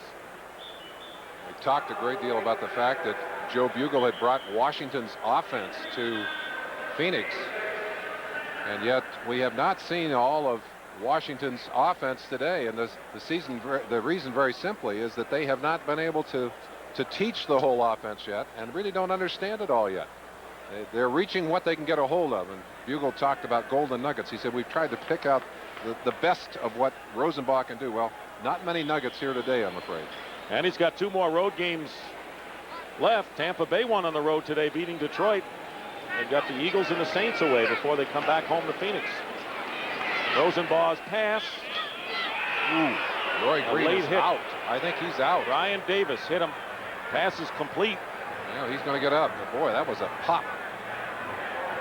We talked a great deal about the fact that Joe Bugle had brought Washington's offense to Phoenix, and yet we have not seen all of Washington's offense today. And the reason very simply is that they have not been able to teach the whole offense yet, and really don't understand it all yet. They're reaching what they can get a hold of, and Bugle talked about golden nuggets. He said we've tried to pick out the best of what Rosenbaugh can do. Well, not many nuggets here today, I'm afraid. And he's got 2 more road games left. Tampa Bay won on the road today, beating Detroit. They've got the Eagles and the Saints away before they come back home to Phoenix. Rosenbaugh's pass. Roy Green is hit. out. I think he's out. Ryan Davis hit him. Pass is complete. Yeah, he's going to get up. But boy, that was a pop.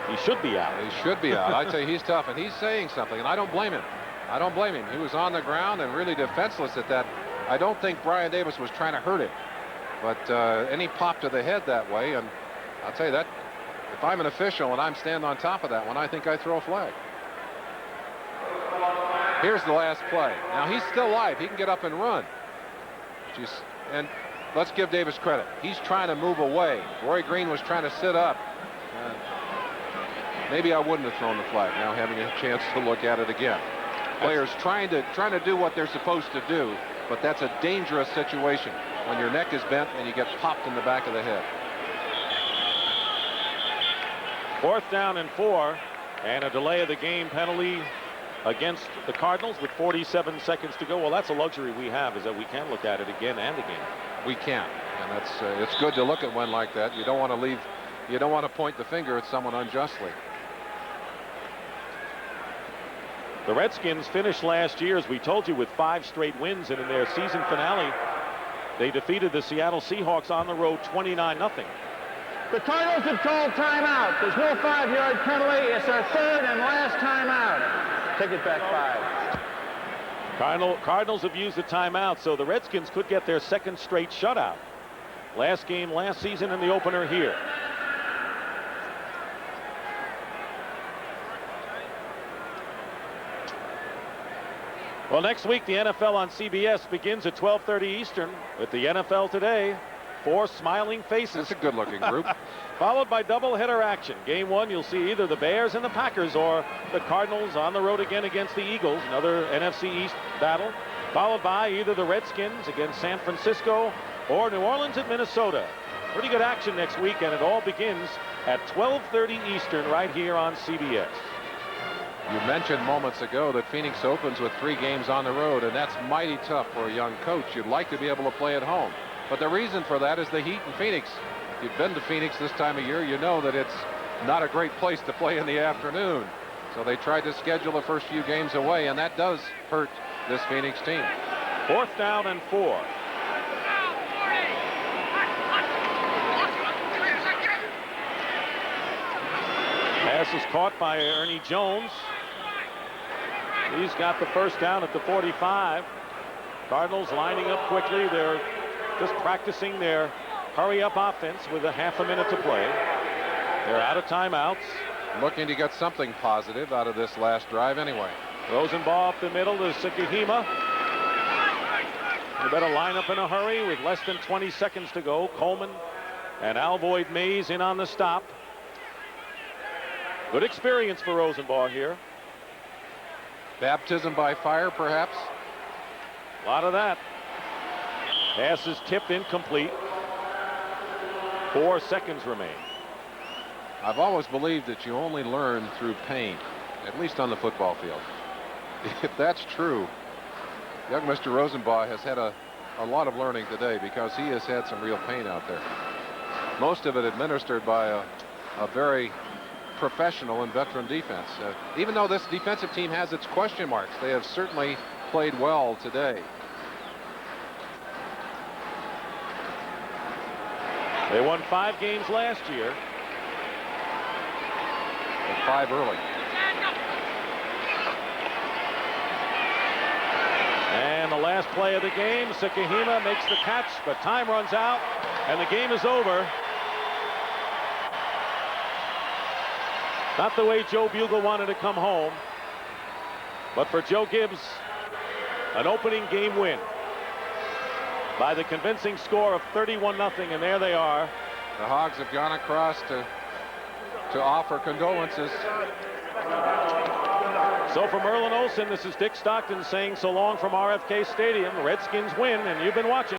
He should be out. He should be out. I'd say he's tough, and he's saying something, and I don't blame him. I don't blame him. He was on the ground and really defenseless at that. I don't think Brian Davis was trying to hurt him, but any pop to the head that way, and I'll tell you that if I'm an official and I'm standing on top of that one, I think I throw a flag. Here's the last play. Now he's still alive. He can get up and run. And let's give Davis credit. He's trying to move away. Roy Green was trying to sit up. Maybe I wouldn't have thrown the flag, now having a chance to look at it again. Players trying to do what they're supposed to do, but that's a dangerous situation when your neck is bent and you get popped in the back of the head. 4th down and 4, and a delay of the game penalty against the Cardinals with 47 seconds to go. Well, that's a luxury we have, is that we can look at it again and again. We can, and that's it's good to look at one like that. You don't want to point the finger at someone unjustly. The Redskins finished last year, as we told you, with 5 straight wins, and in their season finale, they defeated the Seattle Seahawks on the road 29-0. The Cardinals have called timeout. There's no 5-yard penalty. It's our 3rd and last timeout. Take it back 5. Cardinals have used the timeout, so the Redskins could get their 2nd straight shutout. Last game last season and the opener here. Well, next week, the NFL on CBS begins at 12:30 Eastern with the NFL Today. 4 smiling faces. That's a good-looking group. Followed by doubleheader action. Game 1, you'll see either the Bears and the Packers or the Cardinals on the road again against the Eagles. Another NFC East battle. Followed by either the Redskins against San Francisco or New Orleans at Minnesota. Pretty good action next week, and it all begins at 12:30 Eastern right here on CBS. You mentioned moments ago that Phoenix opens with 3 games on the road, and that's mighty tough for a young coach. You'd like to be able to play at home. But the reason for that is the heat in Phoenix. If you've been to Phoenix this time of year, you know that it's not a great place to play in the afternoon. So they tried to schedule the first few games away, and that does hurt this Phoenix team. 4th down and 4. Pass is caught by Ernie Jones. He's got the first down at the 45. Cardinals lining up quickly. They're just practicing their hurry-up offense with a half a minute to play. They're out of timeouts. Looking to get something positive out of this last drive anyway. Rosenbaugh up the middle to Sukihima. They better line up in a hurry with less than 20 seconds to go. Coleman and Alvoid Mays in on the stop. Good experience for Rosenbaugh here. Baptism by fire, perhaps. A lot of that. Pass is tipped incomplete. 4 seconds remain. I've always believed that you only learn through pain, at least on the football field. If that's true, young Mr. Rosenbaugh has had a lot of learning today, because he has had some real pain out there. Most of it administered by a very professional and veteran defense. Even though this defensive team has its question marks, they have certainly played well today. They won 5 games last year. And 5 early. And the last play of the game, Sukihima makes the catch, but time runs out and the game is over. Not the way Joe Bugle wanted to come home, but for Joe Gibbs, an opening game win by the convincing score of 31-0, and there they are. The Hogs have gone across to offer condolences. So for Merlin Olsen, this is Dick Stockton saying so long from RFK Stadium. The Redskins win, and you've been watching.